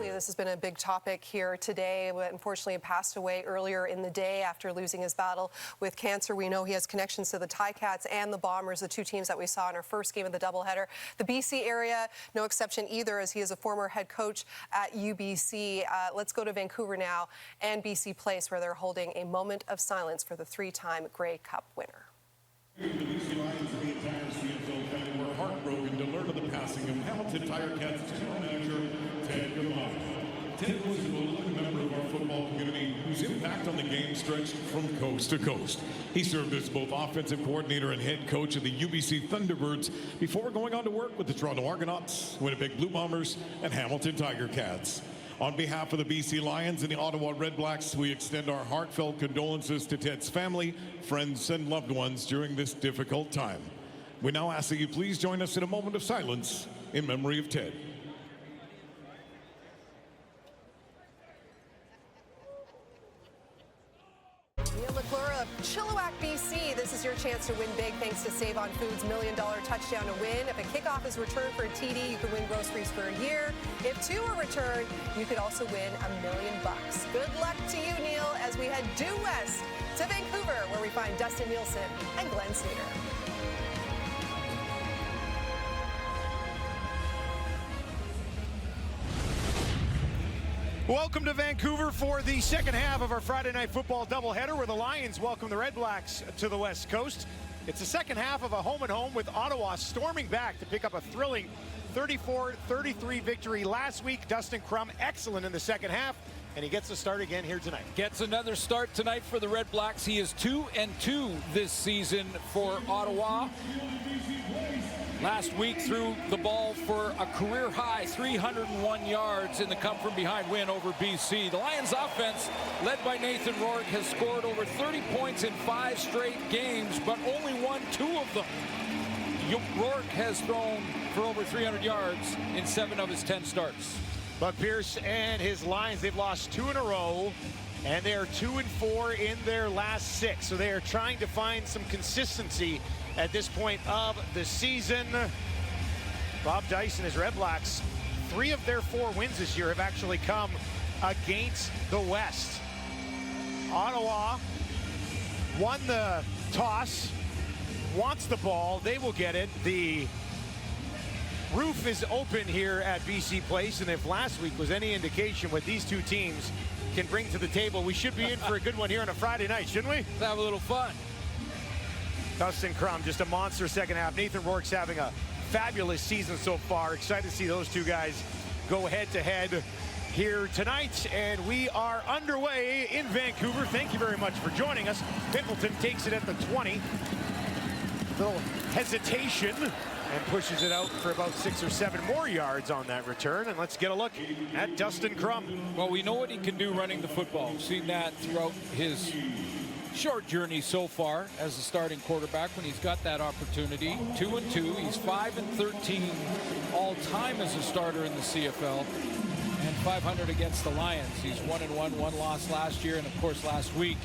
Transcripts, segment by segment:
Obviously, this has been a big topic here today, but unfortunately passed away earlier in the day after losing his battle with cancer. We know he has connections to the Ticats and the Bombers, the two teams that we saw in our first game of the doubleheader. The BC area, no exception either, as he is a former head coach at UBC. Let's go to Vancouver now and BC Place, where they're holding a moment of silence for the three-time Grey Cup winner. The BC Lions and the entire CFL family were heartbroken to learn of the passing of Hamilton Tiger Cats general manager Ted Goodlock. Ted was a beloved member of our football community whose impact on the game stretched from coast to coast. He served as both offensive coordinator and head coach of the UBC Thunderbirds before going on to work with the Toronto Argonauts, Winnipeg Blue Bombers, and Hamilton Tiger Cats. On behalf of the BC Lions and the Ottawa Redblacks, we extend our heartfelt condolences to Ted's family, friends, and loved ones during this difficult time. We now ask that you please join us in a moment of silence in memory of Ted. Neil McClure of Chilliwack, BC. This is your chance to win big thanks to Save on Foods' $1 million touchdown to win. If a kickoff is returned for a TD, you can win groceries for a year. If two are returned, you could also win $1 million. Good luck to you, Neil, as we head due west to Vancouver, where we find Dustin Nielsen and Glenn Sneeder. Welcome to Vancouver for the second half of our Friday Night Football doubleheader, where the Lions welcome the Redblacks to the West Coast. It's the second half of a home-and-home with Ottawa storming back to pick up a thrilling 34-33 victory last week. Dustin Crum, excellent in the second half, and he gets a start again here tonight. Gets another start tonight for the Redblacks. He is 2-2 this season for Ottawa. Last week threw the ball for a career-high 301 yards in the come-from-behind win over BC. The Lions offense, led by Nathan Rourke, has scored over 30 points in 5 straight games, but only won 2 of them. Rourke has thrown for over 300 yards in 7 of his 10 starts. But Pierce and his Lions, they've lost 2 in a row, and they are 2-4 in their last 6. So they are trying to find some consistency at this point of the season. Bob Dice and his Redblacks, 3 of their 4 wins this year have actually come against the West. Ottawa won the toss, wants the ball, they will get it. The roof is open here at BC Place, and if last week was any indication what these two teams can bring to the table, we should be in for a good one here on a Friday night, shouldn't we? Let's have a little fun. Dustin Crum, just a monster second half. Nathan Rourke's having a fabulous season so far. Excited to see those two guys go head-to-head here tonight. And we are underway in Vancouver. Thank you very much for joining us. Pimpleton takes it at the 20. Little hesitation and pushes it out for about 6 or 7 more yards on that return. And let's get a look at Dustin Crum. Well, we know what he can do running the football. We've seen that throughout his short journey so far as a starting quarterback when he's got that opportunity. 2-2. He's 5-13 all-time as a starter in the CFL, and 500 against the Lions. He's 1-1, 1 loss last year, and of course last week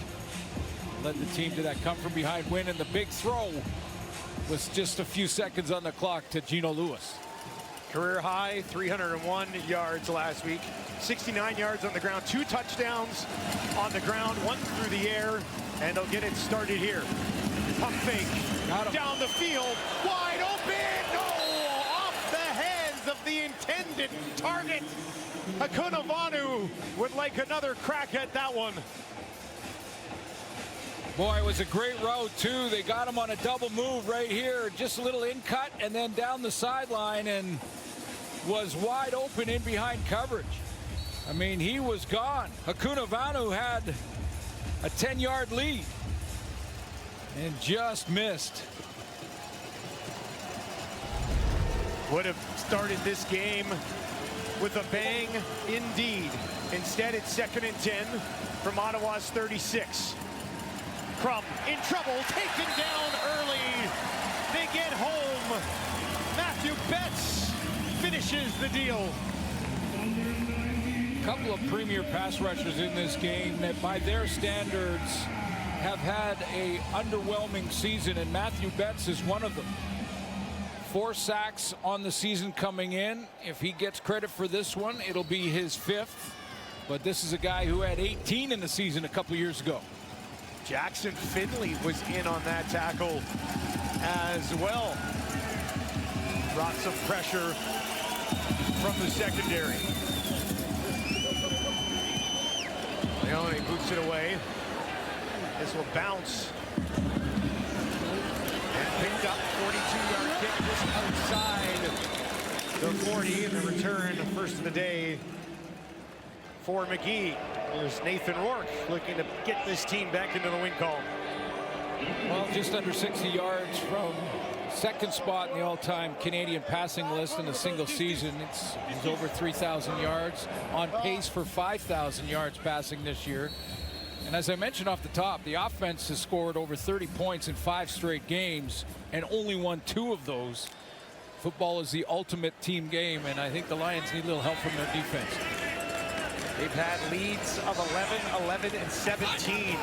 led the team to that come-from-behind win, and the big throw was just a few seconds on the clock to Geno Lewis. Career high 301 yards last week, 69 yards on the ground, 2 touchdowns on the ground, 1 through the air, and they'll get it started here. Pump fake down the field, wide open. Oh, off the hands of the intended target. Akunavanu would like another crack at that one. Boy, it was a great route too. They got him on a double move right here, just a little in cut and then down the sideline, and was wide open in behind coverage. I mean, he was gone. Akunavanu had a 10-yard lead and just missed. Would have started this game with a bang indeed. Instead, it's 2nd and 10 from Ottawa's 36. Crum in trouble, taken down early. They get home. Matthew Betts finishes the deal. A couple of premier pass rushers in this game that by their standards have had a underwhelming season, and Matthew Betts is one of them. 4 sacks on the season coming in. If he gets credit for this one, it'll be his 5th. But this is a guy who had 18 in the season a couple years ago. Jackson Finley was in on that tackle as well. Brought some pressure from the secondary. Leone boots it away. This will bounce. And picked up, 42-yard kick just outside the 40. And the return, first of the day for McGee. There's Nathan Rourke looking to get this team back into the win column. Well, just under 60 yards from second spot in the all-time Canadian passing list in a single season. He's over 3,000 yards, on pace for 5,000 yards passing this year. And as I mentioned off the top, the offense has scored over 30 points in 5 straight games and only won 2 of those. Football is the ultimate team game, and I think the Lions need a little help from their defense. They've had leads of 11, 11, and 17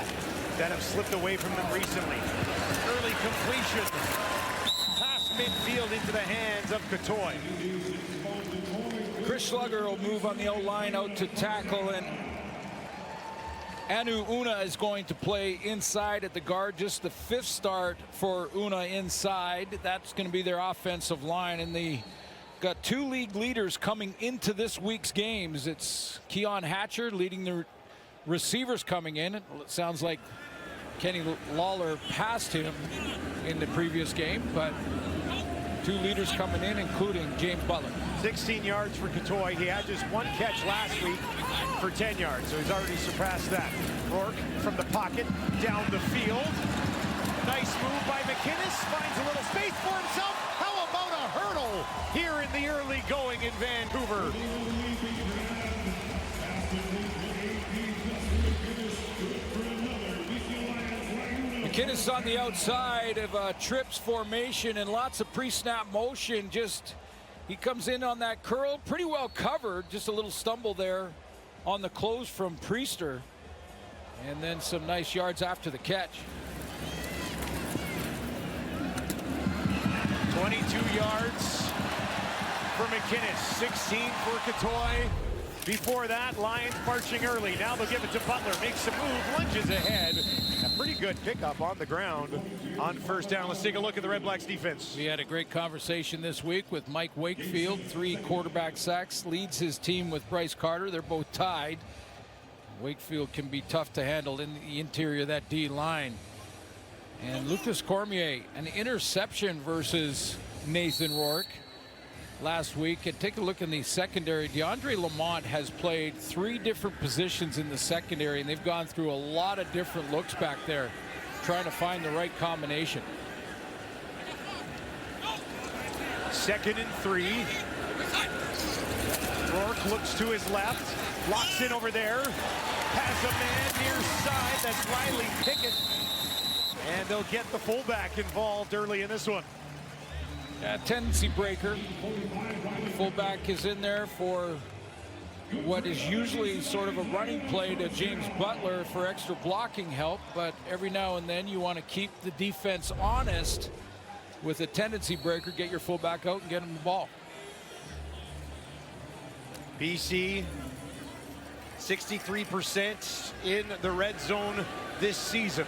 that have slipped away from them recently. Early completion. Past midfield into the hands of Catoy. Chris Schlugger will move on the O-line out to tackle, and Anu Una is going to play inside at the guard. Just the 5th start for Una inside. That's going to be their offensive line, and they got 2 league leaders coming into this week's games. It's Keon Hatcher leading the receivers coming in. It sounds like Kenny Lawler passed him in the previous game, but 2 leaders coming in, including James Butler. 16 yards for Catoy. He had just 1 catch last week for 10 yards, so he's already surpassed that. Rourke from the pocket, down the field. Nice move by McInnes, finds a little space for himself. How about a hurdle here in the early going in Vancouver? McInnes on the outside of a trips formation and lots of pre-snap motion. Just he comes in on that curl, pretty well covered. Just a little stumble there on the close from Priester, and then some nice yards after the catch. 22 yards for McInnes, 16 for Catoy. Before that, Lions marching early. Now they'll give it to Butler, makes a move, lunges ahead. A pretty good pickup on the ground on first down. Let's take a look at the Redblacks defense. We had a great conversation this week with Mike Wakefield. 3 quarterback sacks, leads his team with Bryce Carter. They're both tied. Wakefield can be tough to handle in the interior of that D line. And Lucas Cormier, an interception versus Nathan Rourke last week. And take a look in the secondary. DeAndre Lamont has played 3 different positions in the secondary, and they've gone through a lot of different looks back there, trying to find the right combination. 2nd and 3. Rourke looks to his left, locks in over there, has a man near side. That's Riley Pickett. And they'll get the fullback involved early in this one. Tendency breaker. Fullback is in there for what is usually sort of a running play to James Butler for extra blocking help, but every now and then you want to keep the defense honest with a tendency breaker. Get your fullback out and get him the ball. BC 63% in the red zone this season.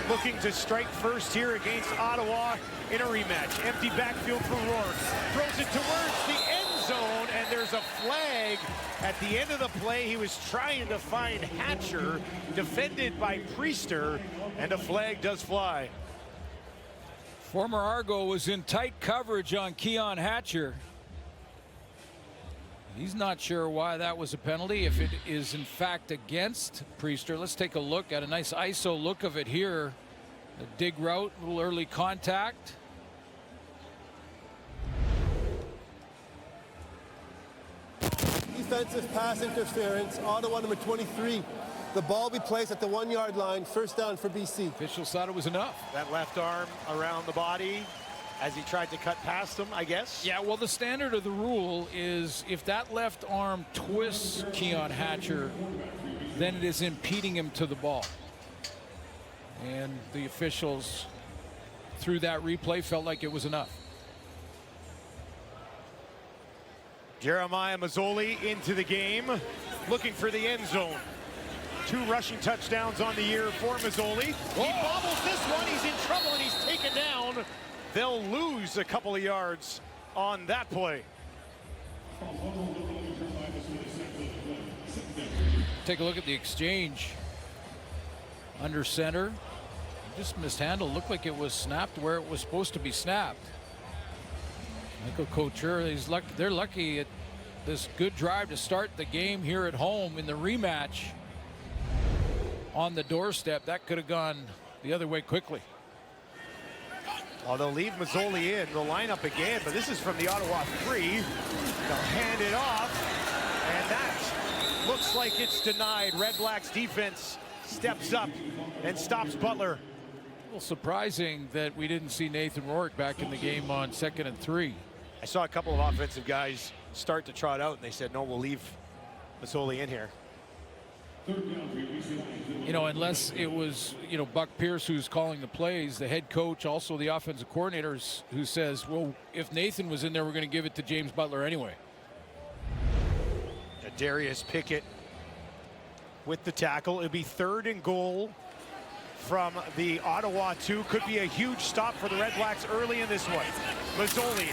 Looking to strike first here against Ottawa in a rematch. Empty backfield for Rourke. Throws it towards the end zone, and there's a flag at the end of the play. He was trying to find Hatcher, defended by Priester, and a flag does fly. Former Argo was in tight coverage on Keon Hatcher. He's not sure why that was a penalty, if it is in fact against Priester. Let's take a look at a nice ISO look of it here. A dig route, a little early contact. Defensive pass interference, Ottawa number 23. The ball be placed at the 1-yard line, first down for BC. Officials thought it was enough. That left arm around the body as he tried to cut past him, I guess. Yeah, well, the standard of the rule is if that left arm twists Keon Hatcher, then it is impeding him to the ball. And the officials through that replay, felt like it was enough. Jeremiah Masoli into the game, looking for the end zone. 2 rushing touchdowns on the year for Masoli. He bobbles this one, he's in trouble, and he's taken down. They'll lose a couple of yards on that play. Take a look at the exchange. Under center. Just mishandled. Looked like it was snapped where it was supposed to be snapped. Michael Couture, they're lucky at this good drive to start the game here at home in the rematch on the doorstep. That could have gone the other way quickly. Well, they'll leave Masoli in. They'll line up again, but this is from the Ottawa 3. They'll hand it off, and that looks like it's denied. Redblack's defense steps up and stops Butler. A little surprising that we didn't see Nathan Rourke back in the game on 2nd and 3. I saw a couple of offensive guys start to trot out, and they said, no, we'll leave Masoli in here. You know, unless it was, you know, Buck Pierce who's calling the plays, the head coach, also the offensive coordinators, who says, well, if Nathan was in there, we're going to give it to James Butler anyway. Darius Pickett with the tackle. It'll be 3rd and goal from the Ottawa 2. Could be a huge stop for the Redblacks early in this one. Masoli,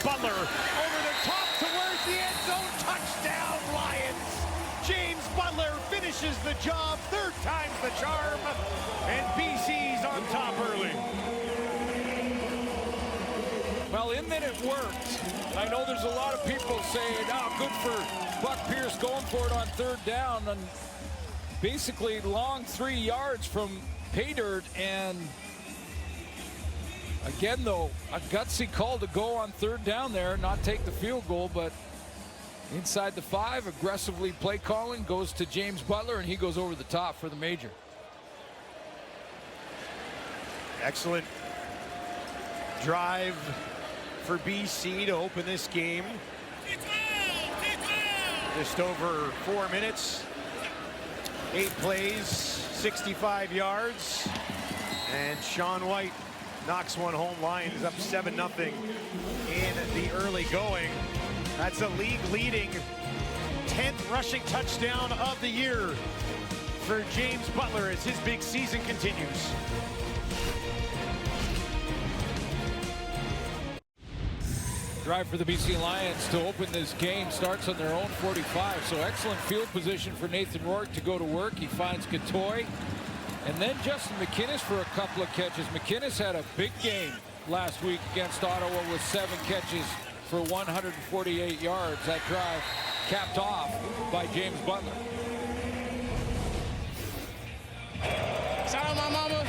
Butler over the top towards the end zone. Touchdown, Lions. James Butler finishes the job. 3rd time's the charm. And BC's on top early. Well, in that it worked. I know there's a lot of people saying, oh, good for Buck Pierce going for it on 3rd down. And basically long 3 yards from pay dirt. And again, though, a gutsy call to go on 3rd down there, not take the field goal, but inside the 5, aggressively play calling, goes to James Butler, and he goes over the top for the major. Excellent drive for BC to open this game. Just over 4 minutes, 8 plays, 65 yards, and Sean White knocks one home. Lions up 7-0 in the early going. That's a league-leading 10th rushing touchdown of the year for James Butler as his big season continues. Drive for the BC Lions to open this game starts on their own 45. So excellent field position for Nathan Rourke to go to work. He finds Gatoy. And then Justin McInnis for a couple of catches. McInnis had a big game last week against Ottawa with 7 catches for 148 yards. That drive capped off by James Butler. Shout out my mama.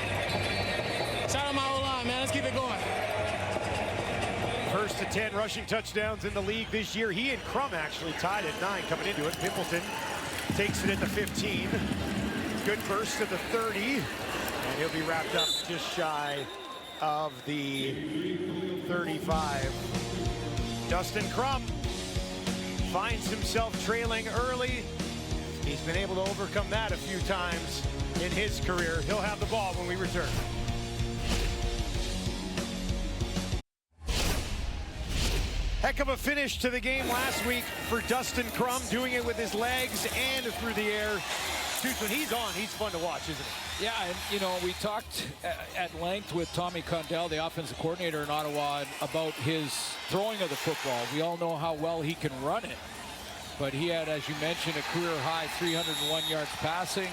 Shout out my O-line, man. Let's keep it going. First to 10 rushing touchdowns in the league this year. He and Crum actually tied at 9 coming into it. Pimpleton takes it at the 15. Good burst to the 30. And he'll be wrapped up just shy of the 35. Dustin Crum finds himself trailing early. He's been able to overcome that a few times in his career. He'll have the ball when we return. Heck of a finish to the game last week for Dustin Crum, doing it with his legs and through the air. When he's on, he's fun to watch, isn't he? Yeah, and you know, we talked at length with Tommy Condell, the offensive coordinator in Ottawa, about his throwing of the football. We all know how well he can run it, but he had, as you mentioned, a career high 301 yards passing,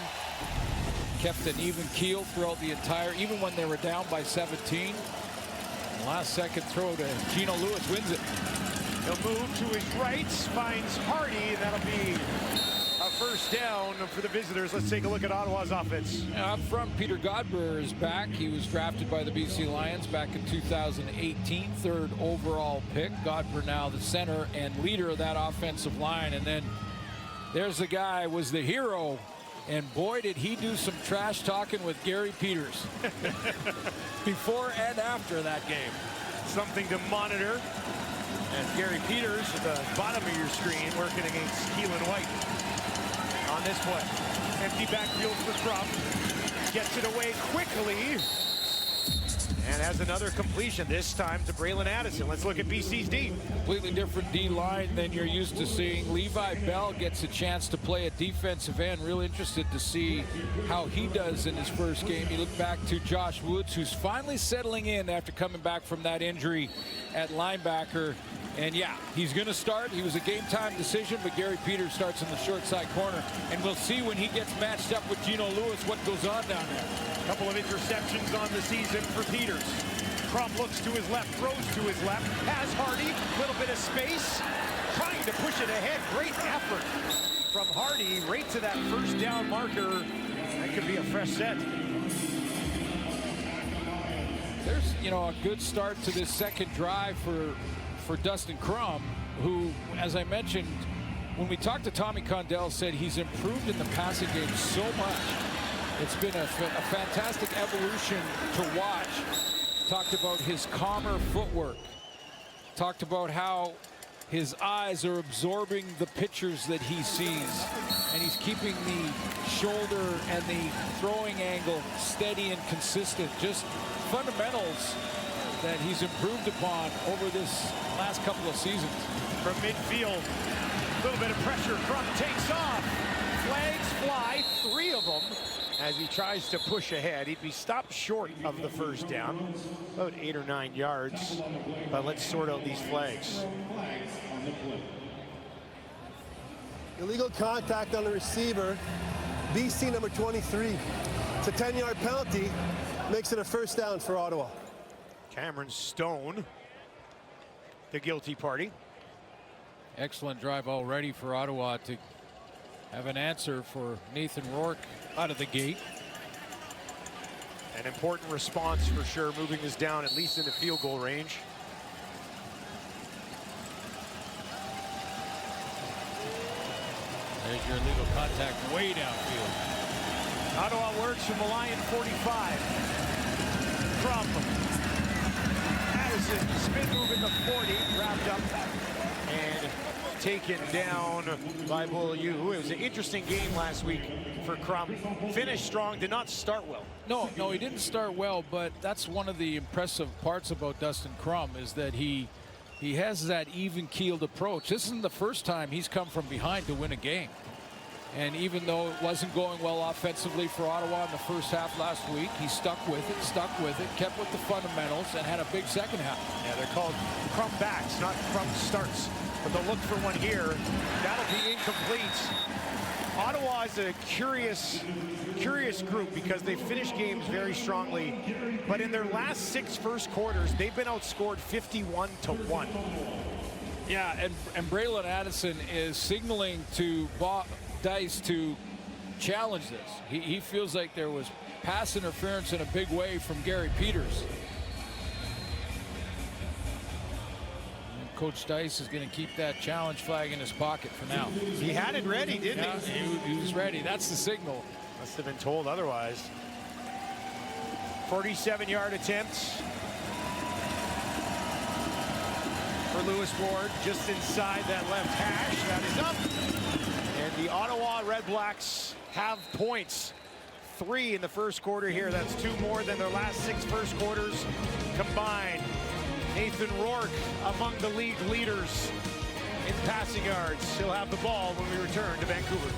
kept an even keel throughout the entire, even when they were down by 17. Last second throw to Gino Lewis wins it. He'll move to his right, finds Hardy, and that'll be a first down for the visitors. Let's take a look at Ottawa's offense. Up front, Peter Godber is back. He was drafted by the BC Lions back in 2018, 3rd overall pick. Godber now the center and leader of that offensive line. And then there's the guy who was the hero, and boy, did he do some trash talking with Gary Peters before and after that game. Something to monitor. And Gary Peters at the bottom of your screen working against Keelan White on this play. Empty backfield for Crum. Gets it away quickly. And has another completion, this time to Braylon Addison. Let's look at BC's D. Completely different D-line than you're used to seeing. Levi Bell gets a chance to play at defensive end. Real interested to see how he does in his first game. You look back to Josh Woods, who's finally settling in after coming back from that injury at linebacker. And yeah, he's going to start. He was a game-time decision, but Gary Peters starts in the short side corner. And we'll see when he gets matched up with Geno Lewis what goes on down there. A couple of interceptions on the season for Peters. Crum looks to his left, throws to his left, has Hardy, little bit of space, trying to push it ahead. Great effort from Hardy right to that first down marker. That could be a fresh set. There's, a good start to this second drive for Dustin Crum, who, as I mentioned, when we talked to Tommy Condell, said he's improved in the passing game so much. It's been a fantastic evolution to watch. Talked about his calmer footwork. Talked about how his eyes are absorbing the pictures that he sees. And he's keeping the shoulder and the throwing angle steady and consistent. Just fundamentals that he's improved upon over this last couple of seasons. From midfield, a little bit of pressure. Crum takes off. Flags fly, 3 of them, as he tries to push ahead. He'd be stopped short of the first down, about 8 or 9 yards. But let's sort out these flags. Illegal contact on the receiver. BC number 23. It's a 10-yard penalty. Makes it a first down for Ottawa. Cameron Stone, the guilty party. Excellent drive already for Ottawa to have an answer for Nathan Rourke out of the gate. An important response for sure, moving this down at least into field goal range. There's your illegal contact way downfield. Ottawa works from the line 45. Crum. Addison, spin move in the 40, wrapped up and taken down by Beaulieu. It was an interesting game last week for Crum. Finished strong, did not start well. No, he didn't start well, but that's one of the impressive parts about Dustin Crum is that he has that even-keeled approach. This isn't the first time he's come from behind to win a game. And even though it wasn't going well offensively for Ottawa in the first half last week, he stuck with it, kept with the fundamentals, and had a big second half. Yeah, they're called Crum backs, not Crum starts. But they'll look for one here. That'll be incomplete. Ottawa is a curious group because they finish games very strongly. But in their last 6 first quarters, they've been outscored 51-1. Yeah, and Braylon Addison is signaling to Bob Dice to challenge this. He feels like there was pass interference in a big way from Gary Peters. And Coach Dice is going to keep that challenge flag in his pocket for now. He had it ready, didn't he? He was ready. That's the signal. Must have been told otherwise. 47-yard attempt for Lewis Ward, just inside that left hash. That is up. And the Ottawa Redblacks have points. 3 in the first quarter here. That's 2 more than their last 6 first quarters combined. Nathan Rourke among the league leaders in passing yards. He'll have the ball when we return to Vancouver.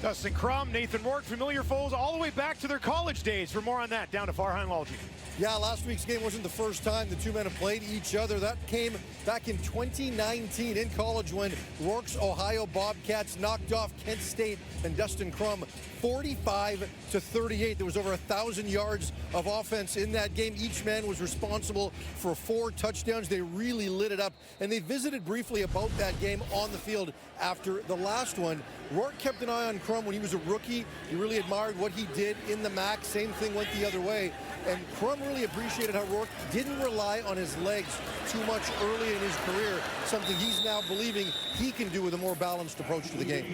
Dustin Crum, Nathan Rourke, familiar foes all the way back to their college days. For more on that, down to Farhan Lalji. Yeah, last week's game wasn't the first time the two men have played each other. That came back in 2019 in college when Rourke's Ohio Bobcats knocked off Kent State and Dustin Crum 45-38. There was over 1,000 yards of offense in that game. Each man was responsible for 4 touchdowns. They really lit it up, and they visited briefly about that game on the field after the last one. Rourke kept an eye on Crum when he was a rookie. He really admired what he did in the MAC. Same thing went the other way. And Crum really appreciated how Rourke didn't rely on his legs too much early in his career, something he's now believing he can do with a more balanced approach to the game.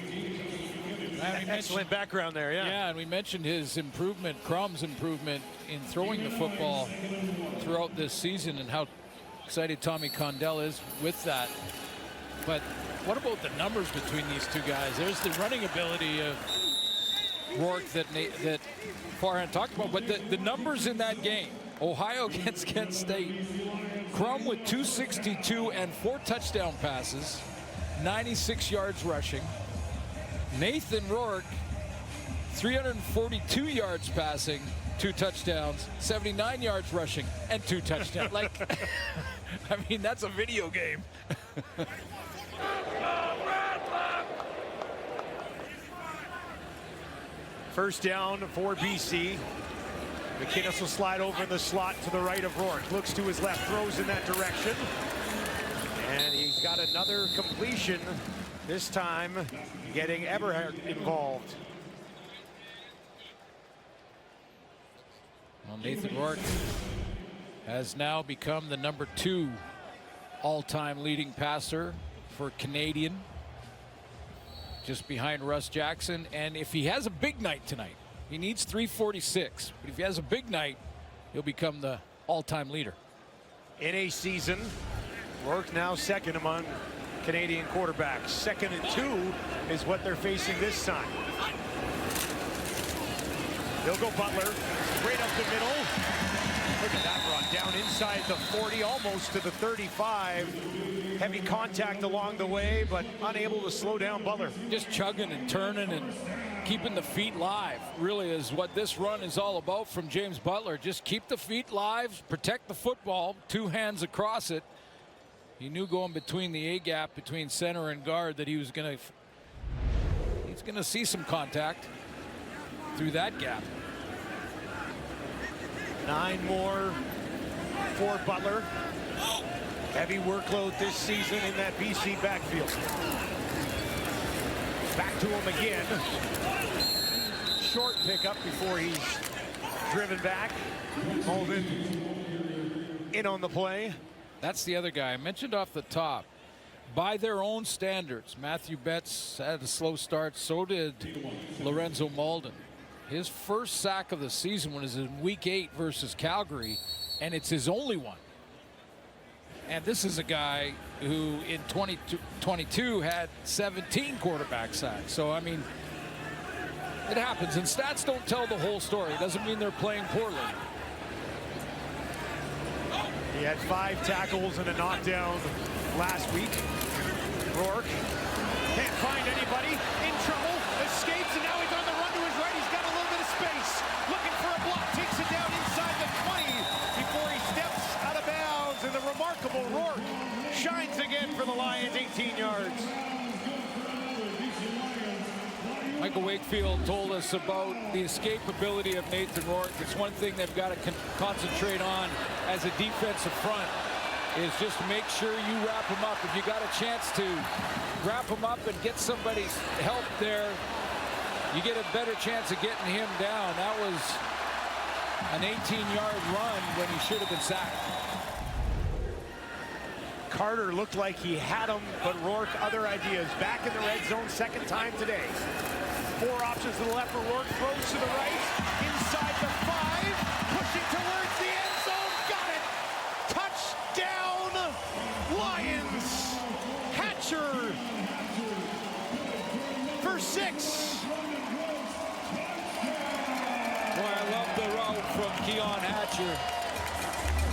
Excellent background there, yeah. Yeah, and we mentioned his improvement, Crum's improvement in throwing the football throughout this season and how excited Tommy Condell is with that. But what about the numbers between these two guys? There's the running ability of Rourke that Farhan talked about. But the numbers in that game, Ohio against Kent State, Crum with 262 and 4 touchdown passes, 96 yards rushing. Nathan Rourke, 342 yards passing, 2 touchdowns, 79 yards rushing, and 2 touchdowns. Like, I mean, that's a video game. First down for BC. McInnes will slide over in the slot to the right of Rourke. Looks to his left, throws in that direction. And he's got another completion, this time getting Eberhardt involved. Well, Nathan Rourke has now become the number 2 all-time leading passer for Canadian, just behind Russ Jackson. And if he has a big night tonight, he needs 346. But if he has a big night, he'll become the all-time leader. In a season, Rourke now second among Canadian quarterbacks. 2nd and 2 is what they're facing this time. They'll go Butler, straight up the middle. Look at that run, down inside the 40, almost to the 35. Heavy contact along the way, but unable to slow down Butler. Just chugging and turning and keeping the feet live really is what this run is all about from James Butler. Just keep the feet live, protect the football, 2 hands across it. He knew going between the A-gap between center and guard that he's gonna see some contact through that gap. 9 more for Butler. Heavy workload this season in that BC backfield. Back to him again. Short pickup before he's driven back. Holden in on the play. That's the other guy I mentioned off the top. By their own standards, Matthew Betts had a slow start. So did Lorenzo Malden. His first sack of the season was in week 8 versus Calgary, and it's his only one. And this is a guy who in 2022 had 17 quarterback sacks. So, I mean, it happens. And stats don't tell the whole story. It doesn't mean they're playing poorly. He had 5 tackles and a knockdown last week. Rourke can't find anybody, in trouble, escapes, and now he's on the run to his right. He's got a little bit of space, looking for a block, takes it down inside the 20 before he steps out of bounds, and the remarkable Rourke shines again for the Lions, 18 yards. Michael Wakefield told us about the escapability of Nathan Rourke. It's one thing they've got to concentrate on as a defensive front, is just to make sure you wrap him up. If you got a chance to wrap him up and get somebody's help there, you get a better chance of getting him down. That was an 18-yard run when he should have been sacked. Carter looked like he had him, but Rourke, other ideas. Back in the red zone, 2nd time today. 4 options to the left for Rourke, throws to the right, inside the 5, pushing towards the end zone, got it! Touchdown, Lions! Hatcher for 6. Boy, I love the route from Keon Hatcher.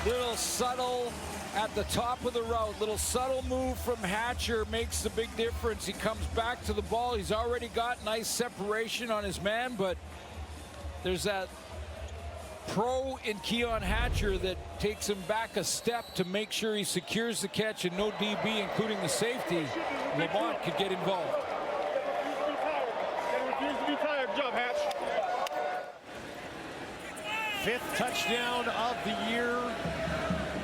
Little subtle at the top of the route, little subtle move from Hatcher makes the big difference. He comes back to the ball. He's already got nice separation on his man, but there's that pro in Keon Hatcher that takes him back a step to make sure he secures the catch, and no DB, including the safety, Lamont, could get involved. Job, Hatch. 5th touchdown of the year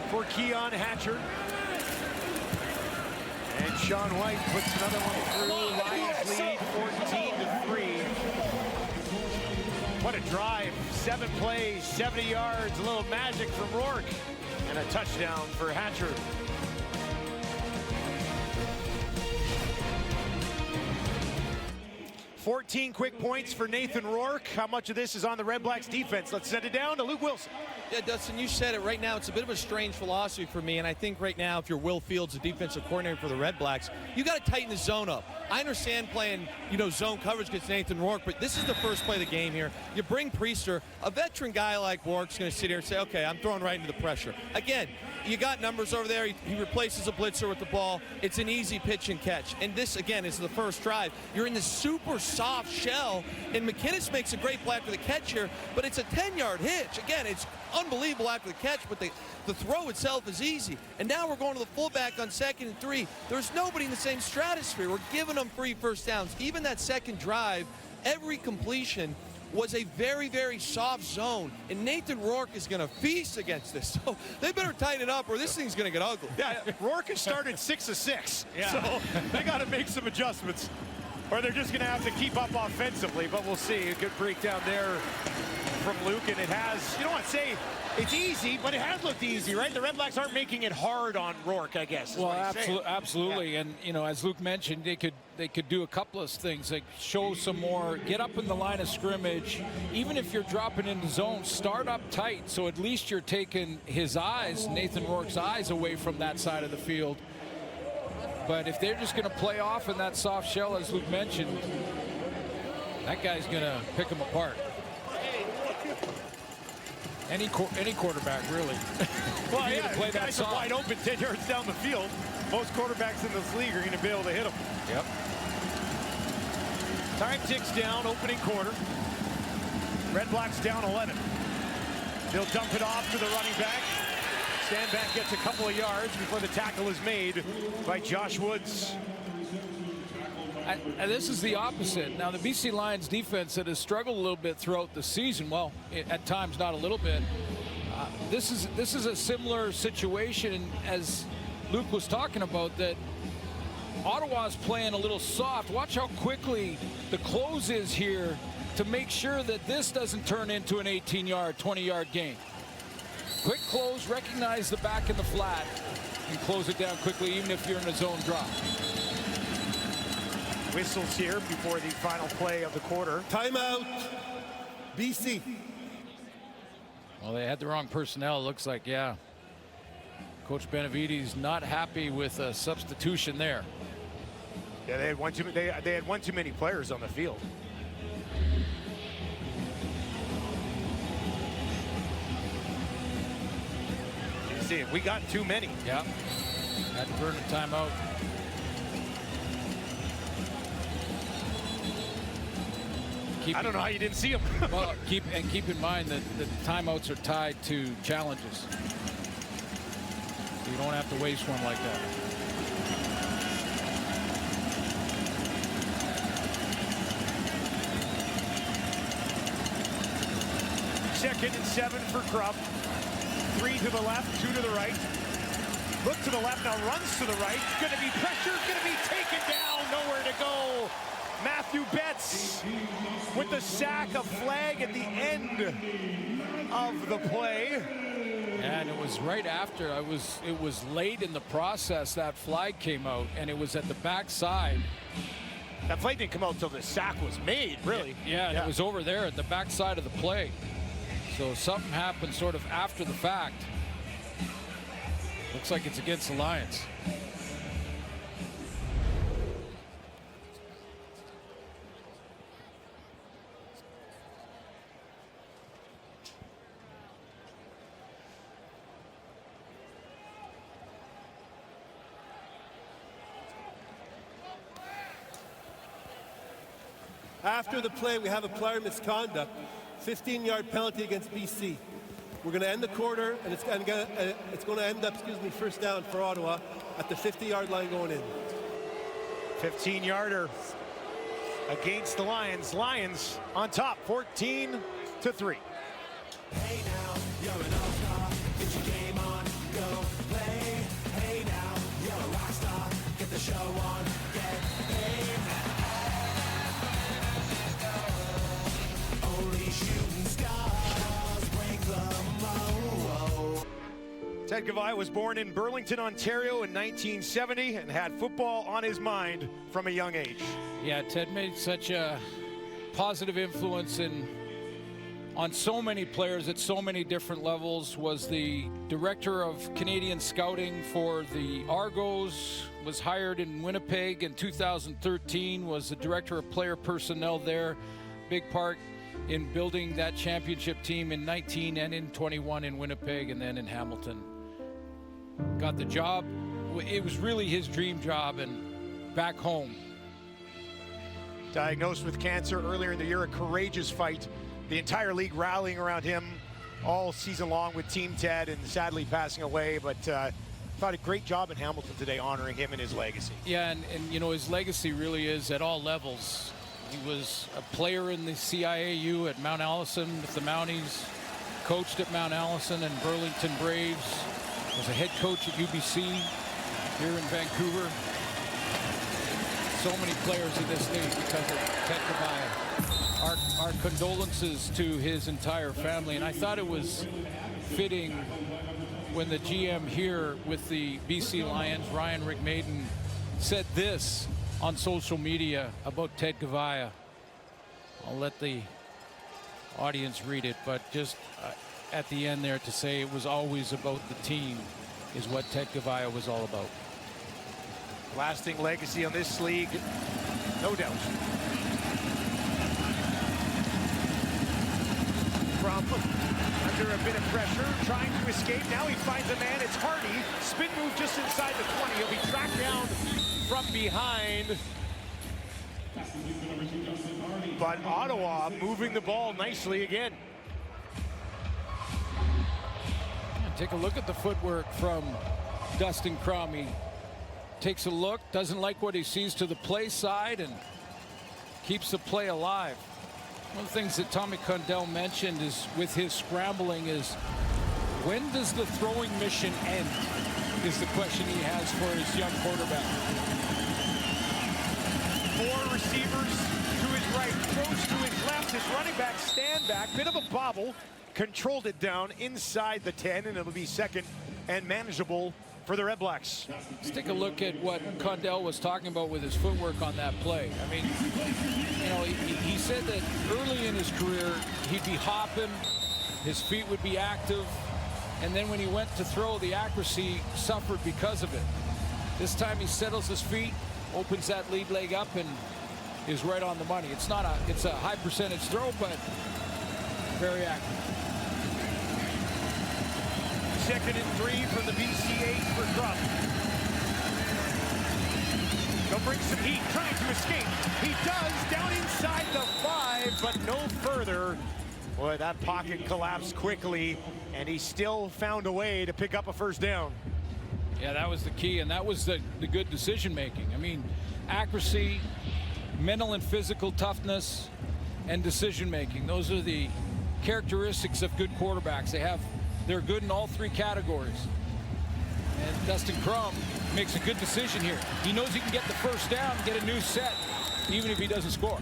for Keon Hatcher. And Sean White puts another one through. Lions lead 14-3. What a drive. 7 plays, 70 yards, a little magic from Rourke, and a touchdown for Hatcher. 14 quick points for Nathan Rourke. How much of this is on the Redblacks defense? Let's send it down to Luke Wilson. Yeah, Dustin, you said it right now. It's a bit of a strange philosophy for me, and I think right now, if you're Will Fields, the defensive coordinator for the Redblacks, you got to tighten the zone up. I understand playing, zone coverage against Nathan Rourke, but this is the first play of the game here. You bring Priester, a veteran guy like Rourke's going to sit here and say, okay, I'm throwing right into the pressure. Again, you got numbers over there. He replaces a blitzer with the ball. It's an easy pitch and catch. And this, again, is the first drive. You're in this super soft shell, and McKinnis makes a great play after the catch here, but it's a 10-yard hitch. Again, it's unbelievable after the catch, but the throw itself is easy. And now we're going to the fullback on 2nd and 3. There's nobody in the same stratosphere. We're giving them 3 first downs. Even that second drive, every completion was a very, very soft zone, and Nathan Rourke is going to feast against this. So they better tighten it up or this thing's going to get ugly. Yeah, Rourke has started 6 of 6, so they got to make some adjustments, or they're just going to have to keep up offensively, but we'll see. A good breakdown there from Luke, and it has, you don't want to say it's easy, but it has looked easy, right? The Redblacks aren't making it hard on Rourke, I guess. Well, absolutely. Yeah. And, as Luke mentioned, they could do a couple of things, like show some more, get up in the line of scrimmage. Even if you're dropping into zone, start up tight, so at least you're taking his eyes, Nathan Rourke's eyes, away from that side of the field. But if they're just going to play off in that soft shell, as Luke mentioned, that guy's going to pick them apart. Any quarterback, really. Well, yeah, play that guys are wide open 10 yards down the field. Most quarterbacks in this league are going to be able to hit them. Yep. Time ticks down, opening quarter. Redblacks down 11. They'll dump it off to the running back. Stanback gets a couple of yards before the tackle is made by Josh Woods. And this is the opposite. Now, the BC Lions defense that has struggled a little bit throughout the season, well, at times not a little bit. This is a similar situation as Luke was talking about, that Ottawa's playing a little soft. Watch how quickly the close is here to make sure that this doesn't turn into an 18-yard, 20-yard gain. Quick close, recognize the back in the flat, and close it down quickly, even if you're in a zone drop. Whistles here before the final play of the quarter. Timeout, BC. Well, they had the wrong personnel, it looks like, yeah. Coach Benavides not happy with a substitution there. Yeah, they had one too many players on the field. You see it, we got too many. Yeah, had to burn a timeout. I don't know how you didn't see them. Well, keep in mind that the timeouts are tied to challenges. So you don't have to waste one like that. Second and 7 for Krupp. 3 to the left, 2 to the right. Look to the left, now runs to the right. Going to be pressured, going to be taken down, nowhere to go. Matthew Betts with the sack, a flag at the end of the play. And it was right after, it was late in the process that flag came out, and it was at the backside. That flag didn't come out until the sack was made, really. Yeah, and it was over there at the backside of the play. So something happened sort of after the fact. Looks like it's against the Lions. After the play, we have a player misconduct, 15-yard penalty against BC. We're going to end the quarter, and it's going to end up, first down for Ottawa at the 50-yard line going in. 15-yarder against the Lions. Lions on top, 14-3. Hey now, you're an all-star. Get your game on, go play. Hey now, you're a rock star. Get the show on, get paid. Only shooting stars break the mold. Ted Gavai was born in Burlington, Ontario in 1970 and had football on his mind from a young age. Yeah, Ted made such a positive influence on so many players at so many different levels. Was the director of Canadian scouting for the Argos, was hired in Winnipeg in 2013, was the director of player personnel there. Big part in building that championship team in 19 and in 21 in Winnipeg and then in Hamilton. Got the job. It was really his dream job, and back home. Diagnosed with cancer earlier in the year, a courageous fight. The entire league rallying around him all season long with Team Ted, and sadly passing away, but thought a great job in Hamilton today honoring him and his legacy. Yeah, and you know, his legacy really is at all levels. He was a player in the CIAU at Mount Allison with the Mounties, coached at Mount Allison and Burlington Braves, was a head coach at UBC here in Vancouver. So many players in this league because of Ted Gavai. Our condolences to his entire family, and I thought it was fitting when the GM here with the BC Lions, Ryan Rigmaiden, said this on social media about Ted Gavai. I'll let the audience read it, but just at the end there to say it was always about the team is what Ted Gavai was all about. Lasting legacy on this league, no doubt. From under a bit of pressure, trying to escape. Now he finds a man. It's Hardy. Spin move just inside the 20. He'll be tracked down from behind. But Ottawa moving the ball nicely again. Take a look at the footwork from Dustin Crum. He takes a look, doesn't like what he sees to the play side, and keeps the play alive. One of the things that Tommy Condell mentioned is with his scrambling is, when does the throwing mission end, is the question he has for his young quarterback. 4 receivers to his right, throws to his left, his running back stand back, bit of a bobble, controlled it down inside the 10, and it'll be second and manageable for the Redblacks. Let's take a look at what Condell was talking about with his footwork on that play. I mean, you know, he said that early in his career, he'd be hopping, his feet would be active, and then when he went to throw, the accuracy suffered because of it. This time he settles his feet, opens that lead leg up, and is right on the money. It's a high percentage throw, but very accurate. 2nd and 3 from the BC 8 for Crum. He'll bring some heat, trying to escape. He does, down inside the 5, but no further. Boy, that pocket collapsed quickly, and he still found a way to pick up a first down. Yeah, that was the key, and that was the good decision making. I mean, accuracy, mental and physical toughness, and decision making. Those are the characteristics of good quarterbacks. They're good in all 3 categories. And Dustin Crum makes a good decision here. He knows he can get the first down, get a new set, even if he doesn't score.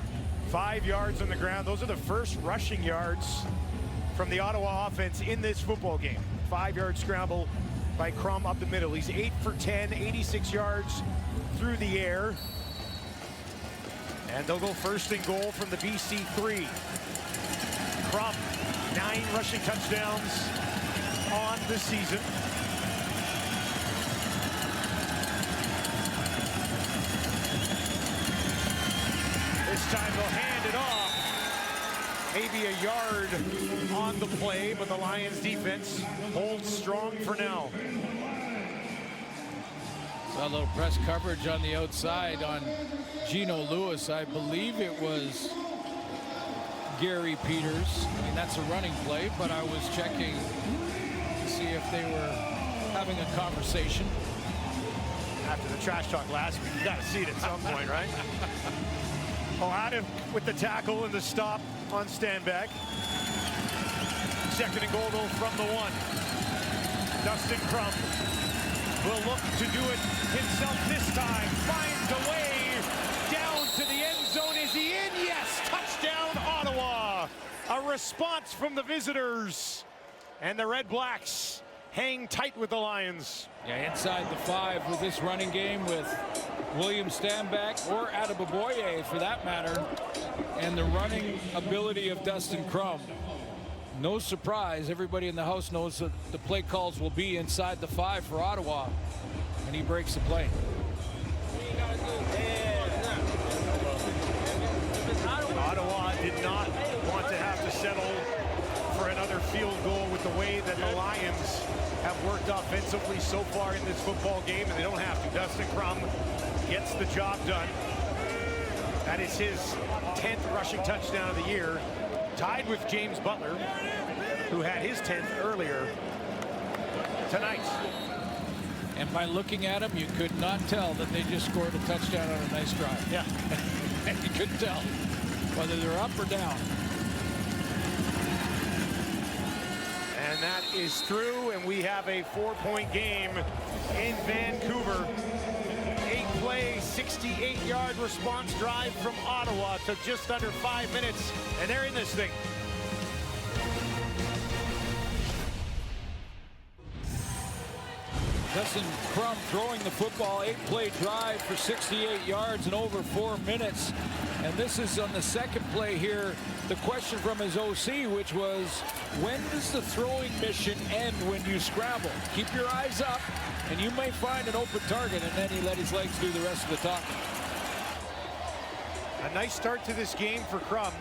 5 yards on the ground. Those are the first rushing yards from the Ottawa offense in this football game. 5-yard scramble by Crum up the middle. He's 8 for 10, 86 yards through the air. And they'll go first and goal from the BC 3. Crum, 9 rushing touchdowns on the season. This time they'll hand it off. Maybe a yard on the play, but the Lions defense holds strong for now. Saw a little press coverage on the outside on Gino Lewis. I believe it was Gary Peters. I mean, that's a running play, but I was checking to see if they were having a conversation. After the trash talk last week, you got to see it at some point, right? Oh, Adam with the tackle and the stop on Stanback. 2nd and goal though from the 1. Dustin Crum will look to do it himself this time. Finds a way down to the end zone. Is he in? Yes! Touchdown, Ottawa! A response from the visitors. And the Redblacks hang tight with the Lions. Yeah, inside the 5 with this running game with William Stanback or Adeboboye for that matter, and the running ability of Dustin Crum. No surprise, everybody in the house knows that the play calls will be inside the 5 for Ottawa, and he breaks the play. Ottawa did not want to have to settle for another field goal with the way that the Lions have worked offensively so far in this football game, and they don't have to. Dustin Crum gets the job done. That is his 10th rushing touchdown of the year, tied with James Butler, who had his 10th earlier tonight. And by looking at him, you could not tell that they just scored a touchdown on a nice drive. Yeah. You couldn't tell whether they're up or down. And that is through, and we have a 4-point game in Vancouver. 8-play, 68-yard response drive from Ottawa. Took just under 5 minutes, and they're in this thing. Dustin Crum throwing the football, 8-play drive for 68 yards in over 4 minutes. And this is on the second play here. The question from his OC, which was, when does the throwing mission end when you scramble? Keep your eyes up, and you may find an open target. And then he let his legs do the rest of the talking. A nice start to this game for Crum.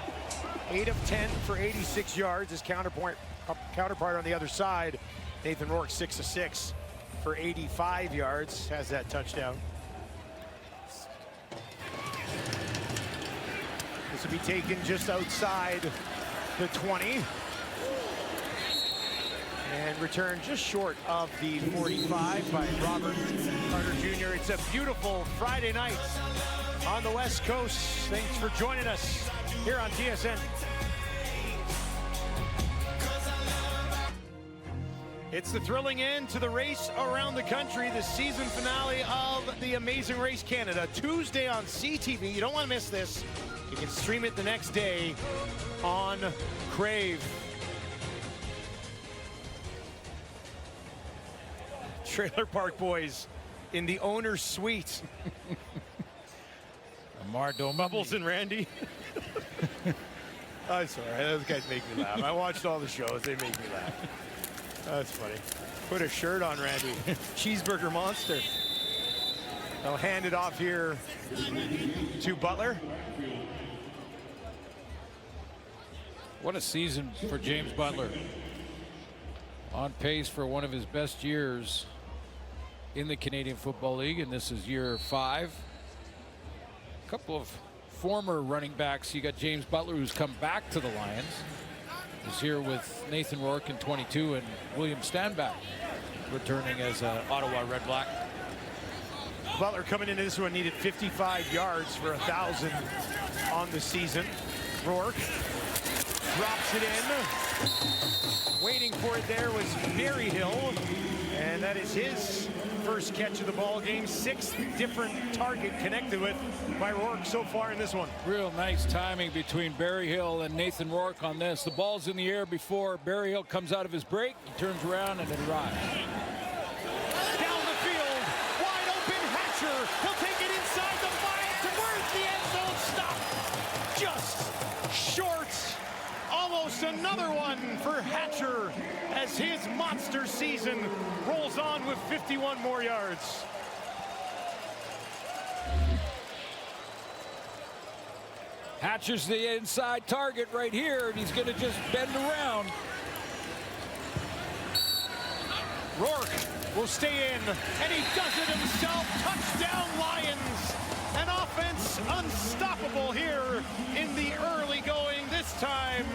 8 of 10 for 86 yards. His counterpart on the other side, Nathan Rourke, 6 of 6 for 85 yards. Has that touchdown. This will be taken just outside the 20. And returned just short of the 45 by Robert Carter Jr. It's a beautiful Friday night on the West Coast. Thanks for joining us here on TSN. It's the thrilling end to the race around the country, the season finale of the Amazing Race Canada. Tuesday on CTV. You don't want to miss this. You can stream it the next day on Crave. Trailer Park Boys in the owner's suite. Bubbles and Randy. I'm sorry, those guys make me laugh. I watched all the shows, they make me laugh. That's funny. Put a shirt on, Randy. Cheeseburger monster. I'll hand it off here to Butler. What a season for James Butler. On pace for one of his best years in the Canadian Football League, and this is year 5. A couple of former running backs. You got James Butler, who's come back to the Lions. He's here with Nathan Rourke in 22 and William Stanback returning as Ottawa Redblack. Butler coming into this one needed 55 yards for 1,000 on the season. Rourke drops it in. Waiting for it there was Berryhill, and that is his first catch of the ball game. 6th different target connected with by Rourke so far in this one. Real nice timing between Berryhill and Nathan Rourke on this. The ball's in the air before Berryhill comes out of his break. He turns around and it arrives. Down the field, wide open Hatcher. He'll take it inside the 5 towards the end zone. Stop. Just short. Almost another one for Hatcher as his monster season rolls on with 51 more yards. Hatcher's the inside target right here, and he's going to just bend around. Rourke will stay in, and he does it himself. Touchdown Lions. An offense unstoppable here in the early going. This time,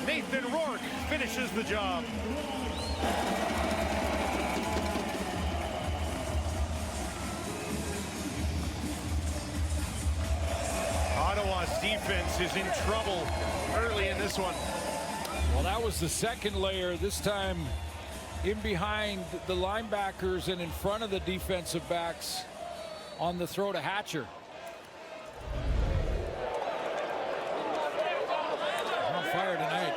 Nathan Rourke finishes the job. Ottawa's defense is in trouble early in this one. Well, that was the second layer, this time in behind the linebackers and in front of the defensive backs on the throw to Hatcher. On fire tonight.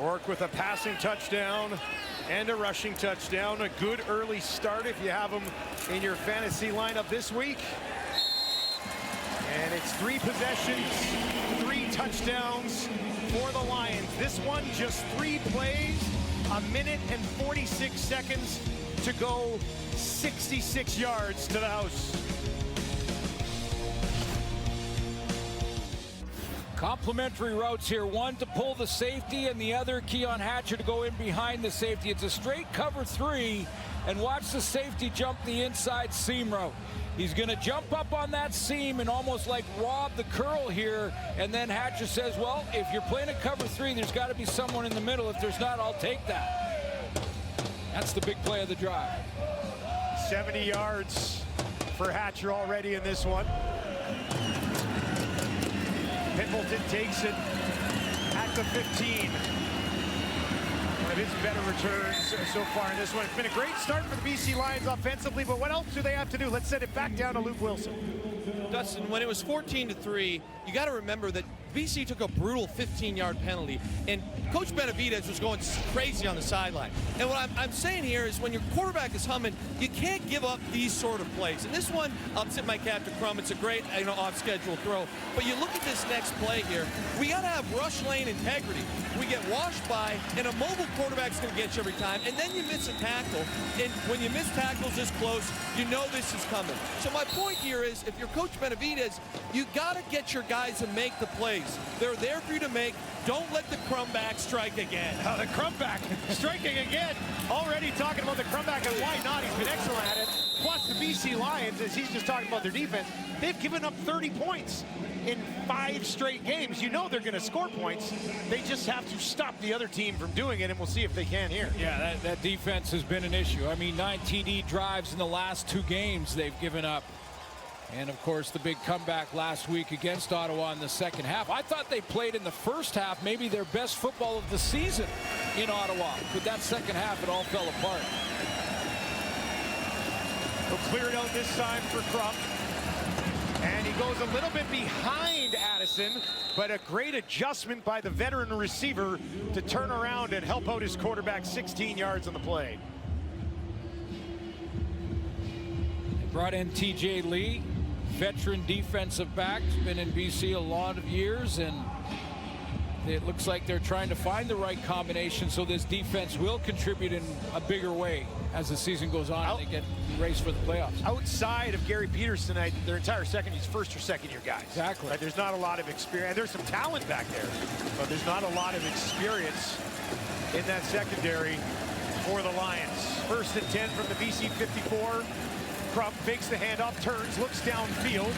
Rourke with a passing touchdown And a rushing touchdown. A good early start if you have him in your fantasy lineup this week. And it's 3 possessions, 3 touchdowns for the Lions. This one just 3 plays, 1 minute and 46 seconds to go, 66 yards to the house. Complementary routes here, one to pull the safety and the other, Keon Hatcher, to go in behind the safety. It's a straight cover 3, and watch the safety jump the inside seam route. He's going to jump up on that seam and almost like rob the curl here, and then Hatcher says, well, if you're playing a cover 3, there's got to be someone in the middle. If there's not, I'll take that. That's the big play of the drive. 70 yards for Hatcher already in this one. Pimpleton takes it at the 15. One of his better returns so far in this one. It's been a great start for the BC Lions offensively, but what else do they have to do? Let's send it back down to Luke Wilson. Dustin, when it was 14-3, you got to remember that BC took a brutal 15-yard penalty, and Coach Benavidez was going crazy on the sideline. And what I'm saying here is when your quarterback is humming, you can't give up these sort of plays. And this one, I'll tip my cap to Crum. It's a great, off-schedule throw. But you look at this next play here. We got to have rush lane integrity. We get washed by, and a mobile quarterback's going to get you every time. And then you miss a tackle. And when you miss tackles this close, you know this is coming. So my point here is, if you're Coach Benavidez, you got to get your guys to make the plays. They're there for you to make. Don't let the Crumback strike again. The Crumback striking again. Already talking about the Crumback, and why not? He's been excellent at it. Plus the BC Lions, as he's just talking about their defense, they've given up 30 points in 5 straight games. You know they're going to score points. They just have to stop the other team from doing it, and we'll see if they can here. Yeah, that defense has been an issue. I mean, 9 TD drives in the last 2 games they've given up. And, of course, the big comeback last week against Ottawa in the second half. I thought they played in the first half maybe their best football of the season in Ottawa. But that second half, it all fell apart. He'll clear it out this time for Crum. And he goes a little bit behind Addison, but a great adjustment by the veteran receiver to turn around and help out his quarterback 16 yards on the play. They brought in TJ Lee. Veteran defensive back, been in BC a lot of years, and it looks like they're trying to find the right combination so this defense will contribute in a bigger way as the season goes on and they get raced for the playoffs. Outside of Gary Peters tonight, their entire second, he's first or second year guys. Exactly. Right? There's not a lot of experience. There's some talent back there, but there's not a lot of experience in that secondary for the Lions. 1st and 10 from the BC 54. Crum fakes the handoff, turns, looks downfield.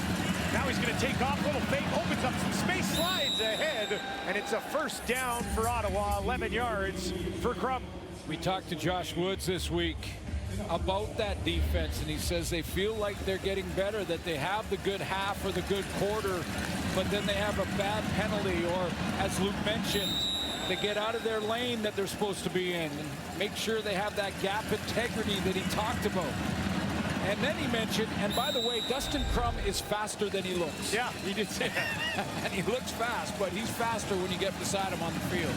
Now he's going to take off, little fake, opens up some space, slides ahead, and it's a 1st down for Ottawa, 11 yards for Crum. We talked to Josh Woods this week about that defense, and he says they feel like they're getting better, that they have the good half or the good quarter, but then they have a bad penalty, or as Luke mentioned, they get out of their lane that they're supposed to be in and make sure they have that gap integrity that he talked about. And then he mentioned, and by the way, Dustin Crum is faster than he looks. Yeah, he did say that. And he looks fast, but he's faster when you get beside him on the field.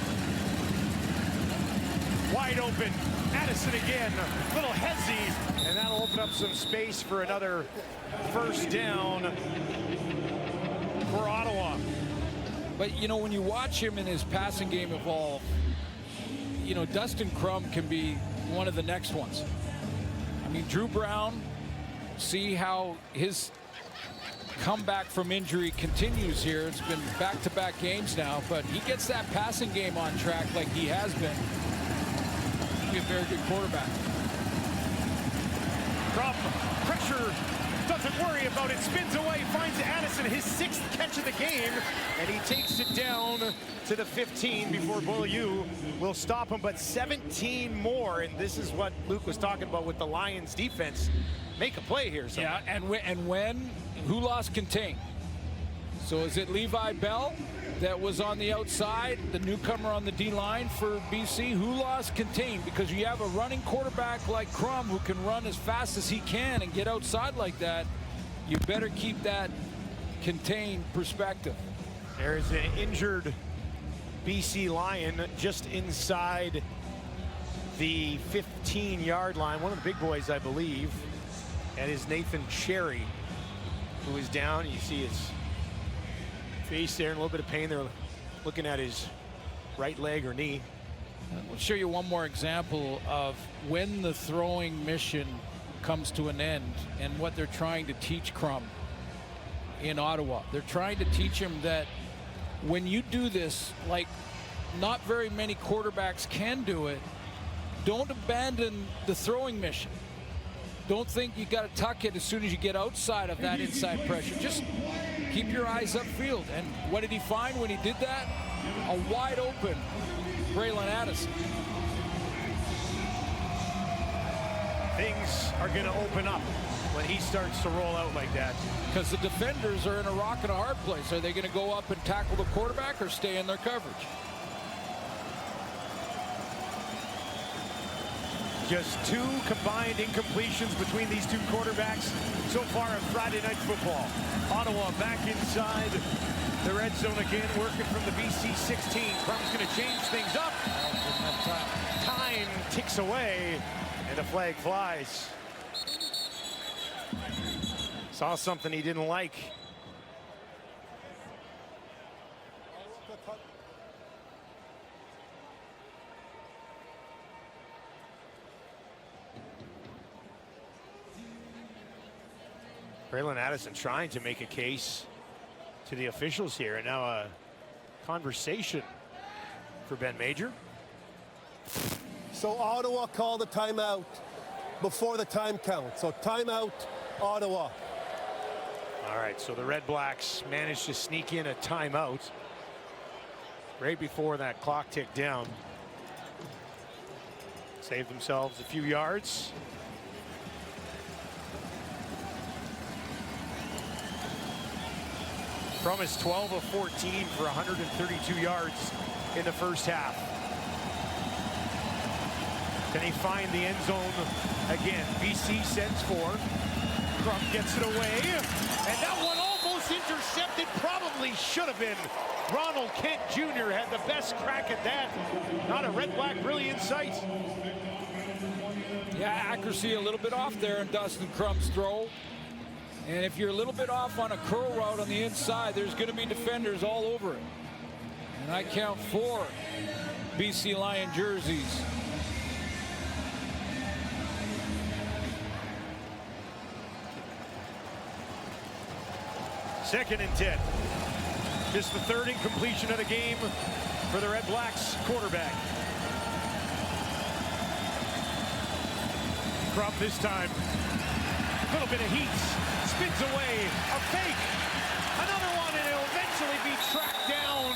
Wide open, Addison again, little hezzy, and that'll open up some space for another 1st down for Ottawa. But, you know, when you watch him in his passing game evolve, you know, Dustin Crum can be one of the next ones. I mean, Drew Brown, see how his comeback from injury continues here. It's been back-to-back games now, but he gets that passing game on track like he has been. He'll be a very good quarterback. Crum, pressure, doesn't worry about it, spins away, finds Addison, his 6th catch of the game, and he takes it down to the 15 before Beaulieu will stop him, but 17 more, and this is what Luke was talking about with the Lions defense. Make a play here. Yeah, and when, who lost contain? So is it Levi Bell that was on the outside, the newcomer on the D-line for BC? Who lost contain? Because you have a running quarterback like Crum who can run as fast as he can and get outside like that. You better keep that contained perspective. There's an injured BC Lion just inside the 15-yard line. One of the big boys, I believe, and is Nathan Cherry, who is down. You see his face there in a little bit of pain. They're looking at his right leg or knee. I'll show you one more example of when the throwing mission comes to an end and what they're trying to teach Crum in Ottawa. They're trying to teach him that when you do this, like not very many quarterbacks can do it, don't abandon the throwing mission. Don't think you got to tuck it as soon as you get outside of that inside pressure. Just keep your eyes upfield. And what did he find when he did that? A wide open Braylon Addison. Things are going to open up when he starts to roll out like that. Because the defenders are in a rock and a hard place. Are they going to go up and tackle the quarterback or stay in their coverage? Just 2 combined incompletions between these 2 quarterbacks so far in Friday Night Football. Ottawa back inside the red zone again, working from the BC 16. Crum's going to change things up. Time ticks away, and the flag flies. Saw something he didn't like. Braylon Addison trying to make a case to the officials here, and now a conversation for Ben Major. So Ottawa called a timeout before the time count. So timeout, Ottawa. All right, so the Redblacks managed to sneak in a timeout right before that clock ticked down. Saved themselves a few yards. Crum is 12 of 14 for 132 yards in the first half. Can he find the end zone again? BC sends 4. Crum gets it away. And that one almost intercepted. Probably should have been. Ronald Kent Jr. had the best crack at that. Not a Redblack brilliant sight. Yeah, accuracy a little bit off there in Dustin Crum's throw. And if you're a little bit off on a curl route on the inside, there's going to be defenders all over it. And I count 4 BC Lion jerseys. Second and 10. Just the 3rd incompletion of the game for the Redblacks quarterback. Crum this time. A little bit of heat. Spins away. A fake. Another one, and it'll eventually be tracked down.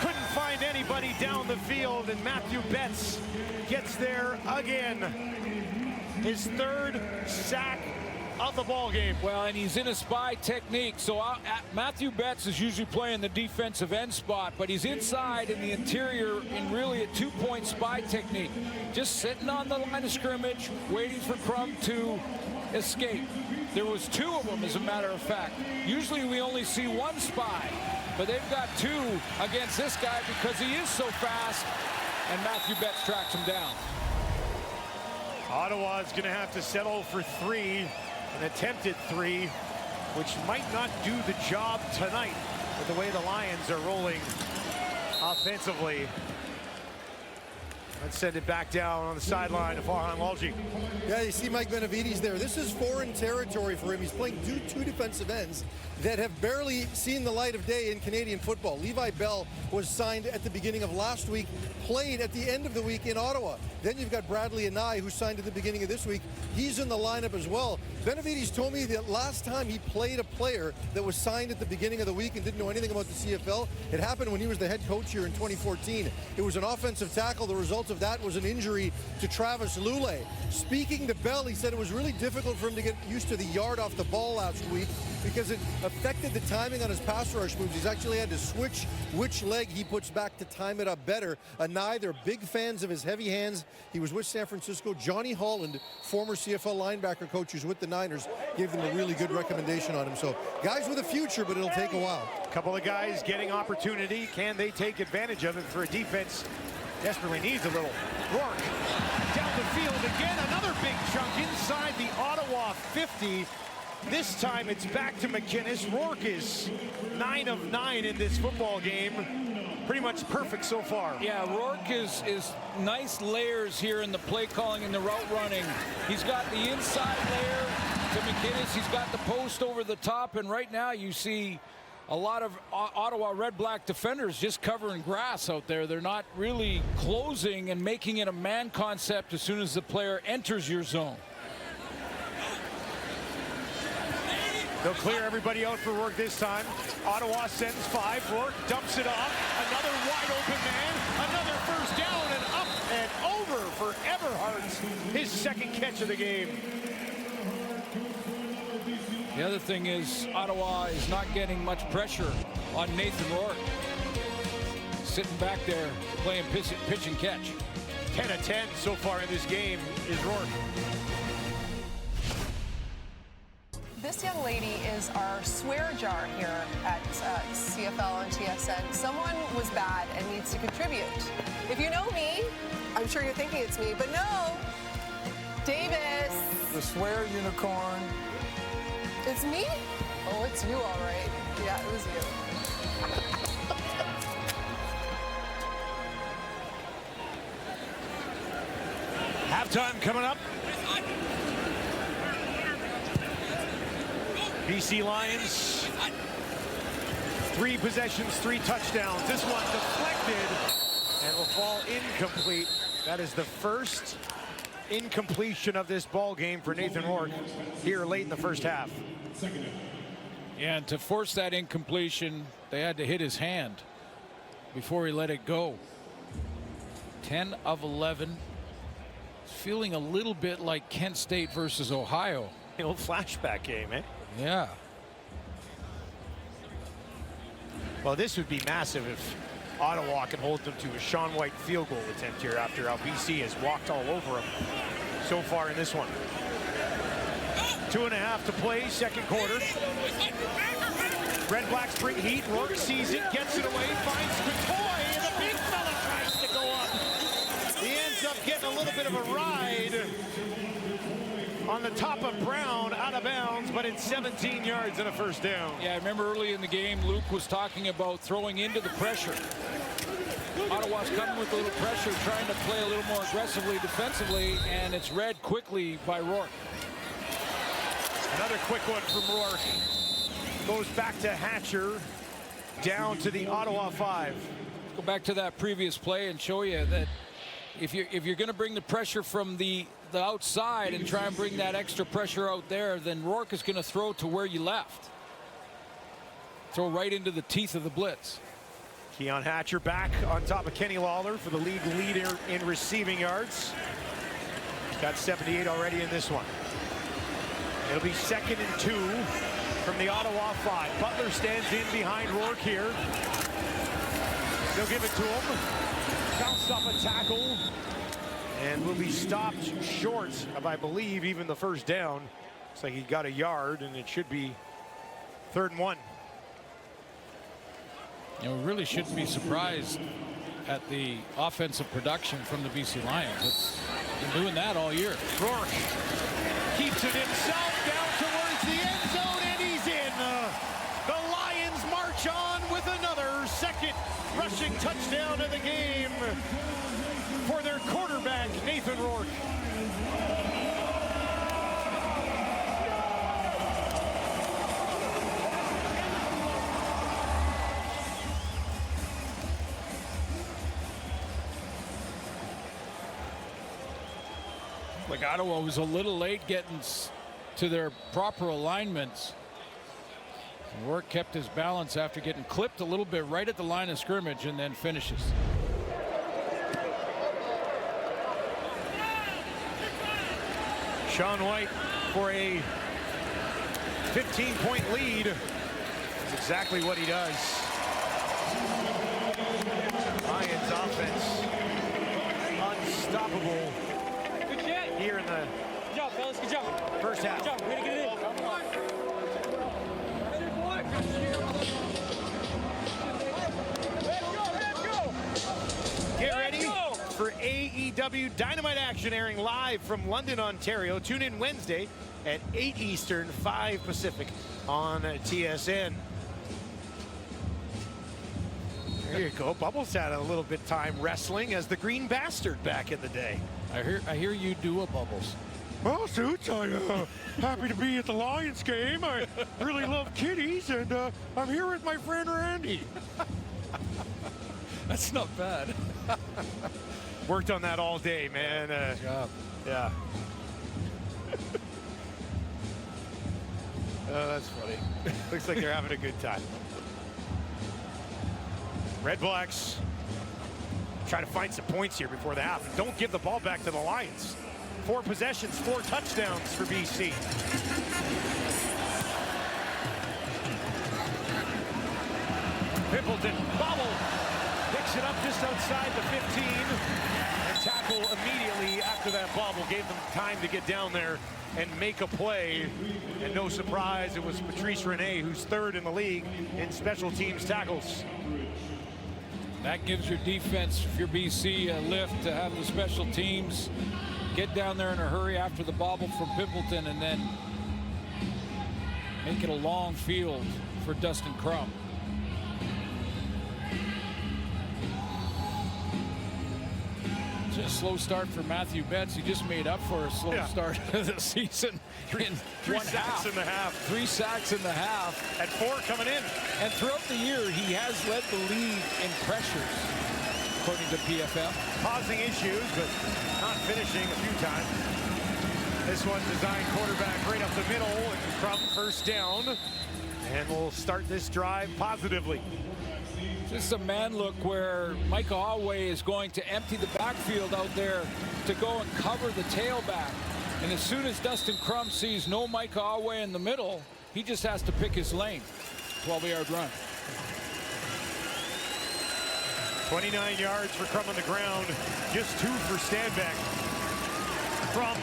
Couldn't find anybody down the field, and Matthew Betts gets there again. His 3rd sack of the ball game. Well, and he's in a spy technique. So Matthew Betts is usually playing the defensive end spot, but he's inside in the interior in really a 2-point spy technique. Just sitting on the line of scrimmage, waiting for Crum to escape. There was 2 of them, as a matter of fact. Usually we only see 1 spy, but they've got 2 against this guy because he is so fast, and Matthew Betts tracks him down. Ottawa is going to have to settle for 3, an attempted 3, which might not do the job tonight with the way the Lions are rolling offensively. Let's send it back down on the sideline to Farhan Lalji. Yeah, you see Mike Benavides there. This is foreign territory for him. He's playing 2 defensive ends that have barely seen the light of day in Canadian football. Levi Bell was signed at the beginning of last week, played at the end of the week in Ottawa. Then you've got Bradley Anai, who signed at the beginning of this week. He's in the lineup as well. Benavides told me that last time he played a player that was signed at the beginning of the week and didn't know anything about the CFL, it happened when he was the head coach here in 2014. It was an offensive tackle. The result of that was an injury to Travis Lule. Speaking to Bell, he said it was really difficult for him to get used to the yard off the ball last week because it affected the timing on his pass rush moves. He's actually had to switch which leg he puts back to time it up better. Anai, they're big fans of his heavy hands. He was with San Francisco. Johnny Holland, former CFL linebacker coach who's with the Niners, gave them a really good recommendation on him. So guys with a future, but it'll take a while. A couple of guys getting opportunity. Can they take advantage of it for a defense desperately needs a little Rourke down the field again. Another big chunk inside the Ottawa 50. This time it's back to McInnes. Rourke is 9 of 9 in this football game. Pretty much perfect so far. Yeah, Rourke is nice layers here in the play calling and the route running. He's got the inside layer to McInnes. He's got the post over the top, and right now you see a lot of Ottawa Redblack defenders just covering grass out there. They're not really closing and making it a man concept as soon as the player enters your zone. They'll clear everybody out for Rourke this time. Ottawa sends 5. Rourke dumps it off. Another wide open man. Another first down and up and over for Everhart. His second catch of the game. The other thing is Ottawa is not getting much pressure on Nathan Rourke. Sitting back there playing pitch and catch. 10 of 10 so far in this game is Rourke. This young lady is our swear jar here at CFL and TSN. Someone was bad and needs to contribute. If you know me, I'm sure you're thinking it's me, but no. Davis. The swear unicorn. It's me? Oh, it's you, all right. Yeah, it was you. Halftime coming up. BC Lions, 3 possessions, 3 touchdowns. This one deflected and will fall incomplete. That is the first incompletion of this ball game for Nathan Rourke here late in the first half. Yeah, and to force that incompletion, they had to hit his hand before he let it go. 10 of 11. It's feeling a little bit like Kent State versus Ohio. The old flashback game, eh? Yeah. Well, this would be massive if Ottawa can hold them to a Sean White field goal attempt here after how BC has walked all over them so far in this one. 2.5 to play, second quarter. Redblacks bring heat. Rourke sees it, gets it away, finds Coutoy, and the big fella tries to go up. He ends up getting a little bit of a ride on the top of Brown, out of bounds, but it's 17 yards and a first down. Yeah, I remember early in the game, Luke was talking about throwing into the pressure. Ottawa's coming with a little pressure, trying to play a little more aggressively defensively, and it's read quickly by Rourke. Another quick one from Rourke. Goes back to Hatcher, down to the Ottawa 5. Go back to that previous play and show you that if you're going to bring the pressure from the outside and try and bring that extra pressure out there, then Rourke is going to throw to where you left. Throw right into the teeth of the blitz. Keon Hatcher back on top of Kenny Lawler for the league leader in receiving yards. Got 78 already in this one. It'll be 2nd and 2 from the Ottawa 5. Butler stands in behind Rourke here. They'll give it to him. Bounced off a tackle and will be stopped short of, I believe, even the first down. Looks like he got a yard, and it should be 3rd and 1. You know, we really shouldn't be surprised at the offensive production from the BC Lions. It's been doing that all year. Rourke keeps it himself down towards the end zone, and he's in. The Lions march on with another second rushing touchdown of the game for their quarterback, Nathan Rourke. Like Ottawa was a little late getting to their proper alignments. Rourke kept his balance after getting clipped a little bit right at the line of scrimmage and then finishes. Sean White for a 15-point lead. That's exactly what he does. Lions offense unstoppable here in the Good job, fellas. Good job. first half. Good job. Way to get it in. Get ready for AEW FCW Dynamite action airing live from London, Ontario. Tune in Wednesday at 8 Eastern, 5 Pacific on TSN. There you go. Bubbles had a little bit time wrestling as the Green Bastard back in the day. I hear you do a Bubbles. Well, Suits, I'm happy to be at the Lions game. I really love kitties, and I'm here with my friend Randy. That's not bad. Worked on that all day, man. Good job. Yeah. Oh, that's funny. Looks like they're having a good time. Redblacks try to find some points here before the half. Don't give the ball back to the Lions. 4 possessions, 4 touchdowns for BC. Pimpleton, bobble, picks it up just outside the 15. And tackle immediately after that bobble. Gave them time to get down there and make a play. And no surprise, it was Patrice Rene, who's 3rd in the league in special teams tackles. That gives your defense, if you're BC, a lift to have the special teams get down there in a hurry after the bobble from Pimpleton and then make it a long field for Dustin Crum. It's a slow start for Matthew Betts. He just made up for a slow start of the season. Three sacks in the half. 3 sacks in the half. At 4 coming in. And throughout the year, he has led the league in pressures, according to PFF. Causing issues, but not finishing a few times. This one designed quarterback right up the middle, and Crum first down. And we'll start this drive positively. Just a man look where Micah Alway is going to empty the backfield out there to go and cover the tailback. And as soon as Dustin Crum sees no Micah Alway in the middle, he just has to pick his lane. 12-yard run. 29 yards for Crum on the ground, just 2 for Stanback. Crum,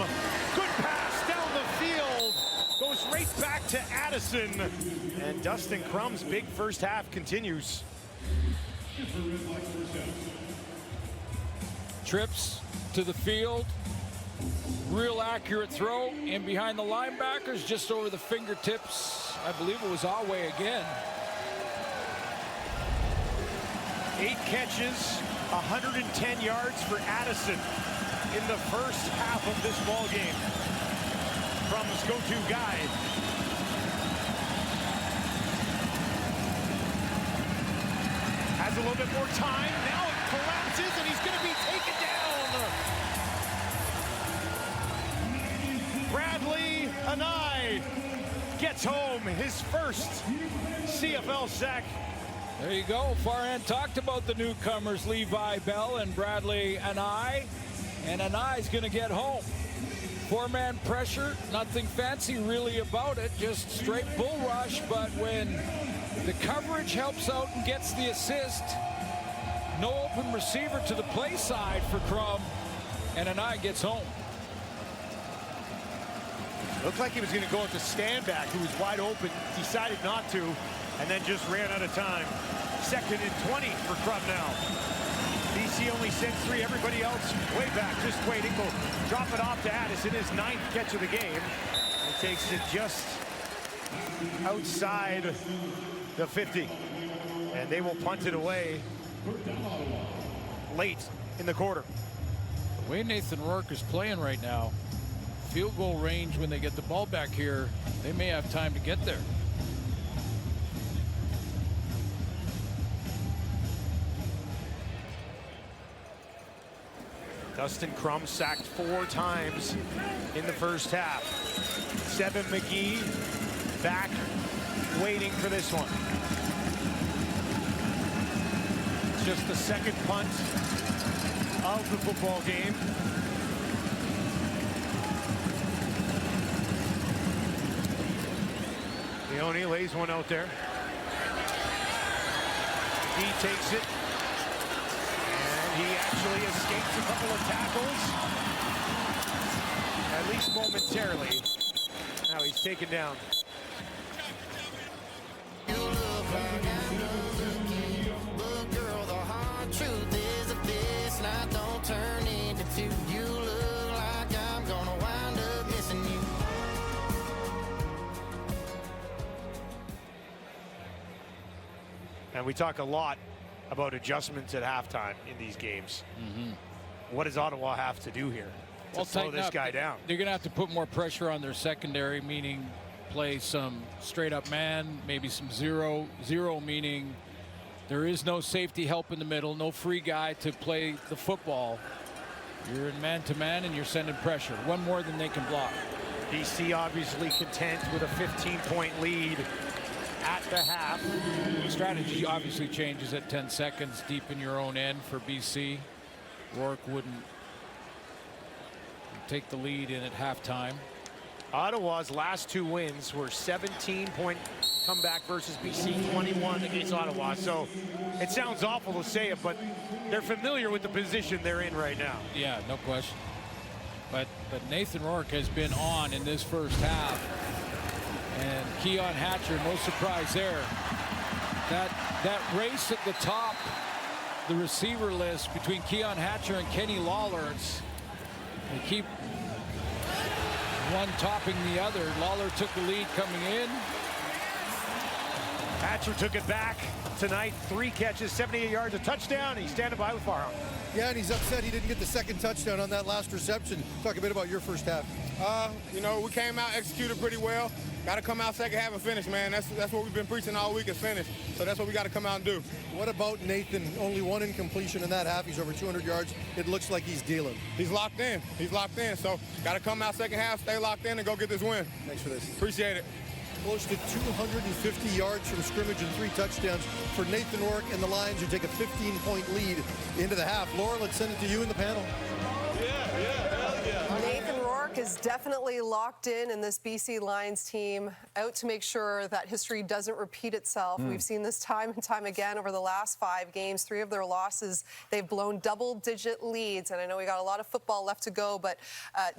good pass down the field, goes right back to Addison. And Dustin Crum's big first half continues. Trips to the field, real accurate throw in behind the linebackers, just over the fingertips. I believe it was Alway again. 8 catches, 110 yards for Addison in the first half of this ball game. Crum's go-to guy. Has a little bit more time. Now it collapses, and he's going to be taken down. Bradley Anai gets home his first CFL sack. There you go. Farhan talked about the newcomers, Levi Bell and Bradley Anai. And Anai's going to get home. 4-man pressure, nothing fancy really about it, just straight bull rush. But when the coverage helps out and gets the assist, no open receiver to the play side for Crum, and Anai gets home. Looked like he was going to go with the Stanback, who was wide open, decided not to, and then just ran out of time. 2nd and 20 for Crum now. BC only sent 3. Everybody else way back, just waiting. Will drop it off to Addison, his 9th catch of the game. He takes it just outside the 50. And they will punt it away late in the quarter. The way Nathan Rourke is playing right now, field goal range when they get the ball back here, they may have time to get there. Dustin Crum sacked 4 times in the first half. Seven McGee back, waiting for this one. It's just the 2nd punt of the football game. Leone lays one out there. He takes it. He actually escapes a couple of tackles, at least momentarily. Now he's taken down. You look like I know, but girl, the hard truth is a fist, and I don't turn into two. And we talk a lot about adjustments at halftime in these games. What does Ottawa have to do here to slow this guy down? They're going to have to put more pressure on their secondary, meaning play some straight-up man, maybe some zero, meaning there is no safety help in the middle, no free guy to play the football. You're in man-to-man, and you're sending pressure. One more than they can block. BC obviously content with a 15-point lead at the half. Strategy obviously changes at 10 seconds deep in your own end for BC. Rourke wouldn't take the lead in at halftime. Ottawa's last 2 wins were 17-point comeback versus BC, 21 against Ottawa. So it sounds awful to say it, but they're familiar with the position they're in right now. Yeah, no question. But Nathan Rourke has been on in this first half. And Keon Hatcher, no surprise there. That race at the top, the receiver list between Keon Hatcher and Kenny Lawler, they keep one topping the other. Lawler took the lead coming in. Hatcher took it back tonight. 3 catches, 78 yards, a touchdown. He's standing by with Farhan. Yeah, and he's upset he didn't get the second touchdown on that last reception. Talk a bit about your first half. You know, we came out, executed pretty well. Got to come out second half and finish, man. That's what we've been preaching all week is finish. So that's what we got to come out and do. What about Nathan? Only 1 incompletion in that half. He's over 200 yards. It looks like he's dealing. He's locked in. He's locked in. So got to come out second half, stay locked in, and go get this win. Thanks for this. Appreciate it. Close to 250 yards from scrimmage and 3 touchdowns for Nathan Rourke and the Lions, who take a 15-point lead into the half. Laura, let's send it to you in the panel. Nathan Rourke is definitely locked in this BC Lions team, out to make sure that history doesn't repeat itself. We've seen this time and time again over the last 5 games. 3 of their losses, they've blown double-digit leads, and I know we got a lot of football left to go, but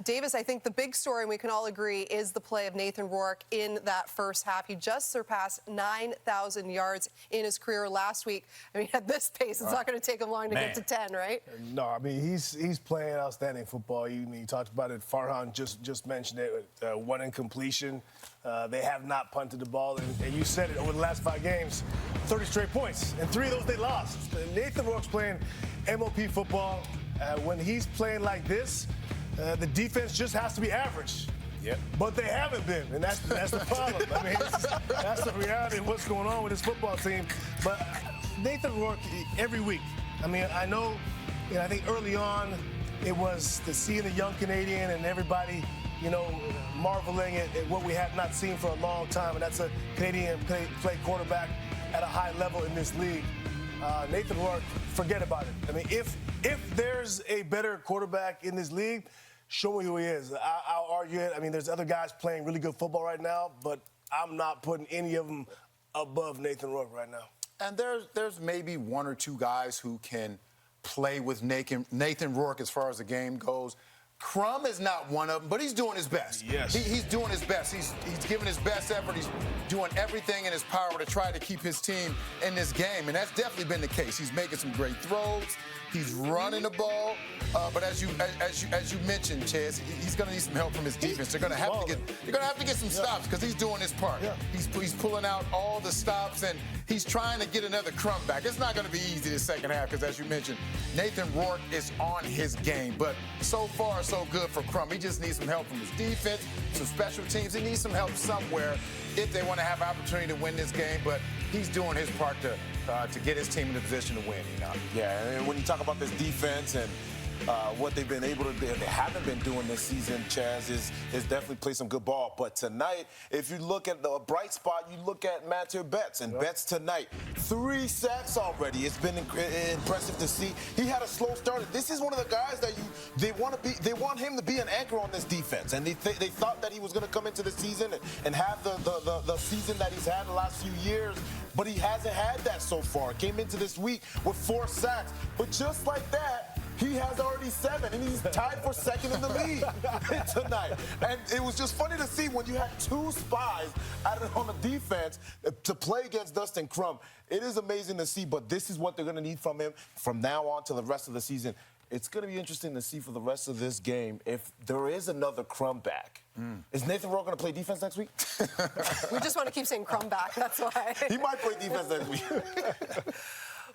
Davis, I think the big story, and we can all agree, is the play of Nathan Rourke in that first half. He just surpassed 9,000 yards in his career last week. I mean, at this pace, it's not going to take him long to get to 10, right? No, I mean, he's playing outstanding football. You talked about it. Farhan just mentioned it. 1 incompletion. They have not punted the ball, and you said it, over the last 5 games, 30 straight points, and 3 of those they lost. Nathan Rourke's playing MOP football. When he's playing like this, the defense just has to be average. Yep. But they haven't been, and that's the problem. I mean, that's the reality of what's going on with this football team. But Nathan Rourke, every week, I mean, I know, I think early on, it was to see the young Canadian and everybody, marveling at what we have not seen for a long time, and that's a Canadian play quarterback at a high level in this league. Nathan Rourke, forget about it. I mean, if there's a better quarterback in this league, show me who he is. I'll argue it. I mean, there's other guys playing really good football right now, but I'm not putting any of them above Nathan Rourke right now. And there's maybe 1 or 2 guys who can play with Nathan Rourke as far as the game goes. Crum is not one of them, but he's doing his best. Yes. He's doing his best. He's giving his best effort. He's doing everything in his power to try to keep his team in this game, and that's definitely been the case. He's making some great throws. He's running the ball, but as you mentioned, Chaz, he's going to need some help from his defense. They're going to have to get some stops because he's doing his part. Yeah. He's pulling out all the stops, and he's trying to get another Crum back. It's not going to be easy this second half because, as you mentioned, Nathan Rourke is on his game. But so far, so good for Crum. He just needs some help from his defense, some special teams. He needs some help somewhere if they want to have an opportunity to win this game. But he's doing his part to get his team in a position to win. Yeah, and when you talk about this defense and what they've been able to do, they haven't been doing this season, Chaz, is definitely play some good ball. But tonight, if you look at the bright spot, you look at Matthew Betts. And Betts tonight, 3 sacks already. It's been impressive to see. He had a slow start. This is one of the guys that they want him to be an anchor on this defense. And they thought that he was going to come into the season and have the season that he's had the last few years. But he hasn't had that so far. Came into this week with 4 sacks. But just like that, he has already 7, and he's tied for second in the league tonight. And it was just funny to see when you had 2 spies on the defense to play against Dustin Crum. It is amazing to see, but this is what they're going to need from him from now on to the rest of the season. it's going to be interesting to see for the rest of this game if there is another Crumb back. Is Nathan Rourke going to play defense next week? We just want to keep saying Crumb back, that's why. He might play defense next week.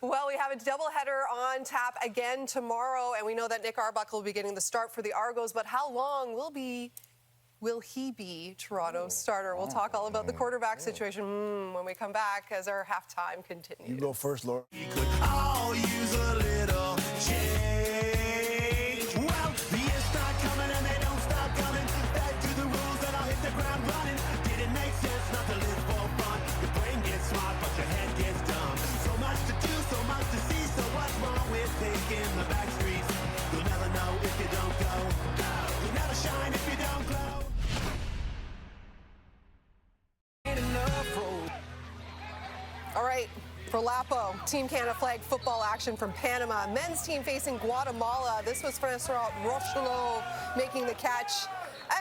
Well, we have a doubleheader on tap again tomorrow, and we know that Nick Arbuckle will be getting the start for the Argos, but how long will he be Toronto's starter? We'll talk all about the quarterback situation when we come back as our halftime continues. You go first, Laura. I'll use a little change. Well, the years start coming and they don't stop coming. Back to the rules and I'll hit the ground running. Didn't make sense not to live for fun. Your brain gets smart, but your head gets dumb. So much to do, so much to see. So what's wrong with taking the back streets? You'll never know if you don't go. You'll never shine if you don't glow. All right, for Lapo, Team Canada flag football action from Panama. Men's team facing Guatemala. This was Francois Rochelot making the catch.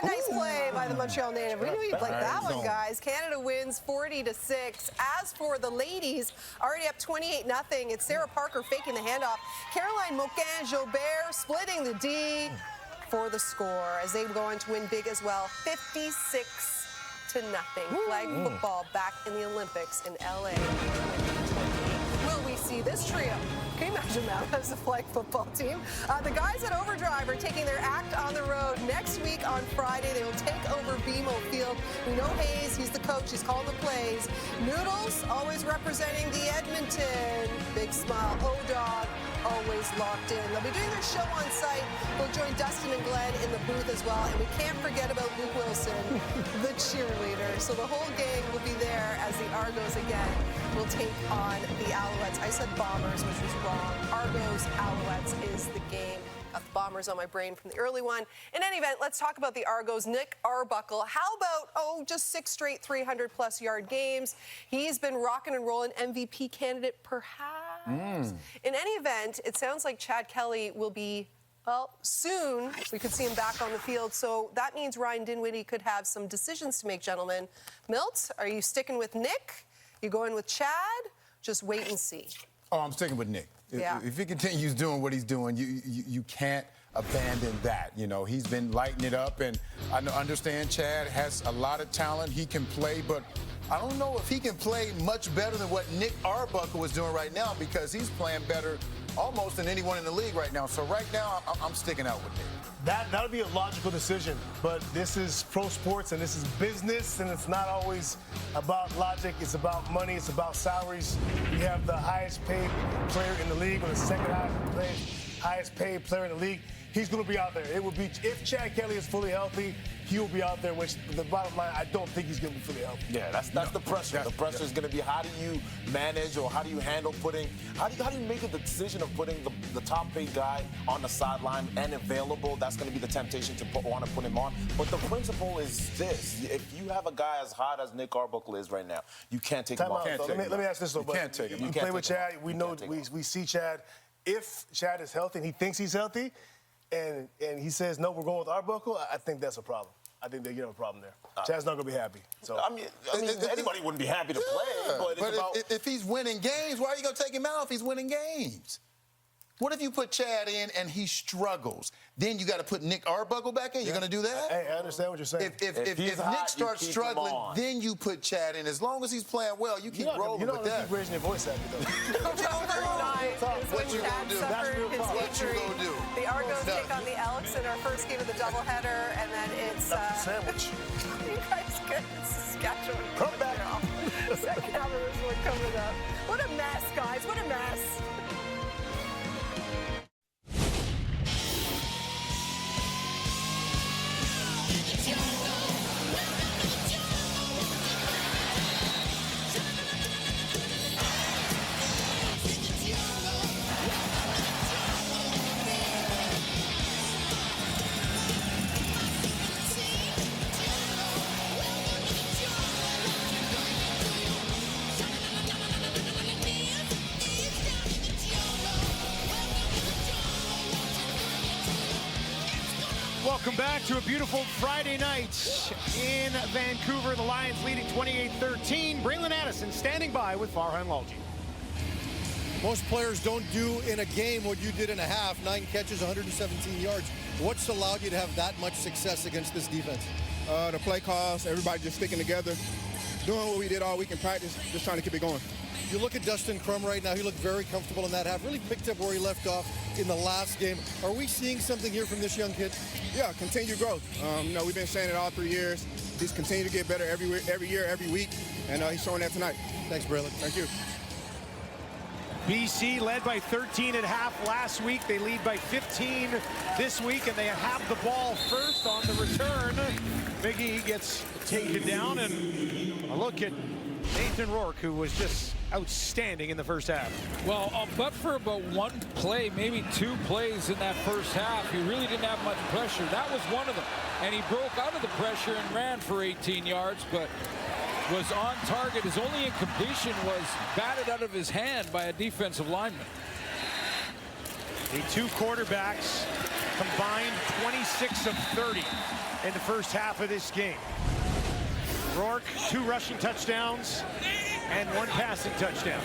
A nice play by the Montreal native. We knew you'd like that one, guys. Canada wins 40-6. As for the ladies, already up 28-0. It's Sarah Parker faking the handoff. Caroline Moquin-Jobert splitting the D for the score as they go on to win big as well. 56-0. Flag football back in the Olympics in LA. Will we see this trio? Can you imagine that as a flag football team? The guys at Overdrive are taking their act on the road. Next week on Friday, they will take over BMO Field. We know Hayes, he's the coach, he's calling the plays. Noodles, always representing the Edmonton. Big smile. O-Dog, always locked in. They'll be doing their show on site. We'll join Dustin and Glenn in the booth as well. And we can't forget about Luke Wilson, the cheerleader. So the whole gang will be there as the Argos again will take on the Alouettes. I said Bombers, which was wrong. Argos, Alouettes is the game. Got the Bombers on my brain from the early one. In any event, let's talk about the Argos. Nick Arbuckle. How about, just 6 straight 300-plus yard games? He's been rocking and rolling. MVP candidate, perhaps. In any event, it sounds like Chad Kelly will be, well, soon we could see him back on the field. So that means Ryan Dinwiddie could have some decisions to make, gentlemen. Milt, are you sticking with Nick? You going with Chad? Just wait and see. Oh, I'm sticking with Nick. Yeah. If he continues doing what he's doing, you can't abandon that. You know, he's been lighting it up, and I understand Chad has a lot of talent. He can play, but I don't know if he can play much better than what Nick Arbuckle is doing right now, because he's playing better almost than anyone in the league right now. So right now, I'm sticking out with Nick. That would be a logical decision, but this is pro sports and this is business, and it's not always about logic. It's about money. It's about salaries. We have the highest paid player in the league, or the second highest paid player in the league. He's going to be out there. It would be, if Chad Kelly is fully healthy, he will be out there, which the bottom line, I don't think he's going to be fully healthy. Yeah, that's the pressure. The pressure is going to be, how do you manage, or how do you handle how do you make a decision of putting the top paid guy on the sideline and available? That's going to be the temptation to want to put him on. But the principle is this: if you have a guy as hot as Nick Arbuckle is right now, you can't take him off. Let me ask this though. You can't take him. You play with Chad. We know we see Chad. If Chad is healthy and he thinks he's healthy, and he says no, we're going with Arbuckle, I think that's a problem. I think they're getting a problem there. Chad's not going to be happy. So I mean, anybody wouldn't be happy to play, but it's about... if he's winning games, why are you going to take him out if he's winning games? What if you put Chad in and he struggles? Then you got to put Nick Arbuckle back in? You're going to do that? Hey, I understand what you're saying. If Nick starts struggling, then you put Chad in. As long as he's playing well, you keep rolling with that. You don't keep raising your voice at me, though. What you going to do? That's real talk. What you going to do? The Argos take on the Elks in our first game of the doubleheader, and then it's... sandwich. You guys good. Saskatchewan. Come back. Second half of this one coming up. What a mess, guys. What a mess. Welcome back to a beautiful Friday night in Vancouver. The Lions leading 28-13. Braylon Addison standing by with Farhan Lalji. Most players don't do in a game what you did in a half, 9 catches, 117 yards. What's allowed you to have that much success against this defense? The play calls, everybody just sticking together, doing what we did all week in practice, just trying to keep it going. You look at Dustin Crum right now, he looked very comfortable in that half, really picked up where he left off in the last game. Are we seeing something here from this young kid? Yeah, continued growth. We've been saying it all 3 years. He's continued to get better every year, every week, and he's showing that tonight. Thanks, Braylon. Thank you. BC led by 13 at half last week. They lead by 15 this week, and they have the ball first on the return. Biggie gets taken down, and a look at Nathan Rourke, who was just outstanding in the first half. Well, but for about one play, maybe 2 plays in that first half, he really didn't have much pressure. That was one of them. And he broke out of the pressure and ran for 18 yards, but was on target. His only incompletion was batted out of his hand by a defensive lineman. The 2 quarterbacks combined 26 of 30 in the first half of this game. Rourke, 2 rushing touchdowns and 1 passing touchdown.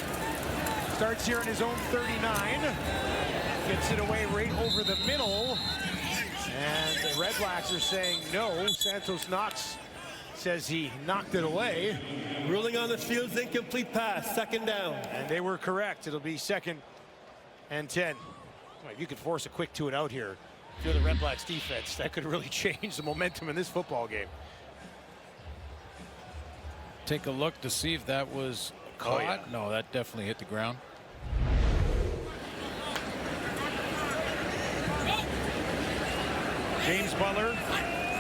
Starts here on his own 39. Gets it away right over the middle. And the Redblacks are saying no. Santos Knox says he knocked it away. Ruling on the field's incomplete pass, 2nd down. And they were correct. It'll be 2nd and 10. Well, if you could force a quick 2 and out here, if you're the Redblacks defense, that could really change the momentum in this football game. Take a look to see if that was caught. Oh, yeah. No, that definitely hit the ground. James Butler,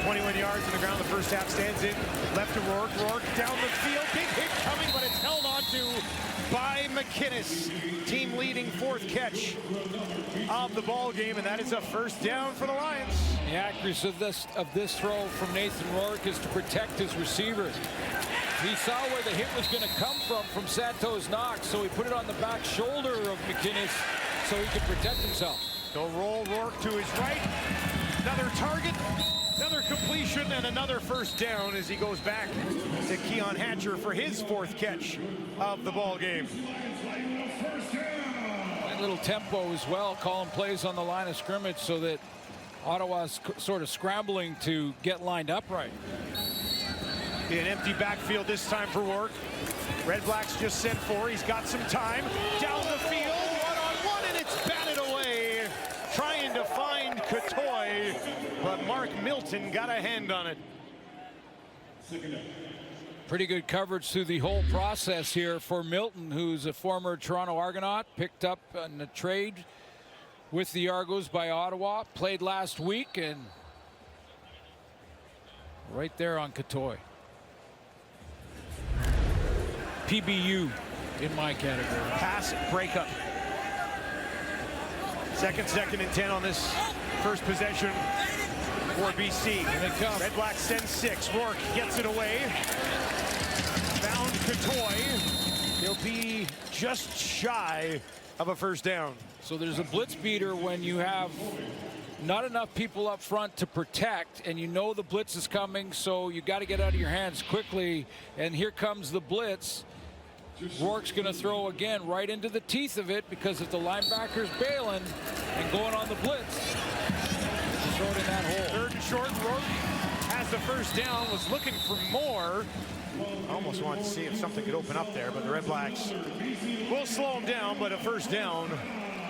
21 yards on the ground the first half, stands in, left to Rourke. Rourke down the field, big hit coming, but it's held on to by McInnes. Team leading 4th catch of the ball game, and that is a first down for the Lions. The accuracy of this throw from Nathan Rourke is to protect his receivers. He saw where the hit was going to come from Santos Knox, so he put it on the back shoulder of McInnes so he could protect himself. They'll roll Rourke to his right. Another target, another completion, and another first down as he goes back to Keon Hatcher for his 4th catch of the ball game. A little tempo as well, calling plays on the line of scrimmage so that Ottawa's sort of scrambling to get lined up right. An empty backfield this time for Rourke. Redblacks just sent 4. He's got some time. Down the field, 1-on-1, and it's batted away. Trying to find Catoy, but Mark Milton got a hand on it. Pretty good coverage through the whole process here for Milton, who's a former Toronto Argonaut, picked up in a trade with the Argos by Ottawa, played last week, and right there on Catoy. PBU in my category. Pass breakup. Second and 10 on this first possession for BC. Redblack sends 6. Rourke gets it away. Found Catoy. He'll be just shy of a first down. So there's a blitz beater when you have not enough people up front to protect, and you know the blitz is coming, so you got to get out of your hands quickly. And here comes the blitz. Rourke's going to throw again right into the teeth of it, because if the linebacker's bailing and going on the blitz, throw it in that hole. 3rd and short. Rourke has the first down, was looking for more. I almost wanted to see if something could open up there, but the Redblacks will slow him down, but a first down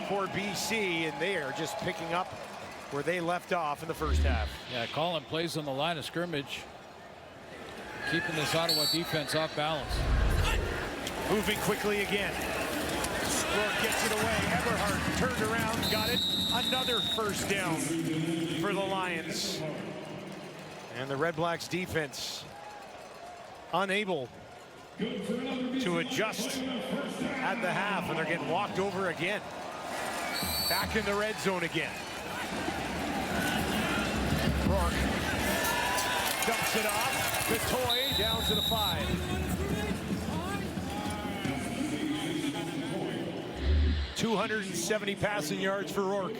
for BC, and they are just picking up where they left off in the first half. Yeah, calling plays on the line of scrimmage, keeping this Ottawa defense off balance. Moving quickly again. Rourke gets it away. Eberhardt turned around, got it. Another first down for the Lions. And the Redblacks defense unable to adjust at the half, and they're getting walked over again. Back in the red zone again. Rourke dumps it off. Catoy down to the 5. 270 passing yards for Rourke.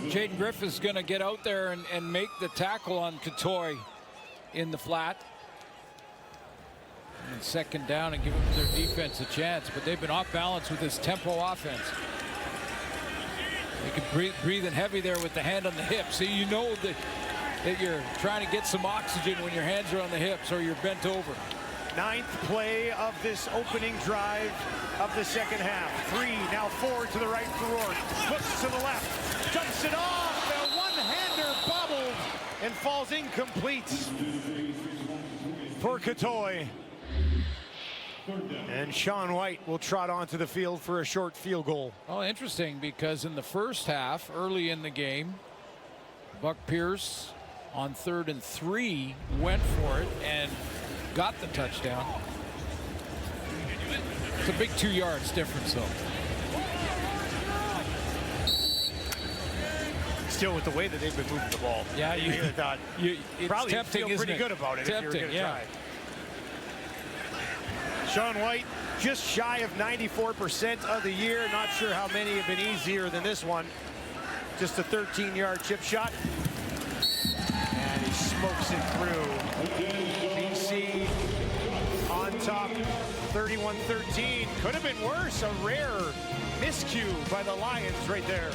Jaden Griffith's going to get out there and make the tackle on Catoy in the flat. and second down and giving their defense a chance. But they've been off balance with this tempo offense. They can breathing heavy there with the hand on the hip. So you know that you're trying to get some oxygen when your hands are on the hips or you're bent over. 9th play of this opening drive of the second half. 3, now 4 to the right for Rourke. Flips to the left, jumps it off. A one-hander bobbled and falls incomplete for Katoy. And Sean White will trot onto the field for a short field goal. Oh, interesting, because in the first half, early in the game, Buck Pierce on 3rd and 3 went for it and got the touchdown. It's a big 2 yards difference, though. Still, with the way that they've been moving the ball, yeah, you thought it's probably tempting, feel pretty isn't it? good about it. Tempting, if you were yeah. Try. Sean White just shy of 94% of the year. Not sure how many have been easier than this one. Just a 13-yard chip shot. And he smokes it through. BC on top, 31-13. Could have been worse. A rare miscue by the Lions right there.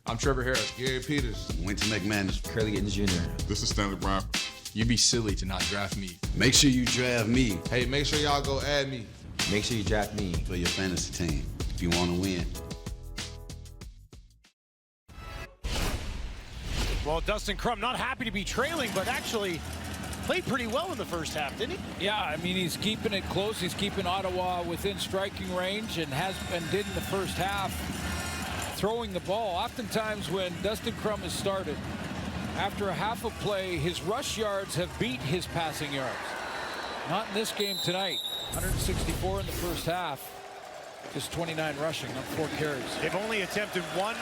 I'm Trevor Harris. Gary Peters. Winton McManus. Curly Gittens Jr. This is Stanley Brown. You'd be silly to not draft me. Make sure you draft me. Hey, make sure y'all go add me. Make sure you draft me for your fantasy team if you want to win. Well, Dustin Crum not happy to be trailing, but actually played pretty well in the first half, didn't he? Yeah, I mean, he's keeping it close. He's keeping Ottawa within striking range and did in the first half, throwing the ball. Oftentimes when Dustin Crum has started, after a half a play, his rush yards have beat his passing yards. Not in this game tonight. 164 in the first half. Just 29 rushing on 4 carries. They've only attempted 1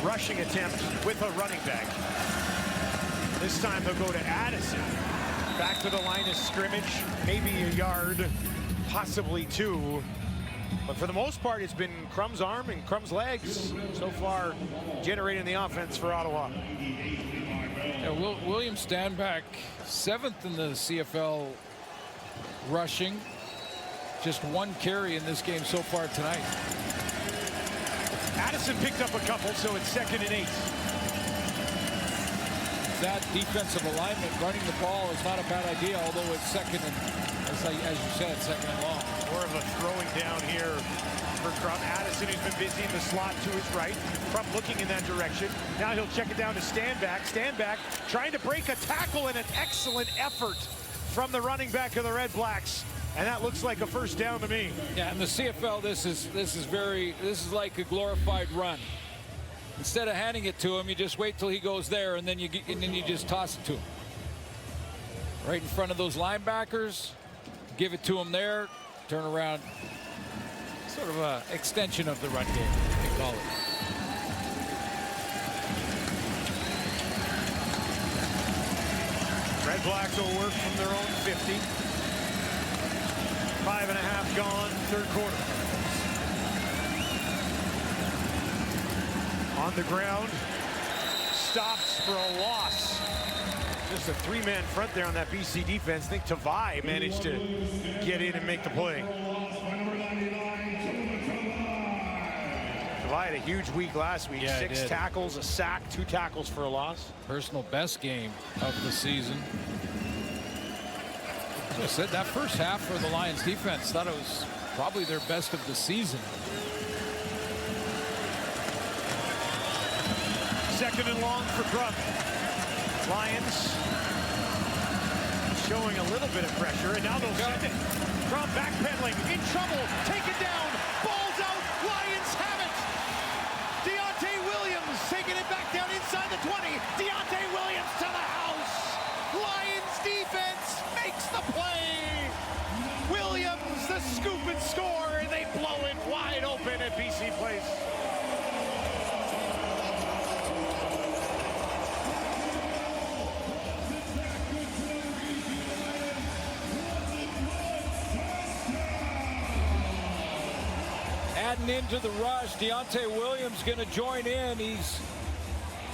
rushing attempt with a running back. This time they'll go to Addison. Back to the line of scrimmage, maybe a yard, possibly 2. But for the most part, it's been Crum's arm and Crum's legs so far generating the offense for Ottawa. Yeah, William Stanback, 7th in the CFL rushing. Just 1 carry in this game so far tonight. Addison picked up a couple, so it's 2nd and 8. That defensive alignment, running the ball is not a bad idea, although it's 2nd and, as you said, 2nd and long. More of a throwing down here for Crum. Addison, who's been busy in the slot to his right. Crum looking in that direction. Now he'll check it down to Stanback. Stanback trying to break a tackle, and an excellent effort from the running back of the Redblacks. And that looks like a first down to me. Yeah, in the CFL, this is like a glorified run. Instead of handing it to him, you just wait till he goes there, and then you just toss it to him. Right in front of those linebackers, give it to him there, turn around. Sort of an extension of the run game, they call it. Redblacks will work from their own 50. 5.5 gone, 3rd quarter. On the ground, stops for a loss. Just a 3-man front there on that BC defense. I think Tavai managed to get in and make the play. Tavai had a huge week last week. Yeah, 6 tackles, a sack, 2 tackles for a loss. Personal best game of the season. As I said, that first half for the Lions defense, thought it was probably their best of the season. 2nd and long for Crum. Lions showing a little bit of pressure, and now they'll send it. Crum backpedaling, in trouble, take it down, ball's out, Lions have it! Deontay Williams taking it back down inside the 20. Deontay Williams to the house. Lions defense makes the play. Williams, the scoop and score, and they blow it wide open at BC Place. Adding into the rush, Deontay Williams going to join in. He's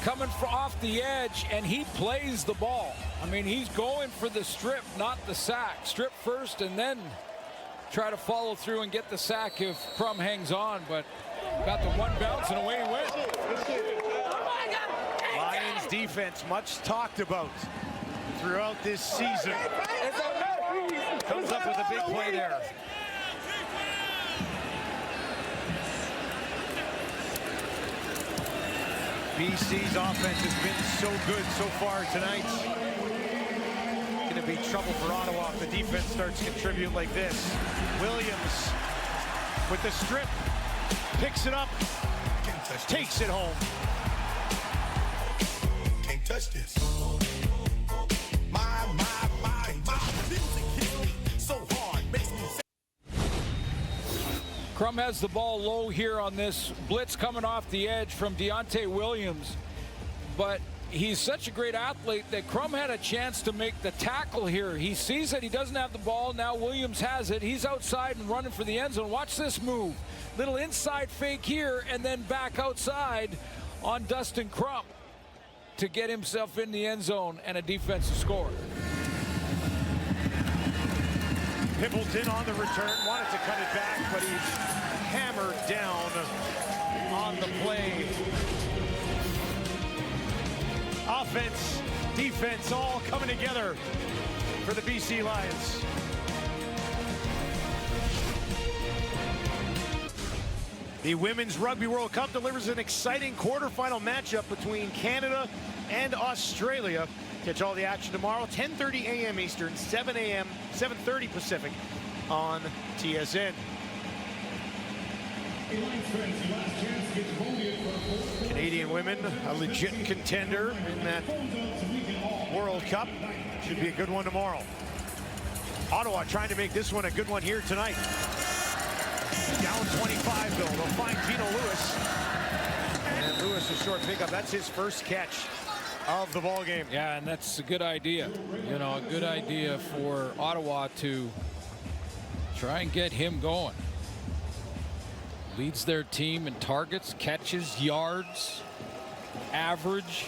coming off the edge, and he plays the ball. I mean, he's going for the strip, not the sack. Strip first and then try to follow through and get the sack if Crum hangs on, but got the one bounce and away he went. Lions defense, much talked about throughout this season. Comes up with a big play there. BC's offense has been so good so far tonight. Going to be trouble for Ottawa if the defense starts to contribute like this. Williams with the strip, picks it up, takes it home. Can't touch this. My music hits me so hard, makes me say. Crum has the ball low here on this blitz coming off the edge from Deontay Williams, but he's such a great athlete that Crum had a chance to make the tackle here. He sees that he doesn't have the ball. Now Williams has it. He's outside and running for the end zone. Watch this move. Little inside fake here and then back outside on Dustin Crum to get himself in the end zone and a defensive score. Pimpleton on the return, wanted to cut it back, but he's hammered down on the play. Offense, defense, all coming together for the BC Lions. The Women's Rugby World Cup delivers an exciting quarterfinal matchup between Canada and Australia. Catch all the action tomorrow, 10:30 a.m. Eastern, 7:30 Pacific on TSN. Canadian women, a legit contender in that World Cup. Should be a good one tomorrow. Ottawa trying to make this one a good one here tonight. Down 25 though, they'll find Gino Lewis. And Lewis a short pickup, that's his first catch of the ball game. Yeah, and that's a good idea. You know, a good idea for Ottawa to try and get him going. Leads their team in targets, catches, yards, average,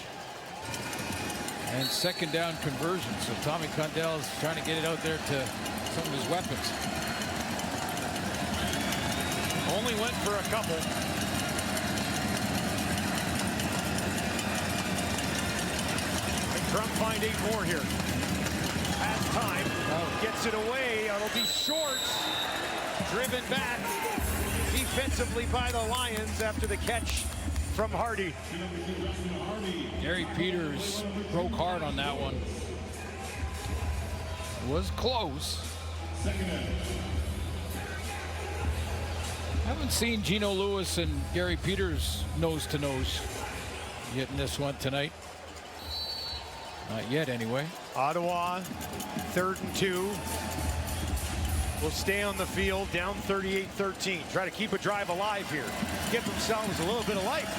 and second down conversion. So Tommy Condell is trying to get it out there to some of his weapons. Only went for a couple. Crum find 8 more here. Has time. Gets it away. It'll be short. Driven back defensively by the Lions after the catch from Hardy. Gary Peters broke hard on that one. It was close. Haven't seen Gino Lewis and Gary Peters nose to nose yet in this one tonight. Not yet, anyway. Ottawa, 3rd and 2. Will stay on the field, down 38-13. Try to keep a drive alive here. Give themselves a little bit of life.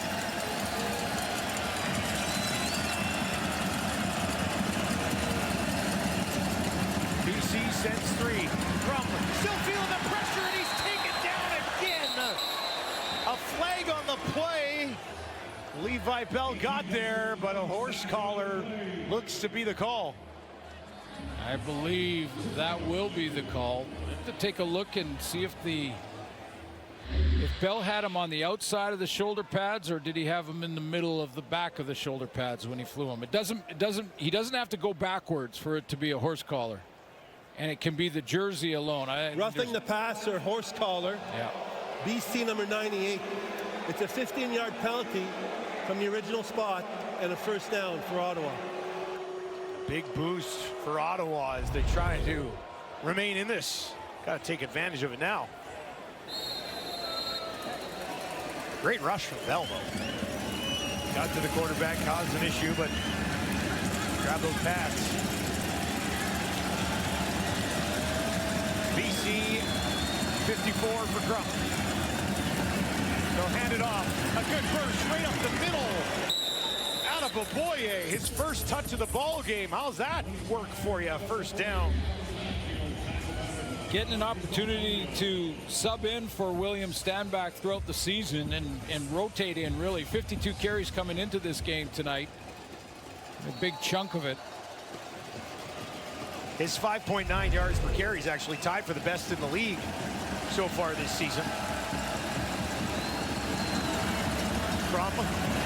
BC sends 3. Crum still feeling the pressure, and he's taken down again. A flag on the play. Levi Bell got there, but a horse collar looks to be the call. I believe that will be the call. Have to take a look and see if Bell had him on the outside of the shoulder pads, or did he have him in the middle of the back of the shoulder pads when he flew him. He doesn't have to go backwards for it to be a horse collar, and it can be the jersey alone. Roughing the passer, horse collar. Yeah. BC number 98. It's a 15-yard penalty from the original spot and a first down for Ottawa. Big boost for Ottawa as they try to remain in this. Got to take advantage of it now. Great rush from Bell, though. Got to the quarterback, caused an issue, but grab those pads. BC 54 for Crum. They'll hand it off. A good burst straight up the middle. Out of Boboye, his first touch of the ball game. How's that work for you? First down. Getting an opportunity to sub in for William Stanback throughout the season and rotate in, really. 52 carries coming into this game tonight. A big chunk of it His 5.9 yards per carry is actually tied for the best in the league so far this season. Crum,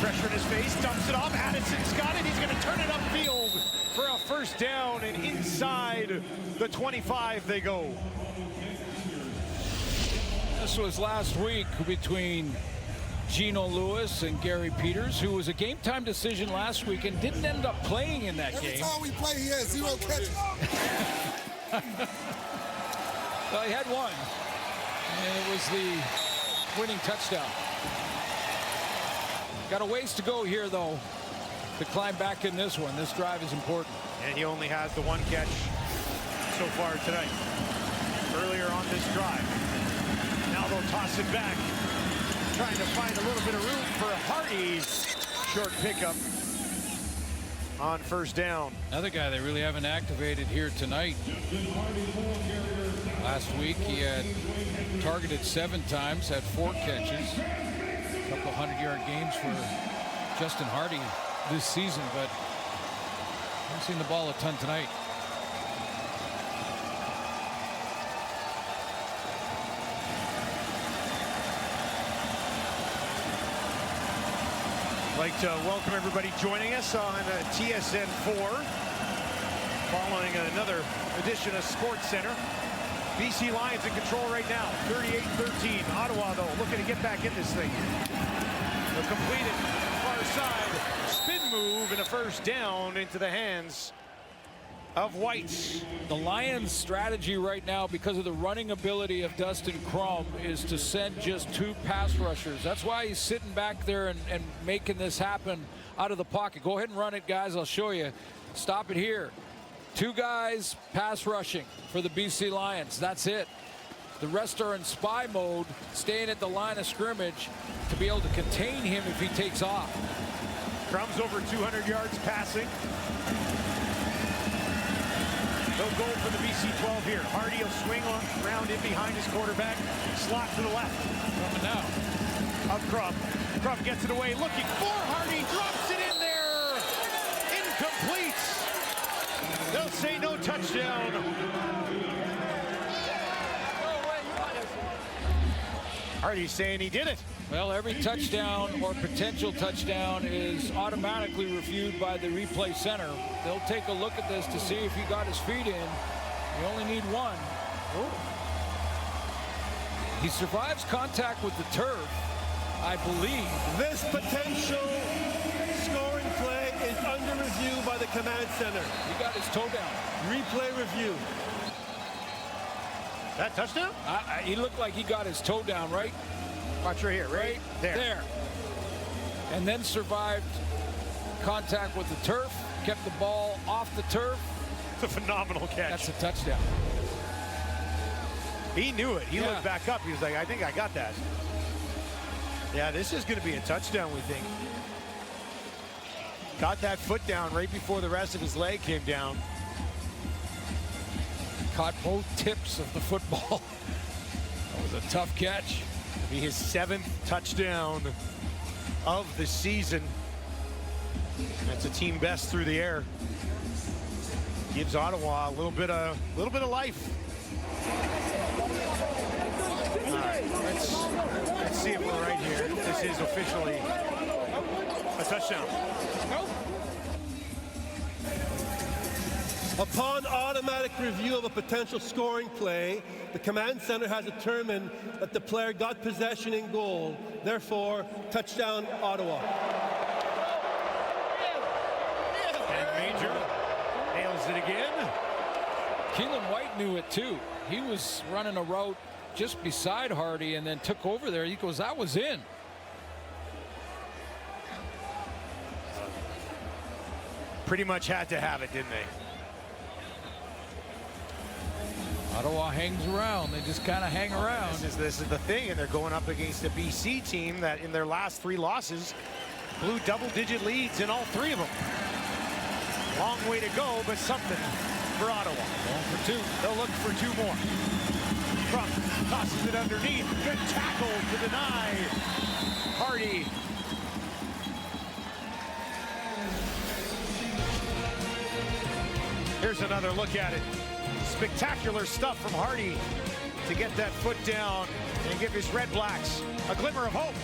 pressure in his face, dumps it off. Addison's got it. He's going to turn it upfield for a first down, and inside the 25 they go. This was last week between Geno Lewis and Gary Peters, who was a game-time decision last week and didn't end up playing in that game. Every time we play, he has 0 catches. Well, he had one, and it was the winning touchdown. Got a ways to go here, though, to climb back in this one. This drive is important. And he only has the one catch so far tonight. Earlier on this drive. Now they'll toss it back. Trying to find a little bit of room for Hardy. Short pickup on first down. Another guy they really haven't activated here tonight. Last week he had targeted 7 times, had 4 catches. A couple 100-yard games for Justin Hardy this season, but haven't seen the ball a ton tonight. I'd like to welcome everybody joining us on TSN 4 following another edition of Sports Center. BC Lions in control right now, 38-13. Ottawa, though, looking to get back in this thing. They'll complete it far side. Spin move and a first down into the hands of White. The Lions' strategy right now, because of the running ability of Dustin Crum, is to send just 2 pass rushers. That's why he's sitting back there and making this happen out of the pocket. Go ahead and run it, guys. I'll show you. Stop it here. 2 guys pass rushing for the BC Lions. That's it. The rest are in spy mode, staying at the line of scrimmage to be able to contain him if he takes off. Crum's over 200 yards passing. They'll go for the BC 12 here. Hardy will swing around in behind his quarterback. Slot to the left. Coming now. Of Crum. Crum gets it away, looking for Hardy. Drops it in there. Incomplete. They'll say no touchdown. Hardy's saying he did it. Well, every touchdown or potential touchdown is automatically reviewed by the replay center. They'll take a look at this to see if he got his feet in. You only need 1. He survives contact with the turf, I believe. This potential scoring play is under review by the command center. He got his toe down. Replay review. That touchdown? He looked like he got his toe down, right? Watch right here, right there. And then survived contact with the turf, kept the ball off the turf. It's a phenomenal catch. That's a touchdown. He knew it. He looked back up. He was like, I think I got that. Yeah, this is going to be a touchdown, we think. Got that foot down right before the rest of his leg came down. Caught both tips of the football. That was a tough catch. Be his 7th touchdown of the season. That's a team best through the air. Gives Ottawa a little bit of life. All right, let's see if we're right here. This is officially a touchdown. Upon automatic review of a potential scoring play, the command center has determined that the player got possession in goal. Therefore, touchdown, Ottawa. And Major nails it again. Keelan White knew it too. He was running a route just beside Hardy and then took over there. He goes, that was in. Pretty much had to have it, didn't they? Ottawa hangs around. They just kind of hang around. This is the thing, and they're going up against a BC team that in their last 3 losses blew double-digit leads in all 3 of them. Long way to go, but something for Ottawa. Going for 2. They'll look for 2 more. Trump tosses it underneath. Good tackle to deny Hardy. Here's another look at it. Spectacular stuff from Hardy to get that foot down and give his Redblacks a glimmer of hope.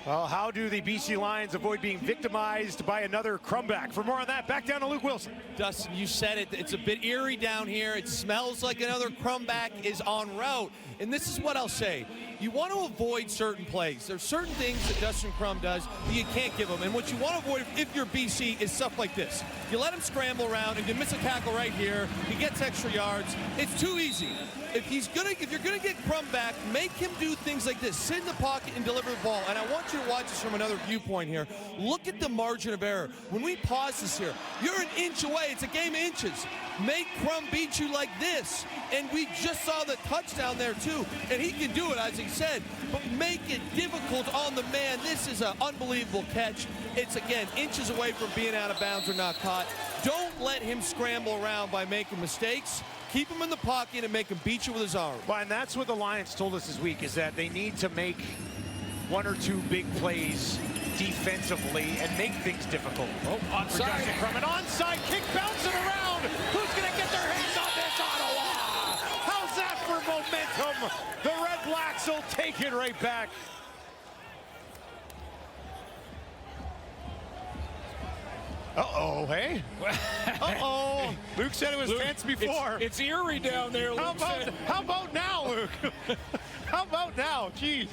Well, how do the BC Lions avoid being victimized by another crumbback? For more on that, back down to Luke Wilson. Dustin, you said it. It's a bit eerie down here. It smells like another crumbback is en route. And this is what I'll say. You want to avoid certain plays. There's certain things that Dustin Crum does that you can't give him. And what you want to avoid if you're BC is stuff like this. You let him scramble around and you miss a tackle right here. He gets extra yards. It's too easy. If you're gonna get Crum back, make him do things like this. Sit in the pocket and deliver the ball. And I want you to watch this from another viewpoint here. Look at the margin of error. When we pause this here, you're an inch away. It's a game of inches. Make Crum beat you like this. And we just saw the touchdown there too. And he can do it, as he said, but make it difficult on the man. This is an unbelievable catch. It's, again, inches away from being out of bounds or not caught. Don't let him scramble around by making mistakes. Keep him in the pocket and make him beat you with his arm. Well, and that's what the Lions told us this week, is that they need to make one or two big plays defensively and make things difficult. Oh, onside. From an onside kick bouncing around. Who's going to get their hands on this? Ottawa! How's that for momentum? The Redblacks will take it right back. Uh-oh, hey? Uh-oh. Luke said it was Luke, tense before. It's eerie down there, Luke. How about now, Luke? How about now? Jeez.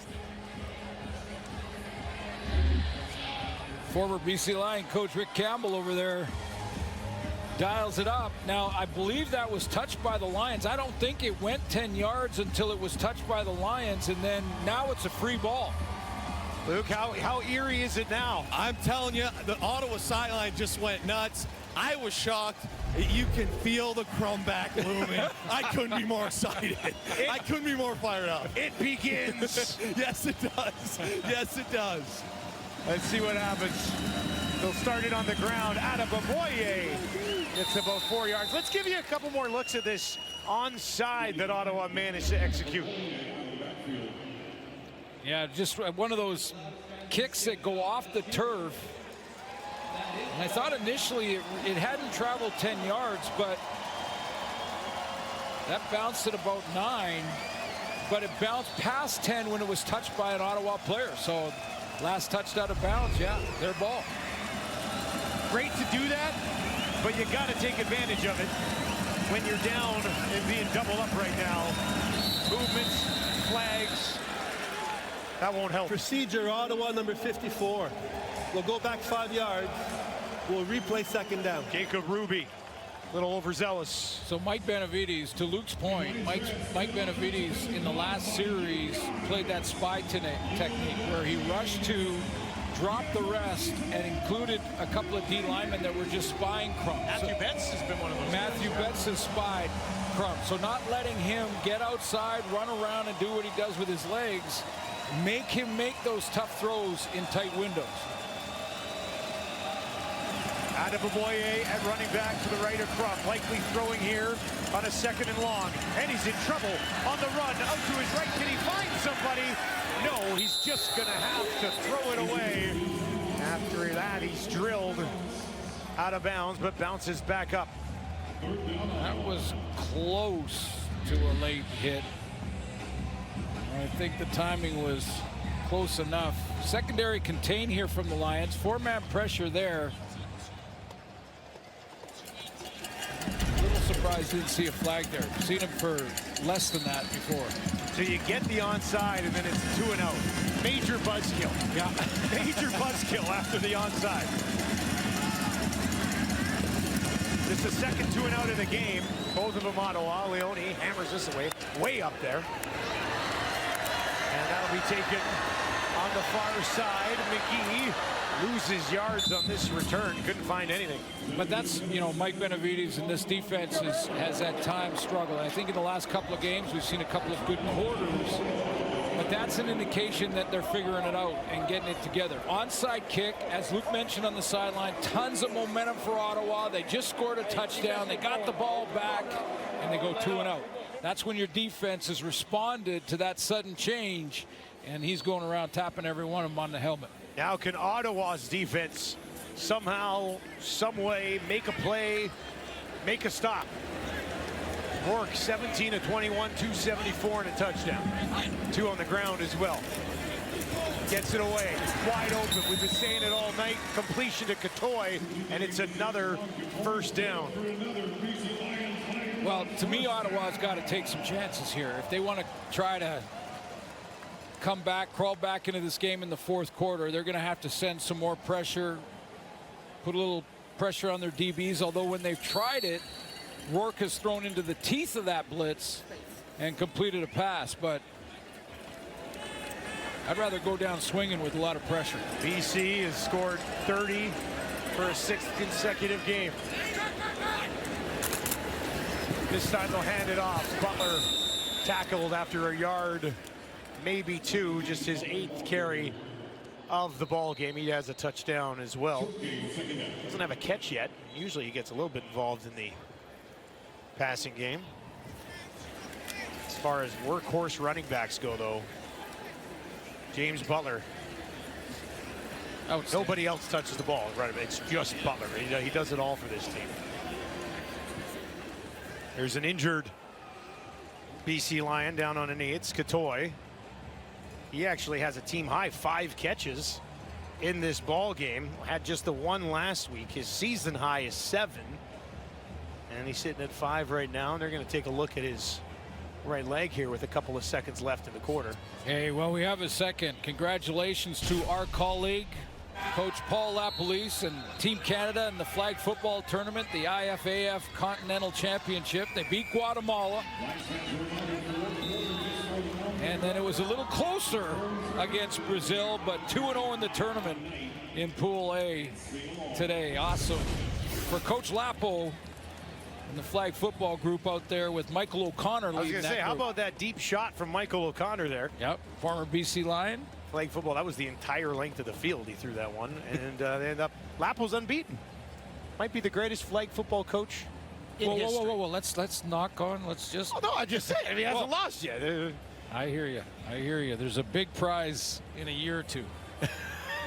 Former BC Lion coach Rick Campbell over there dials it up. Now, I believe that was touched by the Lions. I don't think it went 10 yards until it was touched by the Lions, and then now it's a free ball. Luke, how eerie is it now? I'm telling you, the Ottawa sideline just went nuts. I was shocked. You can feel the crumbback looming. I couldn't be more excited. I couldn't be more fired up. It begins. Yes, it does. Yes, it does. Let's see what happens. They'll start it on the ground. Adeboboye. It's about 4 yards. Let's give you a couple more looks at this onside that Ottawa managed to execute. Yeah, just one of those kicks that go off the turf. And I thought initially it hadn't traveled 10 yards, but that bounced at about 9. But it bounced past 10 when it was touched by an Ottawa player. So last touched out of bounds, yeah, their ball. Great to do that, but you got to take advantage of it when you're down and being doubled up right now. Movements, flags. That won't help. Procedure, Ottawa, number 54. We'll go back 5 yards. We'll replay second down. Jacob Ruby, a little overzealous. So Mike Benavides, to Luke's point, Mike Benavides in the last series played that spy technique where he rushed to drop the rest and included a couple of D linemen that were just spying Crum. Matthew Betts has been one of those. Matthew Betts has spied Crum. So not letting him get outside, run around, and do what he does with his legs. Make him make those tough throws in tight windows. Adeboboye at running back to the right of Crum, likely throwing here on a 2nd and long. And he's in trouble on the run out to his right. Can he find somebody? No, he's just going to have to throw it away. After that, he's drilled out of bounds, but bounces back up. That was close to a late hit. I think the timing was close enough. Secondary contain here from the Lions. 4-man pressure there. A little surprised didn't see a flag there. Seen him for less than that before. So you get the onside and then it's 2-0. Major buzzkill. Yeah. Major buzzkill after the onside. This is the second 2-0 of the game. Both of them Ottawa. Leone hammers this away, way up there. And that'll be taken on the far side. McGee loses yards on this return. Couldn't find anything. But that's, you know, Mike Benavides and this defense has at times struggled. I think in the last couple of games we've seen a couple of good quarters. But that's an indication that they're figuring it out and getting it together. Onside kick, as Luke mentioned on the sideline, tons of momentum for Ottawa. They just scored a touchdown. They got the ball back, and they go 2-0. That's when your defense has responded to that sudden change, and he's going around tapping every one of them on the helmet. Now can Ottawa's defense somehow, some way, make a play, make a stop. Rourke, 17 of 21, 274 and a touchdown. 2 on the ground as well. Gets it away, wide open. We've been saying it all night. Completion to Catoy, and it's another first down. Well, to me, Ottawa's got to take some chances here. If they want to try to come back, crawl back into this game in the fourth quarter, they're going to have to send some more pressure, put a little pressure on their DBs, although when they've tried it, Rourke has thrown into the teeth of that blitz and completed a pass, but I'd rather go down swinging with a lot of pressure. BC has scored 30 for a 6th consecutive game. This time they'll hand it off. Butler tackled after a yard, maybe 2, just his 8th carry of the ball game. He has a touchdown as well. Doesn't have a catch yet. Usually he gets a little bit involved in the passing game. As far as workhorse running backs go, though, James Butler. Nobody else touches the ball. Right, it's just Butler. He does it all for this team. There's an injured BC Lion down on a knee. It's Catoy. He actually has a team high 5 catches in this ball game. Had just the 1 last week. His season high is 7. And he's sitting at 5 right now. And they're going to take a look at his right leg here with a couple of seconds left in the quarter. Hey, well, we have a second. Congratulations to our colleague, Coach Paul LaPolice and Team Canada in the flag football tournament, the IFAF Continental Championship. They beat Guatemala. And then it was a little closer against Brazil, but 2-0 in the tournament in Pool A today. Awesome. For Coach Lapo and the flag football group out there with Michael O'Connor leading. I was going to say, how about that deep shot from Michael O'Connor there? Yep, former BC Lion. Flag football, that was the entire length of the field. He threw that one, and they end up, Lapo's unbeaten. Might be the greatest flag football coach in history. Whoa. Let's knock on. Let's just. Oh, no, I just said, he hasn't lost yet. I hear you. There's a big prize in a year or 2.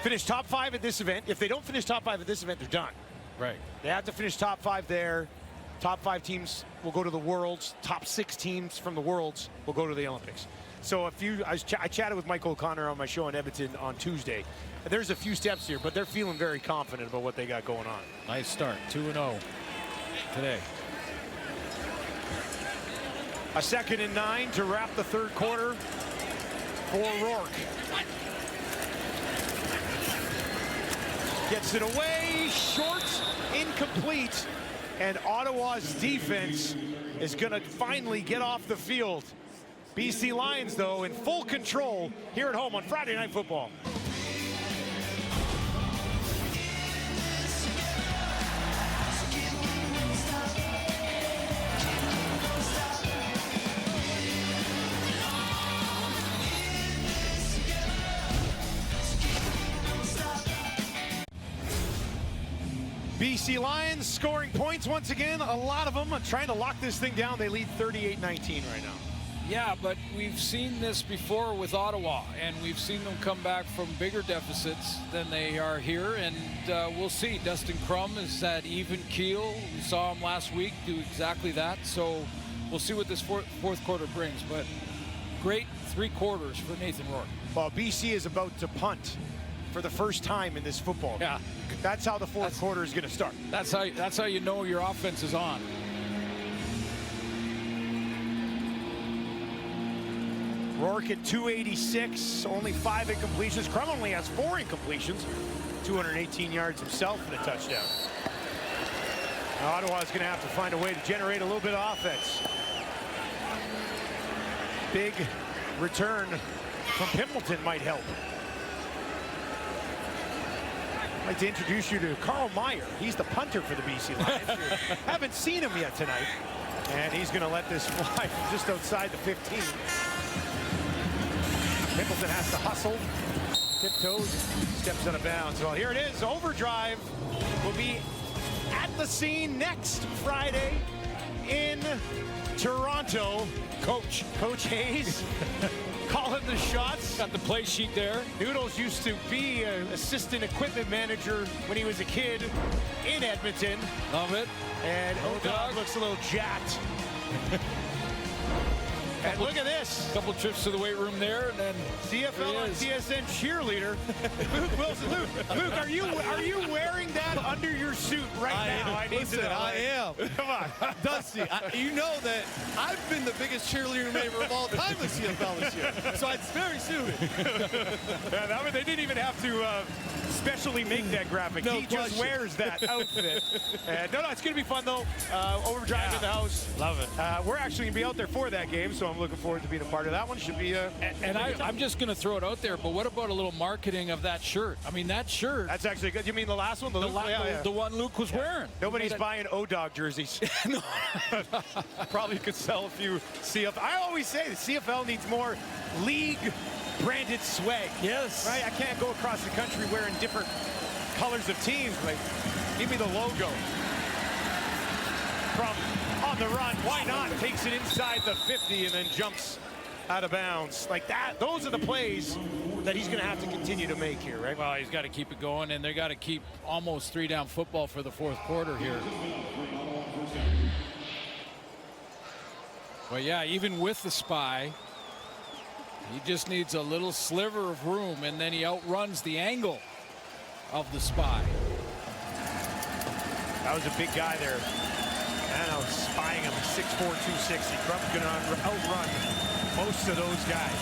Finish top 5 at this event. If they don't finish top 5 at this event, they're done. Right. They have to finish top 5 there. Top 5 teams will go to the Worlds. Top 6 teams from the Worlds will go to the Olympics. So I chatted with Michael O'Connor on my show in Edmonton on Tuesday. There's a few steps here, but they're feeling very confident about what they got going on. Nice start, 2-0 today. A 2nd and 9 to wrap the third quarter for Rourke. Gets it away, short, incomplete, and Ottawa's defense is going to finally get off the field. BC Lions, though, in full control here at home on Friday Night Football. BC Lions scoring points once again, a lot of them trying to lock this thing down. They lead 38-19 right now. Yeah, but we've seen this before with Ottawa, and we've seen them come back from bigger deficits than they are here, and we'll see. Dustin Crum is that even keel. We saw him last week do exactly that, so we'll see what this fourth quarter brings, but great 3 quarters for Nathan Rourke. Well, BC is about to punt for the first time in this football game. Yeah. That's how the fourth quarter is going to start. That's how you know your offense is on. Rourke at 286, only 5 incompletions. Crum only has 4 incompletions, 218 yards himself and a touchdown. Now Ottawa is going to have to find a way to generate a little bit of offense. Big return from Pimpleton might help. I'd like to introduce you to Carl Meyer. He's the punter for the BC Lions. Haven't seen him yet tonight. And he's going to let this fly from just outside the 15. Pimpleton has to hustle, tiptoes, steps out of bounds. Well, here it is. Overdrive will be at the scene next Friday in Toronto. Coach Hayes calling the shots. Got the play sheet there. Noodles used to be an assistant equipment manager when he was a kid in Edmonton. Love it. And O-Dog looks a little jacked. And look at this. Couple trips to the weight room there, and then CFL on TSN cheerleader. Luke Wilson. Luke, are you wearing that under your suit right now? I need to know. I am. Come on. Dusty, you know that I've been the biggest cheerleader neighbor of all time with CFL this year. So it's very suited. Yeah, they didn't even have to specially make that graphic. No he just question. wears that outfit. No, it's going to be fun, though. Overdrive in the house. Love it. We're actually going to be out there for that game, so I'm looking forward to being a part of that one. Should be I'm just going to throw it out there, but what about a little marketing of that shirt? I mean, that shirt. That's actually good. You mean the last one? The one Luke was wearing. Nobody's buying O-Dog jerseys. No. Probably could sell a few CFL. I always say the CFL needs more league branded swag. Yes. Right? I can't go across the country wearing different colors of teams. Like, give me the logo. From on the run, why not? Takes it inside the 50 and then jumps out of bounds. Like that, those are the plays that he's going to have to continue to make here, right? Well, he's got to keep it going, and they got to keep almost 3-down football for the fourth quarter here. Well, yeah, even with the spy, he just needs a little sliver of room, and then he outruns the angle of the spy. That was a big guy there. And I was spying him, 6'4", 260. Crump's going to outrun most of those guys.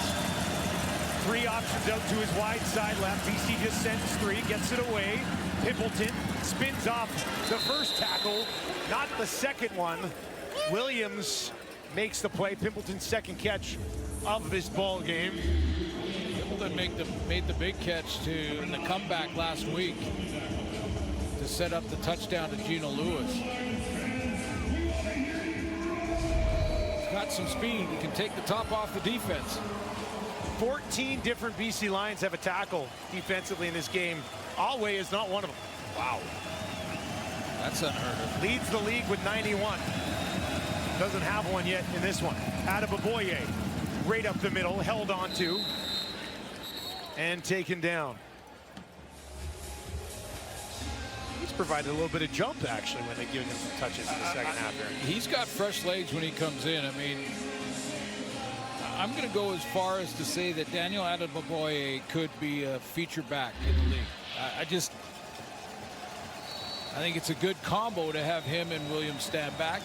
3 options out to his wide side left. BC just sends 3, gets it away. Pimpleton spins off the first tackle, not the second one. Williams makes the play. Pimpleton's second catch of this ball game. Pimpleton made the big catch in the comeback last week to set up the touchdown to Gino Lewis. Got some speed. He can take the top off the defense. 14 different BC Lions have a tackle defensively in this game. Alway is not one of them. Wow. That's unheard of. Leads the league with 91. Doesn't have one yet in this one. Adeboboye, right up the middle, held on to, and taken down. He's provided a little bit of jump, actually, when they give him some touches in the second half here. He's got fresh legs when he comes in. I mean, I'm going to go as far as to say that Daniel Adeboboye could be a feature back in the league. I think it's a good combo to have him and Williams stand back.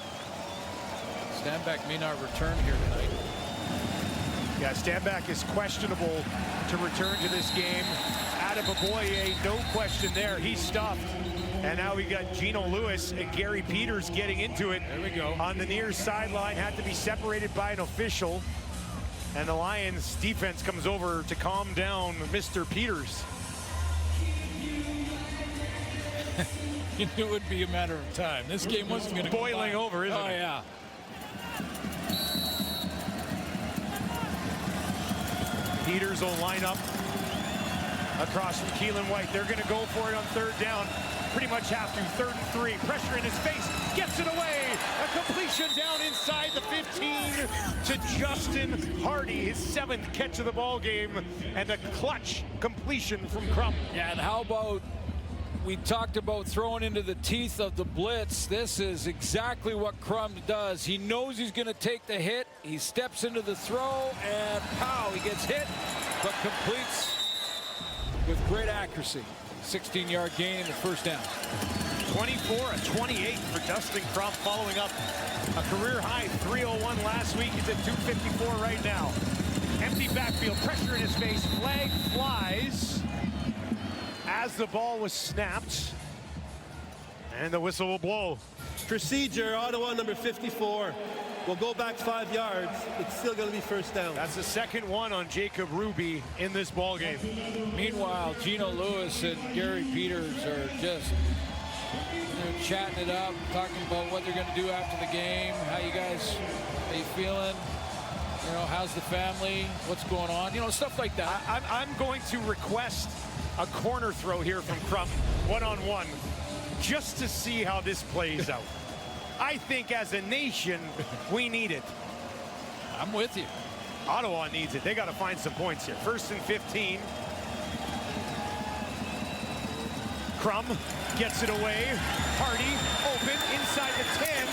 Stanback may not return here tonight. Yeah, Stanback is questionable to return to this game. Adeboboye, no question there. He's stuffed. And now we got Gino Lewis and Gary Peters getting into it. There we go. On the near sideline, had to be separated by an official. And the Lions defense comes over to calm down Mr. Peters. You knew it would be a matter of time. This game wasn't going to boiling over, isn't it? Oh, yeah. Peters will line up across from Keelan White. They're going to go for it on third down. Pretty much have to. 3rd and 3. Pressure in his face. Gets it away. A completion down inside the 15 to Justin Hardy. His 7th catch of the ball game. And a clutch completion from Crump. Yeah, and how about, we talked about throwing into the teeth of the blitz. This is exactly what Crum does. He knows he's going to take the hit. He steps into the throw, and pow, he gets hit, but completes with great accuracy. 16-yard gain in the first down. 24-28 for Dustin Crum, following up a career-high 301 last week. He's at 254 right now. Empty backfield, pressure in his face, flag flies as the ball was snapped, and the whistle will blow. Procedure, Ottawa number 54 will go back 5 yards. It's still going to be first down. That's the second one on Jacob Ruby in this ball game. Meanwhile, Gino Lewis and Gary Peters are just, they're chatting it up, talking about what they're going to do after the game. How you guys, how you feeling? You know, how's the family? What's going on? You know, stuff like that. I'm going to request a corner throw here from Crump, one-on-one, just to see how this plays out. I think as a nation, we need it. I'm with you. Ottawa needs it. They got to find some points here. 1st and 15. Crum gets it away. Hardy open inside the 10,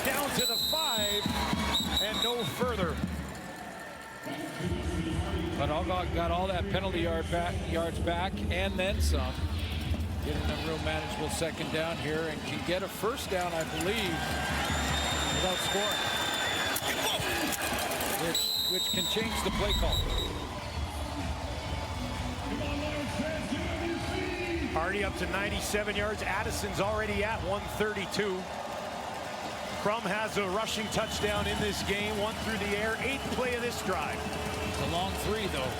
down to the 5, and no further. But got all that penalty yards back and then some. Getting a real manageable 2nd down here and can get a 1st down, I believe, without scoring. Which can change the play call. Hardy up to 97 yards. Addison's already at 132. Crum has a rushing touchdown in this game. 1 through the air. 8th play of this drive. It's a long 3, though.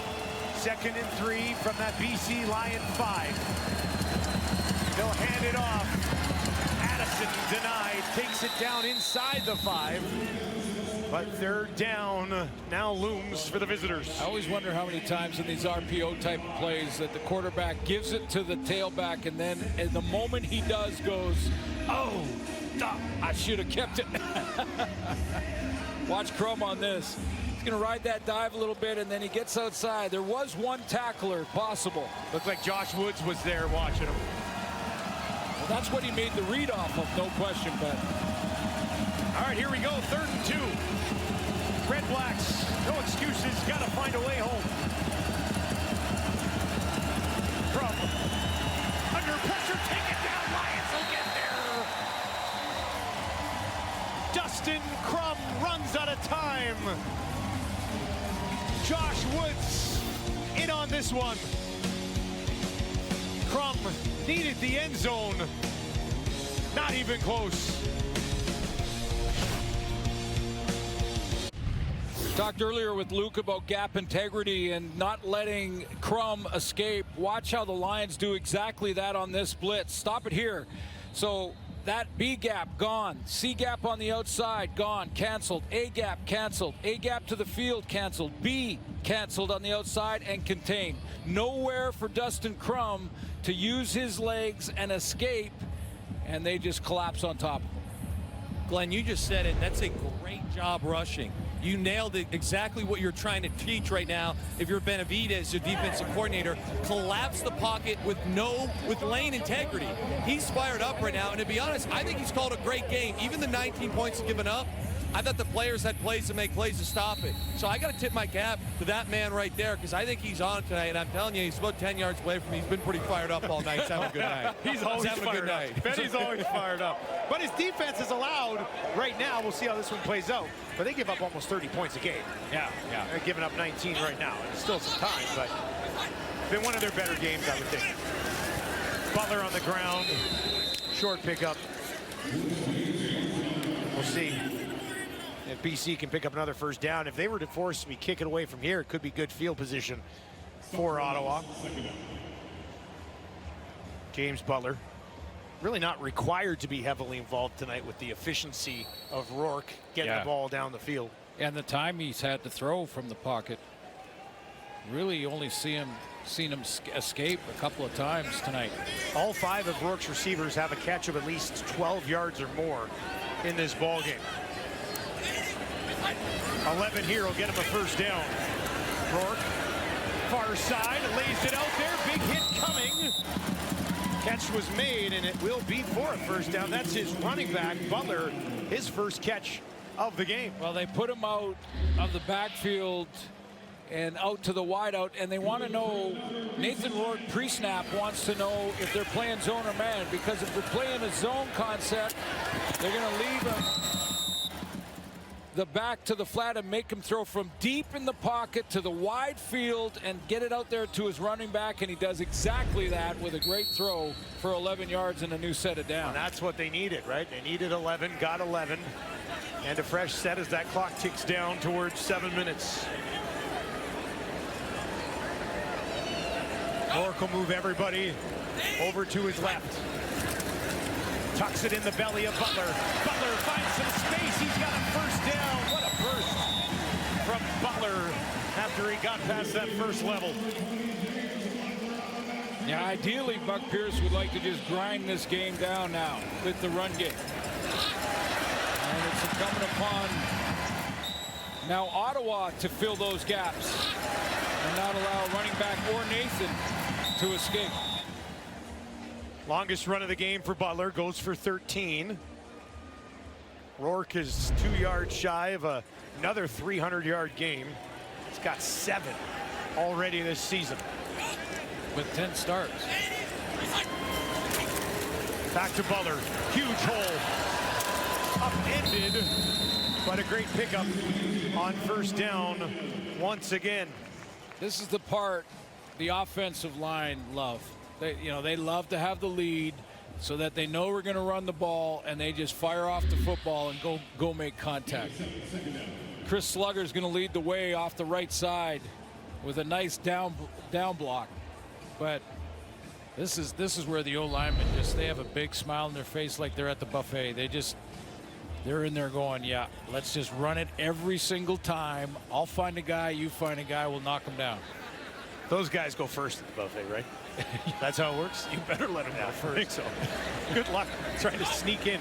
2nd and 3 from that BC Lion 5. They'll hand it off. Addison denied. Takes it down inside the 5. But 3rd down now looms for the visitors. I always wonder how many times in these RPO type of plays that the quarterback gives it to the tailback and then at the moment he does goes, oh, I should have kept it. Watch Crum on this. He's going to ride that dive a little bit and then he gets outside. There was one tackler possible. Looked like Josh Woods was there watching him. Well, that's what he made the read off of, no question, but. All right, here we go, 3rd and 2. Redblacks, no excuses, got to find a way home. Crum, under pressure, take it down, Lions will get there. Dustin Crum runs out of time. Josh Woods in on this one. Crum needed the end zone, not even close. Talked earlier with Luke about gap integrity and not letting Crum escape. Watch how the Lions do exactly that on this blitz. Stop it here. So that B gap gone. C gap on the outside gone. Canceled. A gap canceled. A gap to the field canceled. B canceled on the outside and contained. Nowhere for Dustin Crum to use his legs and escape, and they just collapse on top of him. Glenn, you just said it. That's a great job rushing. You nailed it, exactly what you're trying to teach right now. If you're Benavidez, your defensive coordinator, collapse the pocket with lane integrity. He's fired up right now, and to be honest, I think he's called a great game. Even the 19 points given up, I thought the players had plays to make plays to stop it. So I got to tip my cap to that man right there because I think he's on tonight, and I'm telling you, he's about 10 yards away from me. He's been pretty fired up all night. He's having a good night. He's always having a good fired up. night. Benny's always fired up. But his defense is allowed right now. We'll see how this one plays out. But they give up almost 30 points a game. Yeah. They're giving up 19 right now. It's still some time, but it's been one of their better games, I would think. Butler on the ground. Short pickup. We'll see if BC can pick up another 1st down. If they were to force me kick it away from here, it could be good field position for Ottawa. James Butler, really not required to be heavily involved tonight with the efficiency of Rourke getting the ball down the field. And the time he's had to throw from the pocket. Really only seen him escape a couple of times tonight. All 5 of Rourke's receivers have a catch of at least 12 yards or more in this ball game. 11 here will get him a 1st down. Rourke, far side, lays it out there. Big hit coming. Catch was made, and it will be for a 1st down. That's his running back, Butler, his 1st catch of the game. Well, they put him out of the backfield and out to the wideout, and they want to know, Nathan Rourke pre-snap wants to know if they're playing zone or man, because if they're playing a zone concept, they're going to leave him the back to the flat and make him throw from deep in the pocket to the wide field and get it out there to his running back, and he does exactly that with a great throw for 11 yards and a new set of down. And that's what they needed, right? They needed 11, got 11, and a fresh set as that clock ticks down towards 7 minutes. Rourke will move everybody over to his left. Tucks it in the belly of Butler. Butler finds some space. He's got a 1st down. What a burst from Butler after he got past that 1st level. Yeah, ideally, Buck Pierce would like to just grind this game down now with the run game. And it's incumbent upon Now Ottawa to fill those gaps and not allow running back or Nathan to escape. Longest run of the game for Butler, goes for 13. Rourke is 2 yards shy of another 300-yard game. He's got 7 already this season. With 10 starts. Back to Butler. Huge hole. Upended, but a great pickup on first down once again. This is the part the offensive line love. They love to have the lead so that they know we're going to run the ball and they just fire off the football and go make contact. Chris Slugger's going to lead the way off the right side with a nice down block. But this is where the O-linemen they have a big smile on their face like they're at the buffet. They're in there going, yeah, let's just run it every single time. I'll find a guy, you find a guy, we'll knock him down. Those guys go first at the buffet, right? That's how it works? You better let them go first. I think so. Good luck trying to sneak in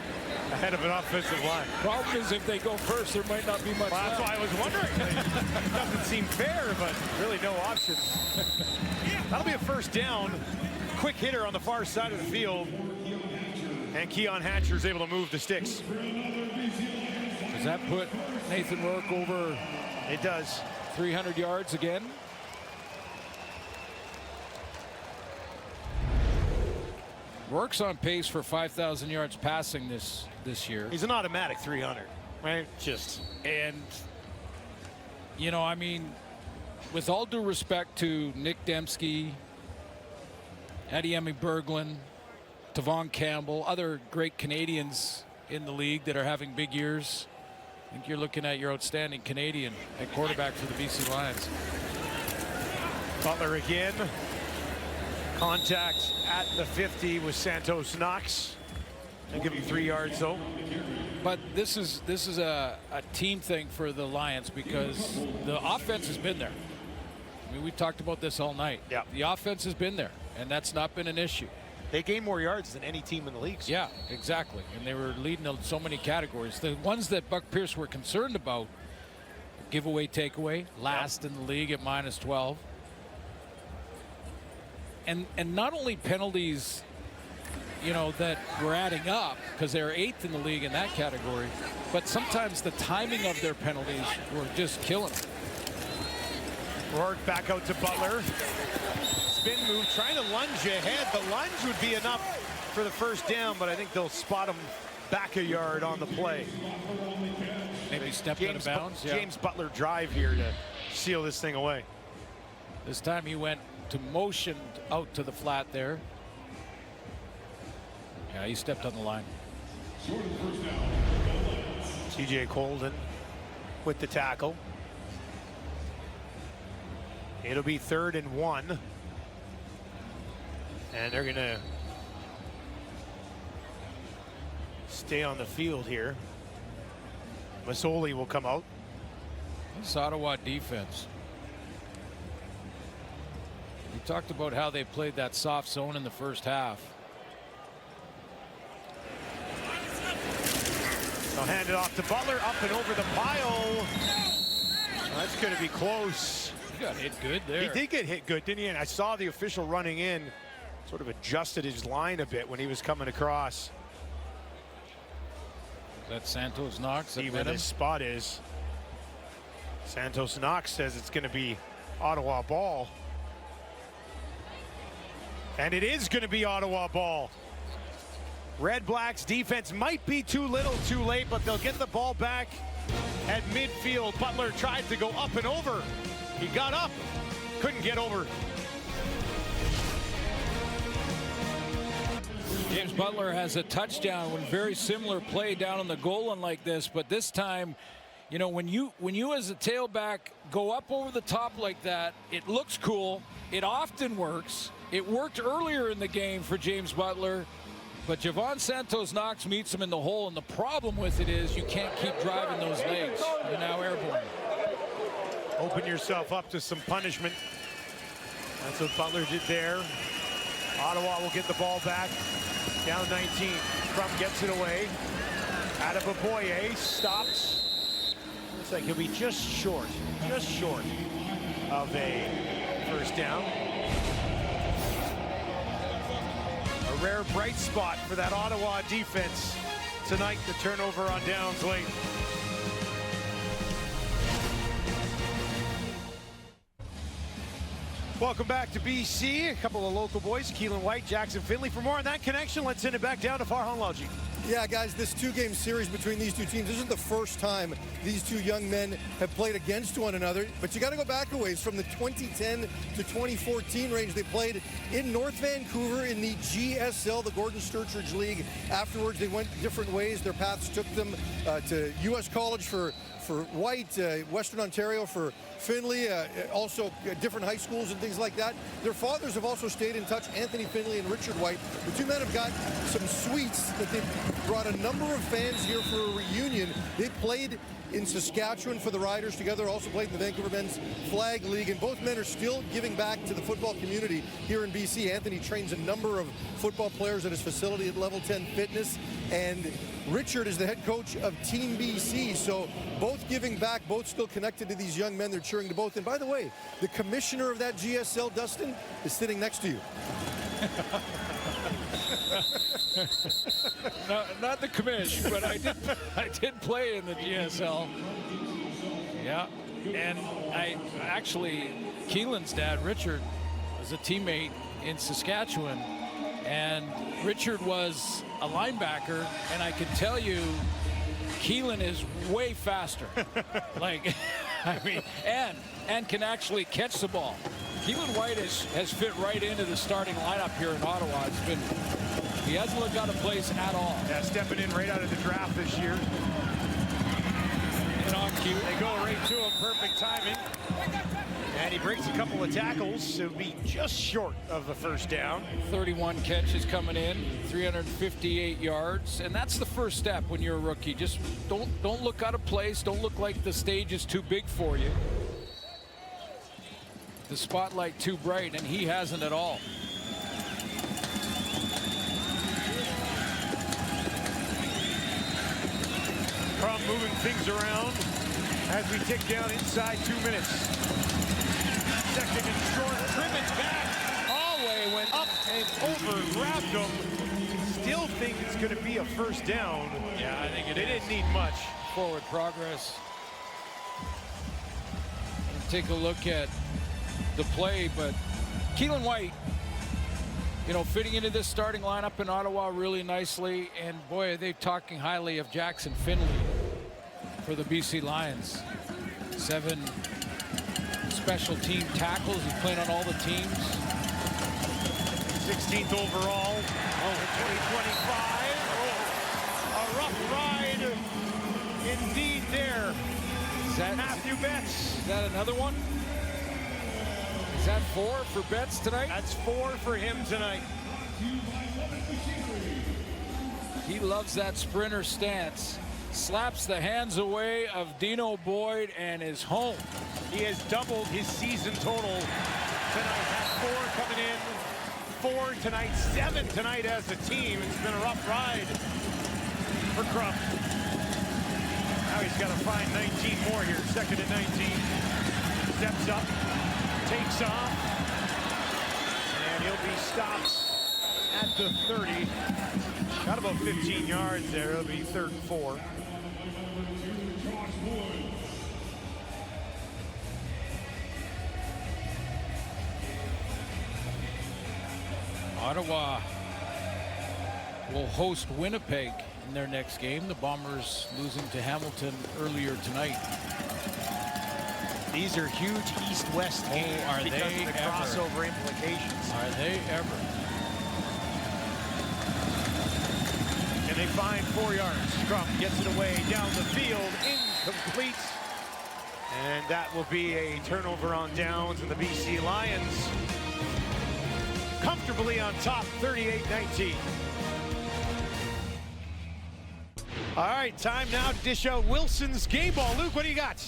ahead of an offensive line. Problem is, if they go first, there might not be much left. That's why I was wondering. It doesn't seem fair, but really no options. That'll be a first down. Quick hitter on the far side of the field. And Keon Hatcher is able to move the sticks. Does that put Nathan Rourke over? It does. 300 yards again. Rourke's on pace for 5,000 yards passing this year. He's an automatic 300, right? And I mean, with all due respect to Nick Dembski, Adiemi Berglund, Tavon Campbell, other great Canadians in the league that are having big years, I think you're looking at your outstanding Canadian at quarterback for the BC Lions. Butler again. Contact at the 50 with Santos Knox. I'll give him 3 yards though. But this is a team thing for the Lions because the offense has been there. I mean, we talked about this all night. Yeah. The offense has been there, and that's not been an issue. They gain more yards than any team in the league. Yeah, exactly. And they were leading in so many categories. The ones that Buck Pierce were concerned about, giveaway, takeaway, last in the league at -12. And not only penalties, that were adding up because they're 8th in the league in that category, but sometimes the timing of their penalties were just killing them. Rourke back out to Butler. Spin move, trying to lunge ahead. The lunge would be enough for the first down, but I think they'll spot him back a yard on the play. Maybe stepped out of bounds. James Butler drive here to seal this thing away. This time he went to motion out to the flat there. Yeah, he stepped on the line. TJ Colden with the tackle. It'll be 3rd and 1. And they're going to stay on the field here. Masoli will come out. This Ottawa defense. We talked about how they played that soft zone in the first half. They'll hand it off to Butler, up and over the pile. That's going to be close. He got hit good there. He did get hit good, didn't he? And I saw the official running in, sort of adjusted his line a bit when he was coming across. Is that Santos Knox? See where this spot is. Santos Knox says it's going to be Ottawa ball. And it is going to be Ottawa ball. Redblack's defense might be too little too late, but they'll get the ball back at midfield. Butler tried to go up and over. He got up, couldn't get over. James Butler has a touchdown when very similar play down on the goal line like this, but this time, when you as a tailback go up over the top like that, it looks cool. It often works. It worked earlier in the game for James Butler, but Javon Santos Knox meets him in the hole, and the problem with it is you can't keep driving those legs. You're now airborne. Open yourself up to some punishment. That's what Butler did there. Ottawa will get the ball back. Down 19. Crum gets it away. Adeboboye stops. Looks like he'll be just short of a first down. A rare bright spot for that Ottawa defense tonight, the turnover on downs late. Welcome back to BC. A couple of local boys, Keelan White, Jackson Finley. For more on that connection, let's send it back down to Farhan Lalji. Yeah, guys, this two-game series between these two teams isn't the first time these two young men have played against one another, but you got to go back a ways. From the 2010 to 2014 range, they played in North Vancouver in the GSL, the Gordon Sturridge League. Afterwards, they went different ways. Their paths took them to U.S. College for White, Western Ontario for Finley, also different high schools and things like that. Their fathers have also stayed in touch, Anthony Finley and Richard White. The two men have got some suites that they've brought a number of fans here for a reunion. They played in Saskatchewan for the Riders together, also played in the Vancouver Men's Flag League, and both men are still giving back to the football community here in BC. Anthony trains a number of football players at his facility at Level 10 Fitness, and Richard is the head coach of Team BC, so both giving back, both still connected to these young men. They're cheering to both. And by the way, the commissioner of that GSL, Dustin, is sitting next to you. No, not the commish, but I did play in the GSL. Yeah, and I actually, Keelan's dad, Richard, was a teammate in Saskatchewan, and Richard was a linebacker, and I can tell you, Keelan is way faster. Like, I mean, and can actually catch the ball. Keelan White has fit right into the starting lineup here in Ottawa. He hasn't looked out of place at all. Yeah, stepping in right out of the draft this year. And on cue. They go right to him, perfect timing. And he breaks a couple of tackles, so it'll be just short of the first down. 31 catches coming in, 358 yards, and that's the first step when you're a rookie. Just don't look out of place. Don't look like the stage is too big for you. The spotlight too bright, and he hasn't at all. Crum moving things around as we tick down inside 2 minutes. Second and short, Crimmins back. Alway went up and over, grabbed him. Still think it's going to be a first down. Yeah, I think they didn't need much. Forward progress. Take a look at the play, but Keelan White, you know, fitting into this starting lineup in Ottawa really nicely, and boy, are they talking highly of Jackson Finley for the BC Lions. 7 special team tackles. He's playing on all the teams. 16th overall. 2025. A rough ride indeed there. Is that Matthew Betts? Is that another one? Is that 4 for Betts tonight? That's 4 for him tonight. He loves that sprinter stance. Slaps the hands away of Dino Boyd and is home. He has doubled his season total tonight. Had 4 coming in, 4 tonight, 7 tonight as a team. It's been a rough ride for Crum. Now he's got to find 19 more here. Second and 19. Steps up, takes off, and he'll be stopped at the 30. Got about 15 yards there. It'll be 3rd and 4. Ottawa will host Winnipeg in their next game. The Bombers losing to Hamilton earlier tonight. These are huge east-west games because of the crossover implications. Are they ever? And they find 4 yards. Crum gets it away down the field, incomplete. And that will be a turnover on downs, and the BC Lions comfortably on top, 38-19. All right, time now to dish out Wilson's game ball. Luke, what do you got?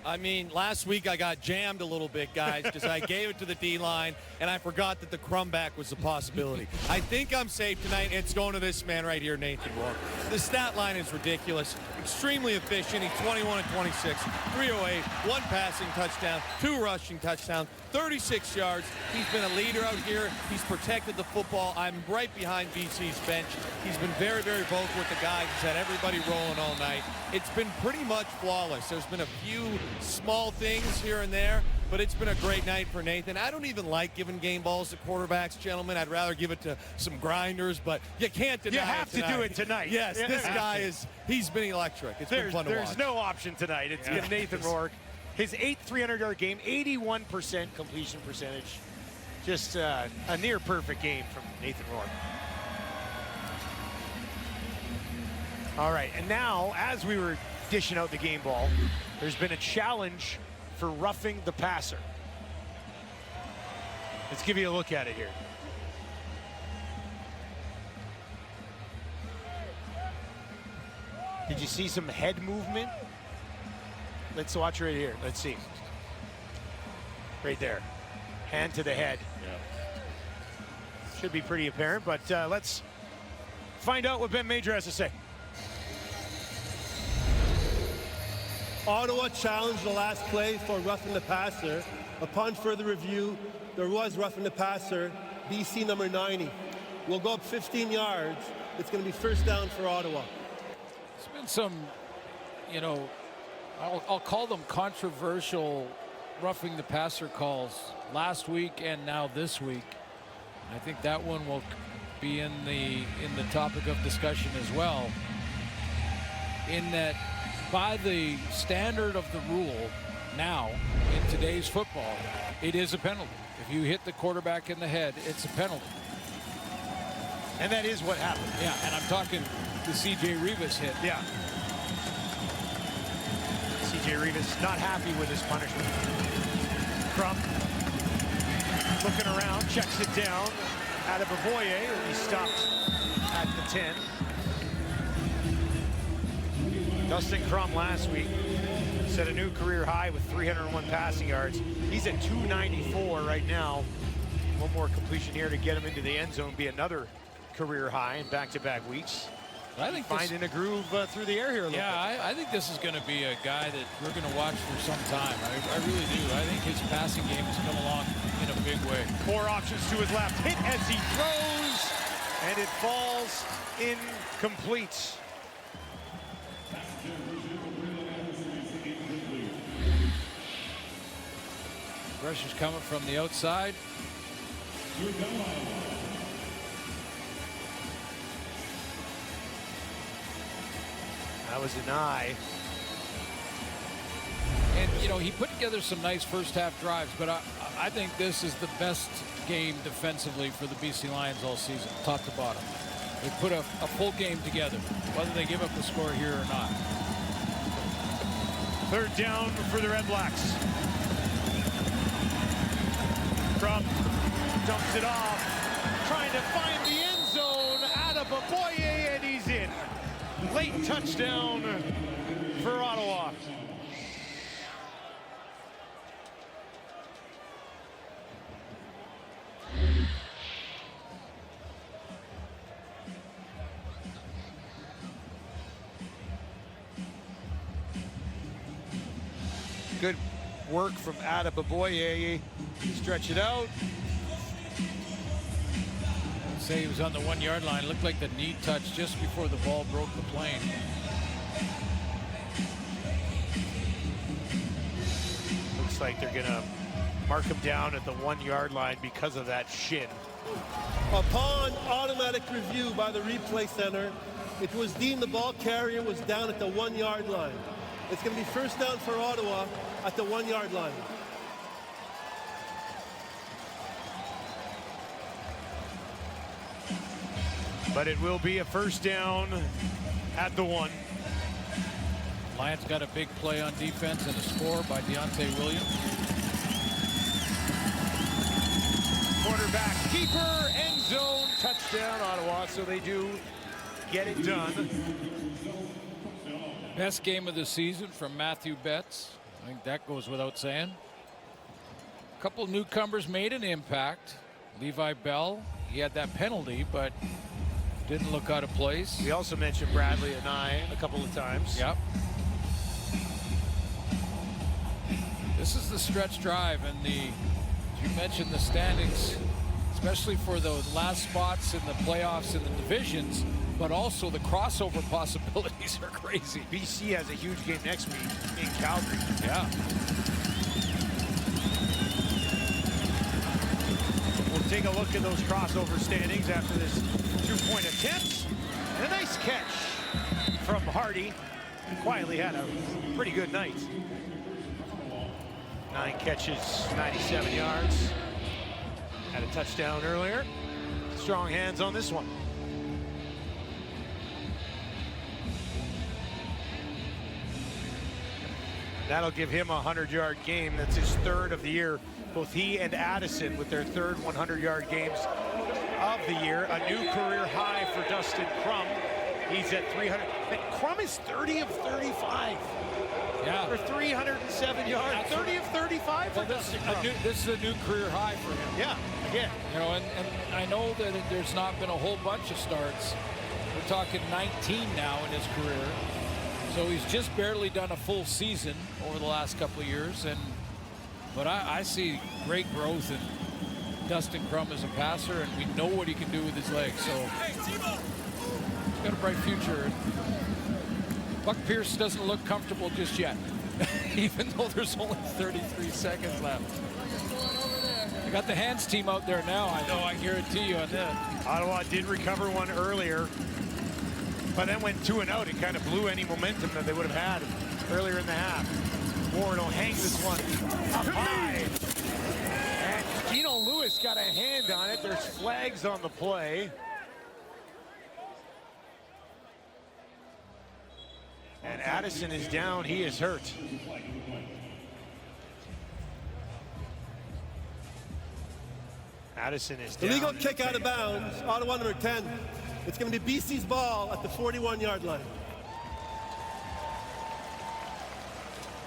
I mean, last week I got jammed a little bit, guys, because I gave it to the D-line, and I forgot that the crumb back was a possibility. I think I'm safe tonight. It's going to this man right here, Nathan Rourke. The stat line is ridiculous. Extremely efficient. He's 21 and 26, 308, 1 passing touchdown, 2 rushing touchdowns, 36 yards. He's been a leader out here. He's protected the football. I'm right behind BC's bench. He's been very, very vocal with the guys. He's had everybody rolling all night. It's been pretty much flawless. There's been a few small things here and there, but it's been a great night for Nathan. I don't even like giving game balls to quarterbacks, gentlemen. I'd rather give it to some grinders, but you can't deny it. You have to do it tonight. Yes, this guy he's been electric. It's been fun to watch. There's no option tonight. It's been Nathan Rourke. His 8th 300-yard game, 81% completion percentage. Just a near perfect game from Nathan Rourke. All right, and now, as we were dishing out the game ball, there's been a challenge for roughing the passer. Let's give you a look at it here. Did you see some head movement? Let's watch right here. Let's see. Right there. Hand to the head. Should be pretty apparent, but let's find out what Ben Major has to say. Ottawa challenged the last play for roughing the passer. Upon further review, there was roughing the passer, BC number 90. We'll go up 15 yards. It's going to be first down for Ottawa. There's been some, you know, I'll call them controversial roughing the passer calls last week and now this week. I think that one will be in the topic of discussion as well, in that by the standard of the rule now in today's football, it is a penalty. If you hit the quarterback in the head, it's a penalty. And that is what happened. Yeah, and I'm talking the C.J. Rivas hit. Yeah. C.J. Rivas not happy with his punishment. Crump looking around, checks it down. Adebaboye will be stopped at the 10. Dustin Crum last week set a new career high with 301 passing yards. He's at 294 right now. One more completion here to get him into the end zone, be another career high in back-to-back weeks. I think finding a groove through the air here a little bit. I think this is going to be a guy that we're going to watch for some time. I really do. I think his passing game has come along in a big way. 4 options to his left. Hit as he throws, and it falls incomplete. Pressure's coming from the outside. That was an eye. And, you know, he put together some nice first half drives, but I think this is the best game defensively for the BC Lions all season, top to bottom. They put a full game together, whether they give up the score here or not. 3rd down for the Redblacks. Crump dumps it off, trying to find the end zone. Adebaboye, and he's in. Late touchdown for Ottawa. Good work from Adebaboye. Stretch it out. Say he was on the 1 yard line. Looked like the knee touch just before the ball broke the plane. Looks like they're gonna mark him down at the 1 yard line because of that shin. Upon automatic review by the replay center, it was deemed the ball carrier was down at the 1 yard line. It's going to be first down for Ottawa at the 1 yard line. But it will be a first down at the 1. Lions got a big play on defense and a score by Deontay Williams. Quarterback keeper, end zone, touchdown Ottawa, so they do get it done. Best game of the season from Matthew Betts. I think that goes without saying. A couple newcomers made an impact. Levi Bell, he had that penalty, but didn't look out of place. We also mentioned Bradley at 9 a couple of times. Yep. This is the stretch drive, and you mentioned the standings, especially for those last spots in the playoffs and the divisions, but also the crossover possibilities are crazy. BC has a huge game next week in Calgary. Yeah. We'll take a look at those crossover standings after this two-point attempt. And a nice catch from Hardy. He quietly had a pretty good night. 9 catches, 97 yards. Had a touchdown earlier. Strong hands on this one. That'll give him a 100-yard game. That's his 3rd of the year. Both he and Addison with their 3rd 100-yard games of the year. A new career high for Dustin Crum. He's at 300. And Crum is 30 of 35. Yeah. For 307 yards. 30 of 35 for Dustin Crum. This is a new career high for him. Yeah, again. You know, and I know that there's not been a whole bunch of starts. We're talking 19 now in his career. So he's just barely done a full season over the last couple of years. But I see great growth in Dustin Crum as a passer, and we know what he can do with his legs. So he's got a bright future. Buck Pierce doesn't look comfortable just yet, even though there's only 33 seconds left. I got the hands team out there now. I know, I guarantee you on that. Ottawa did recover one earlier, but then went 2 and out. It kind of blew any momentum that they would have had earlier in the half. Warren will hang this one up high. And Gino Lewis got a hand on it. There's flags on the play. And Addison is down. He is hurt. Addison is down. Illegal kick out of bounds. Ottawa number 10. It's going to be BC's ball at the 41-yard line.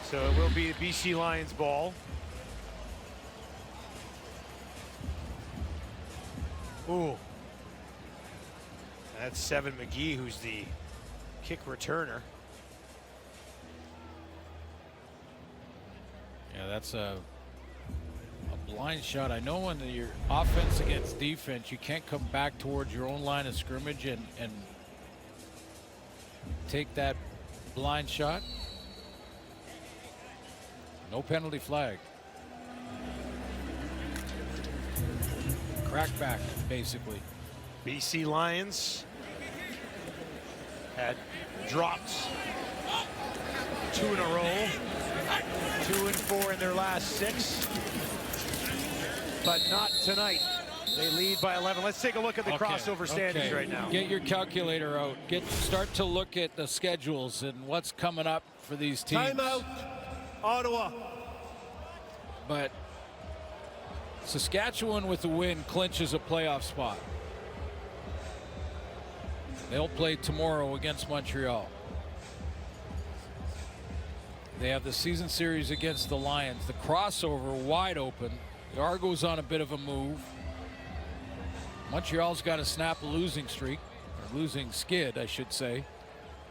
So it will be a BC Lions ball. Ooh. That's Seven McGee, who's the kick returner. Yeah, that's a blind shot. I know when your offense against defense, you can't come back towards your own line of scrimmage and take that blind shot. No penalty flag. Crackback, basically. BC Lions had dropped 2 in a row. 2 and 4 in their last 6. But not tonight. They lead by 11. Let's take a look at the crossover standings right now. Get your calculator out. Start to look at the schedules and what's coming up for these teams. Timeout, Ottawa. But Saskatchewan with the win clinches a playoff spot. They'll play tomorrow against Montreal. They have the season series against the Lions. The crossover wide open. The Argos on a bit of a move. Montreal's got to snap a losing streak, or losing skid, I should say.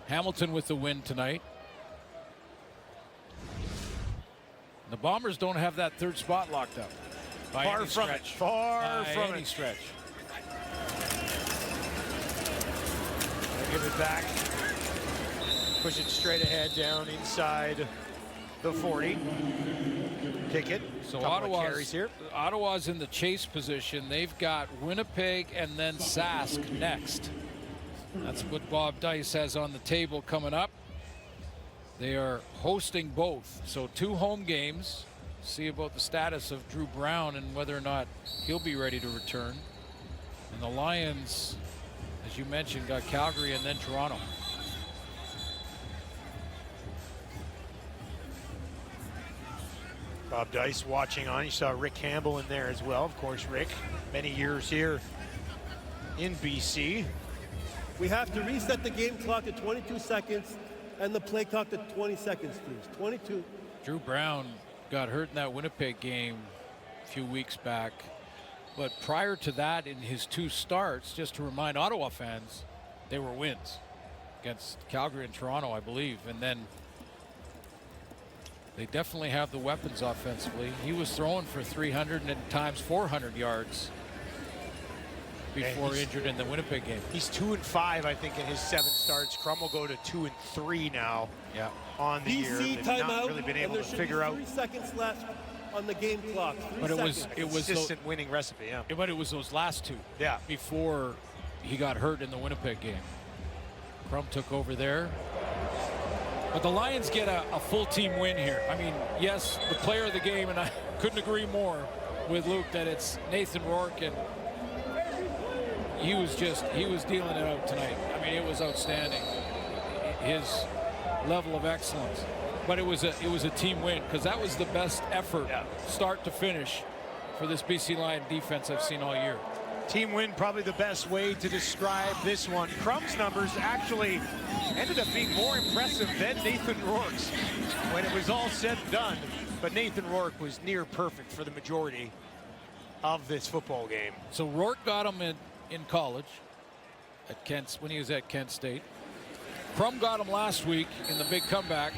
Hamilton with the win tonight. The Bombers don't have that 3rd spot locked up. Far from it. Far from any it. stretch. They'll give it back. Push it straight ahead down inside the 40. Kick it. So Ottawa's in the chase position. They've got Winnipeg and then Sask next. That's what Bob Dice has on the table coming up. They are hosting both. So 2 home games. See about the status of Drew Brown and whether or not he'll be ready to return. And the Lions, as you mentioned, got Calgary and then Toronto. Bob Dice watching on. You saw Rick Campbell in there as well. Of course, Rick, many years here in BC. We have to reset the game clock to 22 seconds and the play clock to 20 seconds, please. 22. Drew Brown got hurt in that Winnipeg game a few weeks back. But prior to that, in his 2 starts, just to remind Ottawa fans, they were wins against Calgary and Toronto, I believe. And then they definitely have the weapons offensively. He was throwing for 300 and at times 400 yards before injured in the Winnipeg game. He's 2-5, I think, in his 7 starts. Crum will go to 2-3 now. Yeah. On the year. BC They've timeout, not really been able to figure out. 3 seconds left on the game clock. But it was consistent winning recipe. Yeah. But it was those last 2. Yeah. Before he got hurt in the Winnipeg game. Crum took over there. But the Lions get a full team win here. I mean, yes, the player of the game, and I couldn't agree more with Luke that it's Nathan Rourke, and he was dealing it out tonight. I mean, it was outstanding, his level of excellence. But it was a team win, because that was the best effort, start to finish, for this BC Lion defense I've seen all year. Team win, probably the best way to describe this one. Crum's numbers actually ended up being more impressive than Nathan Rourke's when it was all said and done. But Nathan Rourke was near perfect for the majority of this football game. So Rourke got him in college at Kent when he was at Kent State. Crum got him last week in the big comeback.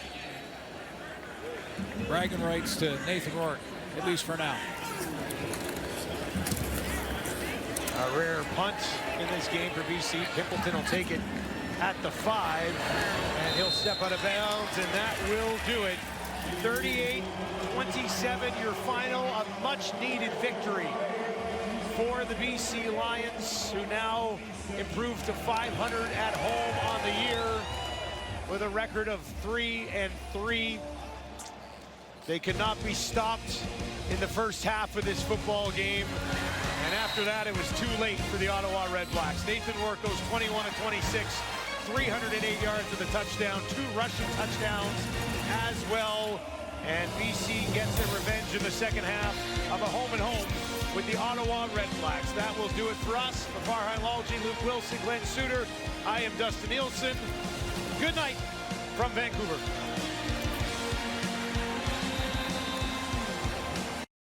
Bragging rights to Nathan Rourke, at least for now. A rare punt in this game for BC. Pimpleton will take it at the 5, and he'll step out of bounds, and that will do it. 38-27, your final, a much-needed victory for the BC Lions, who now improve to 500 at home on the year with a record of 3-3. They could not be stopped in the first half of this football game. And after that, it was too late for the Ottawa Redblacks. Nathan Rourke goes 21-26, 308 yards with a touchdown, 2 rushing touchdowns as well. And BC gets their revenge in the second half of a home-and-home with the Ottawa Redblacks. That will do it for us. For Farhan Lalji, Luke Wilson, Glenn Suter, I am Dustin Nielsen. Good night from Vancouver.